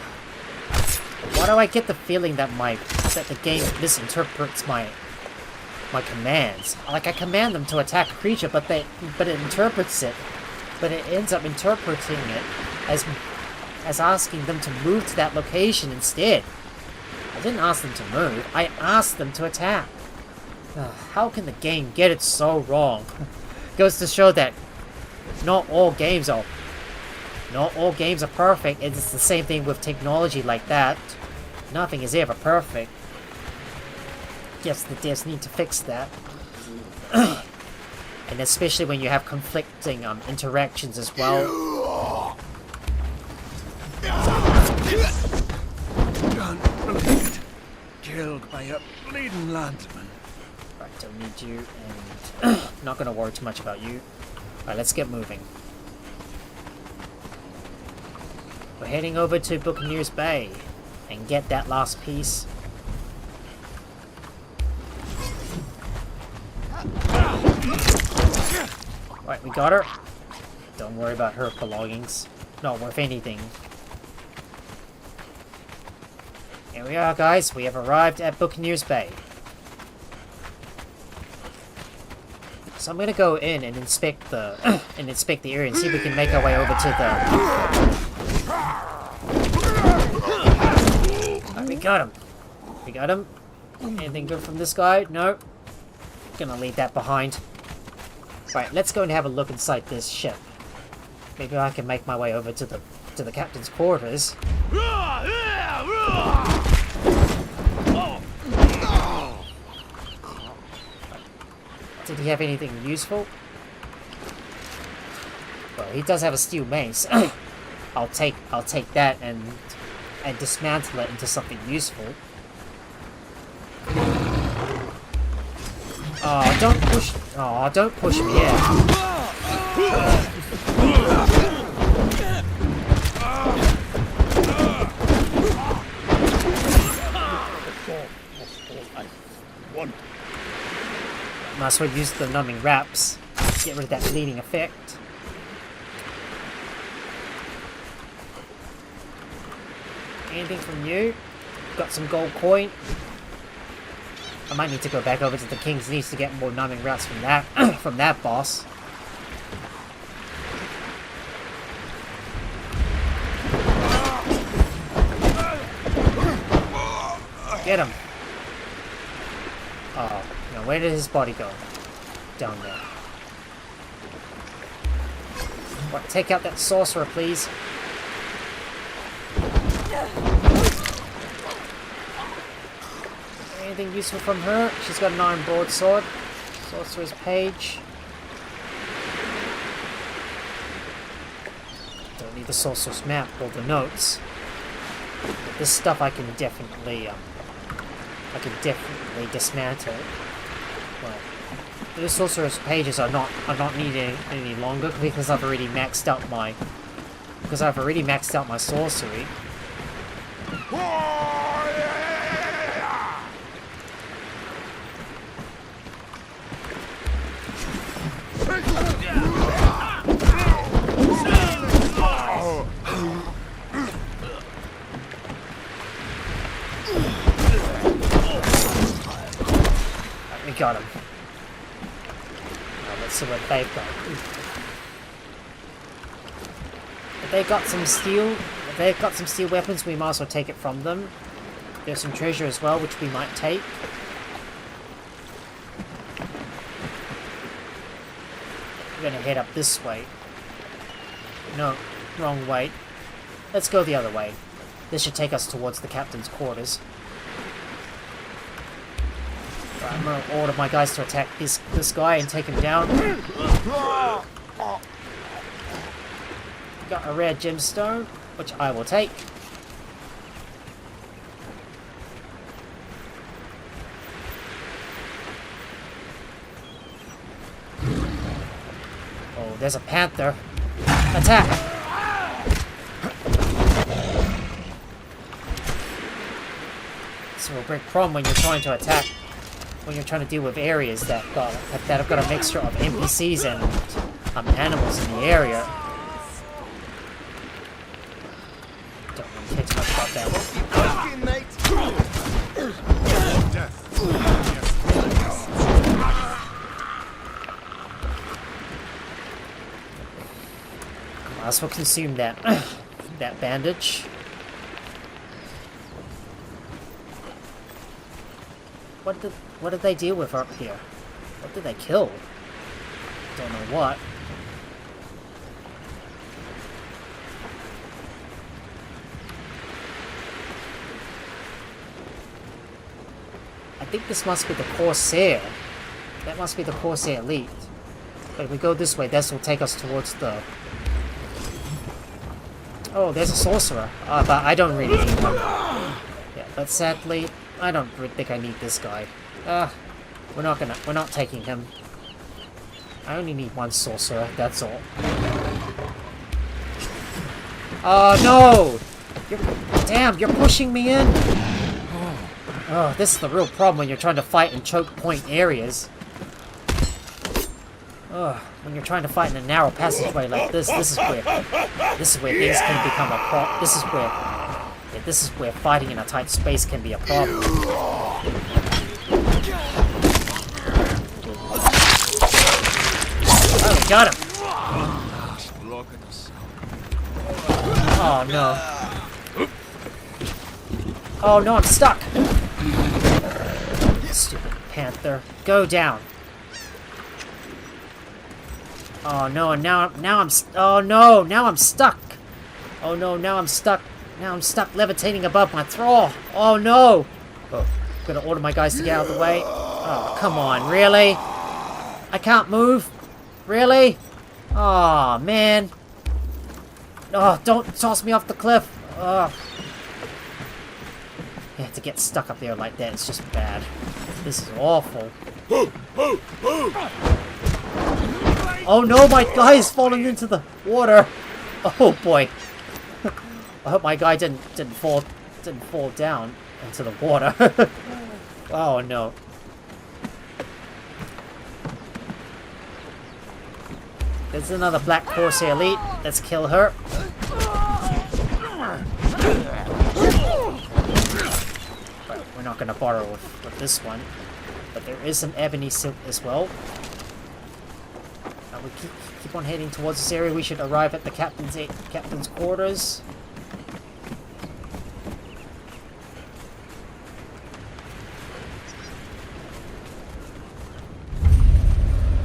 Speaker 1: Why do I get the feeling that the game misinterprets my commands? Like I command them to attack a creature, but it interprets it, but it ends up interpreting it as asking them to move to that location instead. I didn't ask them to move. I asked them to attack. How can the game get it so wrong? Goes to show that not all games are perfect. It's the same thing with technology like that. Nothing is ever perfect. Yes, the devs need to fix that. And especially when you have conflicting interactions as well.
Speaker 3: Can't believe it. Killed by a bleeding landsman.
Speaker 1: Right, don't need you, and not gonna worry too much about you. Alright, let's get moving. We're heading over to Buccaneers Bay and get that last piece. Right, we got her. Don't worry about her belongings. Not worth anything. Here we are, guys. We have arrived at Buccaneers Bay. So I'm gonna go in and inspect the area and see if we can make our way over to the. Alright, we got him. We got him. Anything good from this guy? No. Gonna leave that behind. Right, let's go and have a look inside this ship. Maybe I can make my way over to the captain's quarters. Did he have anything useful? Well, he does have a steel mace. I'll take that and dismantle it into something useful. Oh, don't push! Oh, don't push me yet. Might as well use the numbing wraps. Get rid of that bleeding effect. Anything from you? Got some gold coin. I might need to go back over to the King's Knees to get more numbing wraps from that from that boss. Get him! Oh, now where did his body go? Down there. Right, take out that sorcerer, please. Anything useful from her? She's got an iron broadsword. Sorcerer's page. Don't need the sorcerer's map or the notes. But this stuff I can definitely dismantle. Well, the sorcerer's pages are not needing any longer because I've already maxed out my sorcery. We got him. Now let's see what they've got. If they've got some steel, weapons, we might as well take it from them. There's some treasure as well, which we might take. We're gonna head up this way. No, wrong way. Let's go the other way. This should take us towards the captain's quarters. Right, I'm gonna order my guys to attack this guy and take him down. Got a rare gemstone, which I will take. Oh, there's a panther. Attack! This is a big problem when you're trying to attack, when you're trying to deal with areas that have got a mixture of NPCs and animals in the area. Don't really care too much about that. Might as well consume that that bandage. What did they deal with up here? What did they kill? Don't know what. I think this must be the Corsair. That must be the Corsair Elite. But if we go this way, this will take us towards the... Oh, there's a sorcerer. But I don't really need one. Yeah, but sadly, I don't think I need this guy. We're not taking him. I only need one sorcerer, that's all. Oh no! Damn, you're pushing me in! Oh, this is the real problem when you're trying to fight in choke point areas. When you're trying to fight in a narrow passageway like this, this is where things can become a problem. This is where fighting in a tight space can be a problem. Oh, we got him! Oh no. Oh no, I'm stuck! Stupid panther. Go down. Oh no, and now I'm stuck. Oh no, now I'm stuck. Now I'm stuck levitating above my thrall. Oh no! Oh, I'm gonna order my guys to get out of the way. Oh, come on, really? I can't move? Really? Oh man. Oh, don't toss me off the cliff. Oh. Yeah, to get stuck up there like that, it's just bad. This is awful. Oh no, my guy is falling into the water. Oh boy. I hope my guy didn't fall down into the water. Oh no. There's another Black Corsair Elite. Let's kill her. But we're not gonna bother with this one. But there is some ebony silk as well. We keep on heading towards this area. We should arrive at the captain's quarters.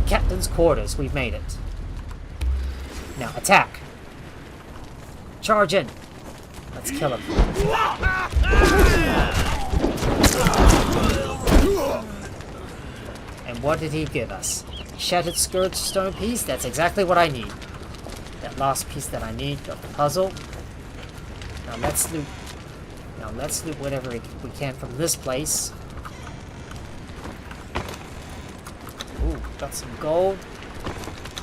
Speaker 1: Captain's quarters. We've made it. Now attack. Charge in. Let's kill him. And what did he give us? Shattered Scourge stone piece? That's exactly what I need. That last piece that I need of the puzzle. Now let's loot. Whatever we can from this place. Ooh. Got some gold.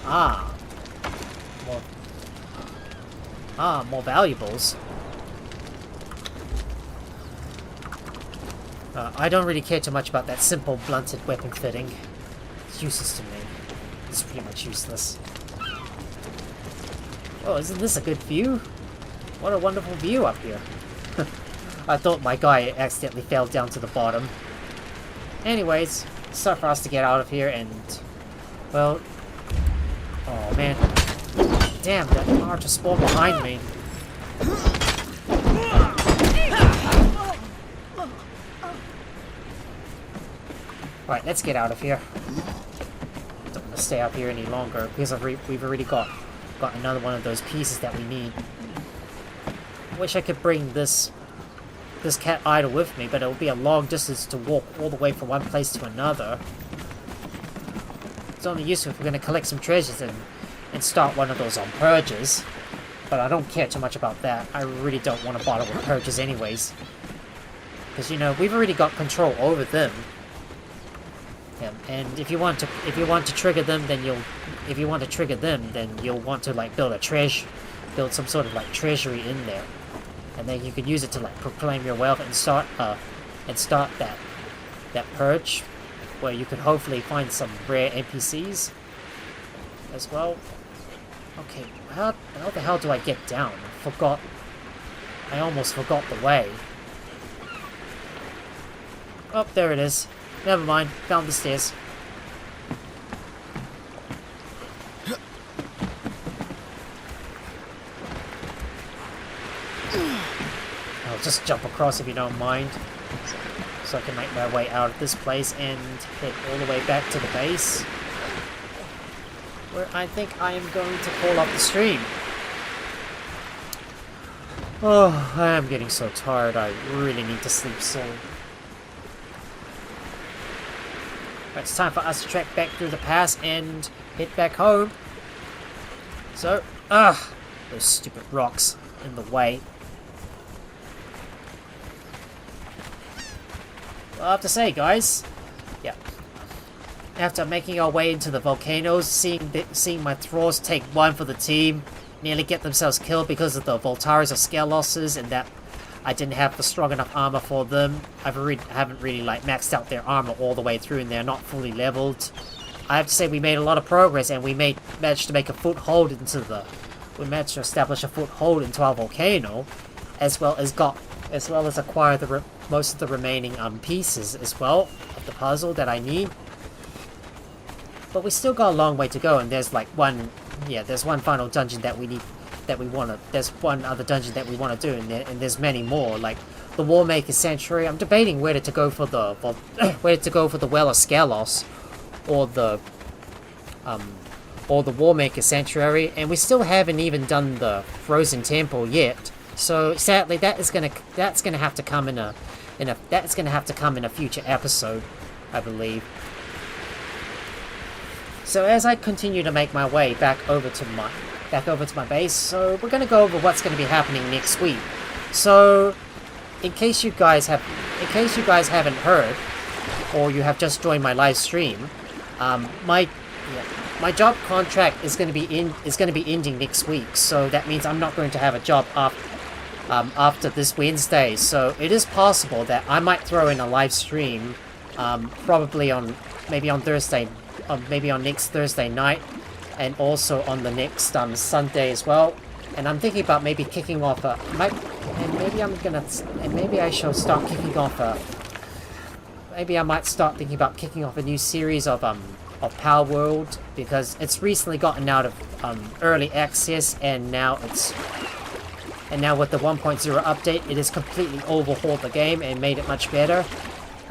Speaker 1: Ah. More. Ah, more valuables. I don't really care too much about that simple blunted weapon fitting. It's useless to me. It's pretty much useless. Oh, isn't this a good view? What a wonderful view up here. I thought my guy accidentally fell down to the bottom. Anyways, it's time for us to get out of here and... Well... Oh man. Damn, that car just spawned behind me. Right, let's get out of here. Don't want to stay up here any longer because we've already got another one of those pieces that we need. Wish I could bring this cat idol with me, but it would be a long distance to walk all the way from one place to another. It's only useful if we're going to collect some treasures and start one of those on purges. But I don't care too much about that. I really don't want to bother with purges anyways. Because, you know, we've already got control over them. Yeah, and if you want to trigger them, then you'll want to like build some sort of like treasury in there, and then you could use it to like proclaim your wealth and start that purge, where you could hopefully find some rare NPCs as well. Okay, how the hell do I get down? I almost forgot the way. Oh, there it is. Never mind, found the stairs. I'll just jump across if you don't mind. So I can make my way out of this place and head all the way back to the base. Where I think I am going to call off the stream. Oh, I am getting so tired. I really need to sleep soon. It's time for us to trek back through the pass and head back home. So, those stupid rocks in the way. Well, I have to say, guys, yeah. After making our way into the volcanoes, seeing my Thralls take one for the team, nearly get themselves killed because of the Voltaris or Skelosses, and that I didn't have the strong enough armor for them. I haven't really like maxed out their armor all the way through, and they're not fully leveled. I have to say we made a lot of progress, and we managed to make a foothold into we managed to establish a foothold into our volcano, as well as acquire most of the remaining pieces as well of the puzzle that I need. But we still got a long way to go, and there's there's one final dungeon that we need. There's one other dungeon that we want to do, and there's many more, like the Warmaker Sanctuary. I'm debating whether to go for the Well of Skelos, or the Warmaker Sanctuary, and we still haven't even done the Frozen Temple yet. So sadly, that's gonna have to come in a future episode, I believe. So as I continue to make my way back over to my base, so we're going to go over what's going to be happening next week. So, in case you guys haven't heard, or you have just joined my live stream, my job contract is going to be ending next week. So that means I'm not going to have a job after this Wednesday. So it is possible that I might throw in a live stream, probably maybe on next Thursday night. And also on the next Sunday as well. And I'm thinking about maybe kicking off maybe I might start thinking about kicking off a new series of Power World, because it's recently gotten out of early access, and now with the 1.0 update, it has completely overhauled the game and made it much better.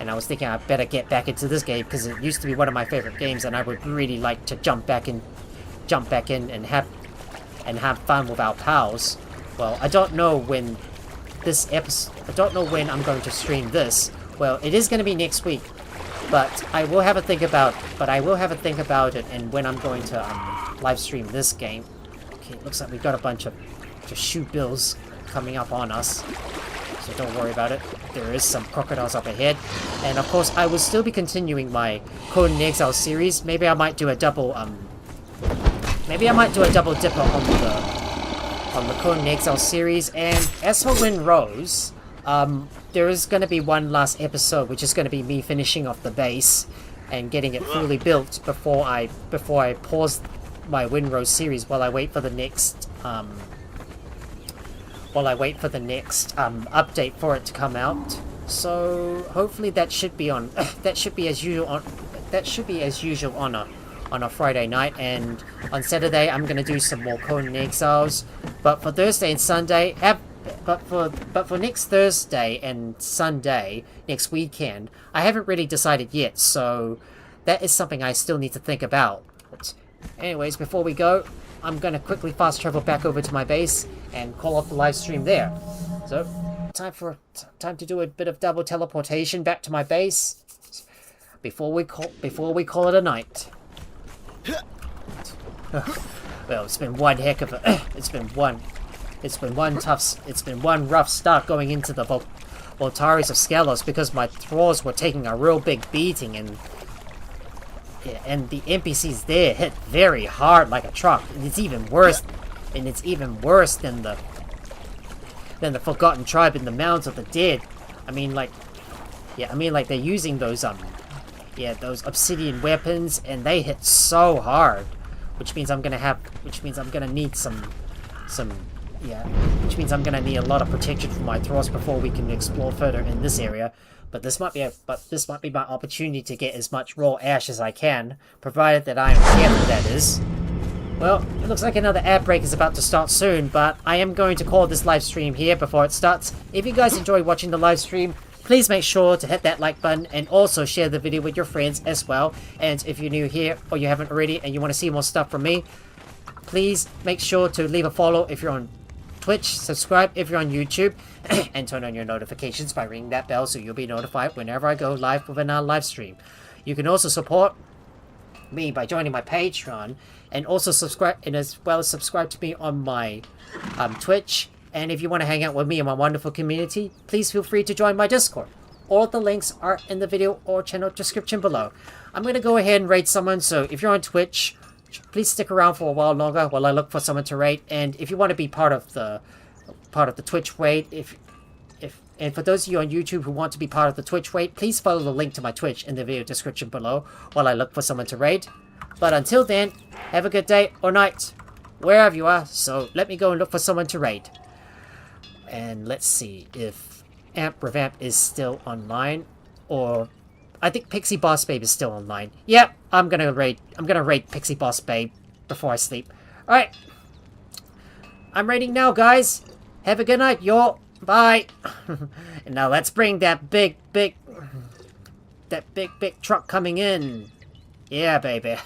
Speaker 1: And I was thinking I better get back into this game because it used to be one of my favorite games, and I would really like to jump back in and have fun with our pals. Well, I don't know when I'm going to stream this. Well, it is going to be next week, but I will have a think about it and when I'm going to live stream this game. Okay, it looks like we've got a bunch of shoe bills coming up on us. so don't worry about it. There is some crocodiles up ahead. And of course, I will still be continuing my Conan Exiles series. Maybe I might do a double, dipper on the Conan Exiles series. And as for Windrose, there is going to be one last episode, which is going to be me finishing off the base and getting it fully built before I pause my Windrose series while I wait for the next update for it to come out. So hopefully that should be on that should be as usual on a Friday night, and on Saturday I'm gonna do some more Conan Exiles. But for Thursday and Sunday, but for next Thursday and Sunday, next weekend, I haven't really decided yet, so that is something I still need to think about. But anyways, before we go, I'm gonna quickly fast travel back over to my base and call off the live stream there. So, time to do a bit of double teleportation back to my base before we call it a night. Well, it's been one heck of a it's been one rough start going into the Voltaris of Skelos, because my Thralls were taking a real big beating, and the NPCs there hit very hard like a truck, and it's even worse than the Forgotten Tribe in the Mounds of the Dead. I mean like they're using those obsidian weapons, and they hit so hard, which means I'm gonna need a lot of protection from my Thralls before we can explore further in this area. But this might be my opportunity to get as much raw ash as I can, provided that I am careful, that is. Well, it looks like another ad break is about to start soon, but I am going to call this live stream here before it starts. If you guys enjoy watching the live stream, please make sure to hit that like button and also share the video with your friends as well. And if you're new here or you haven't already and you want to see more stuff from me, please make sure to leave a follow if you're on Twitch, subscribe if you're on YouTube, and turn on your notifications by ringing that bell so you'll be notified whenever I go live with another live stream. You can also support me by joining my Patreon, and also subscribe to me on my Twitch. And if you want to hang out with me and my wonderful community, please feel free to join my Discord. All the links are in the video or channel description below. I'm going to go ahead and raid someone, so if you're on Twitch, please stick around for a while longer while I look for someone to raid. And if you want to be part of the Twitch raid, and for those of you on YouTube who want to be part of the Twitch raid, please follow the link to my Twitch in the video description below while I look for someone to raid. But until then, have a good day or night, wherever you are. So let me go and look for someone to raid. And let's see if Amp Revamp is still online, or I think Pixie Boss Babe is still online. Yep, I'm gonna raid Pixie Boss Babe before I sleep. Alright. I'm raiding now, guys. Have a good night, y'all. Bye. And now let's bring that big truck coming in. Yeah, baby.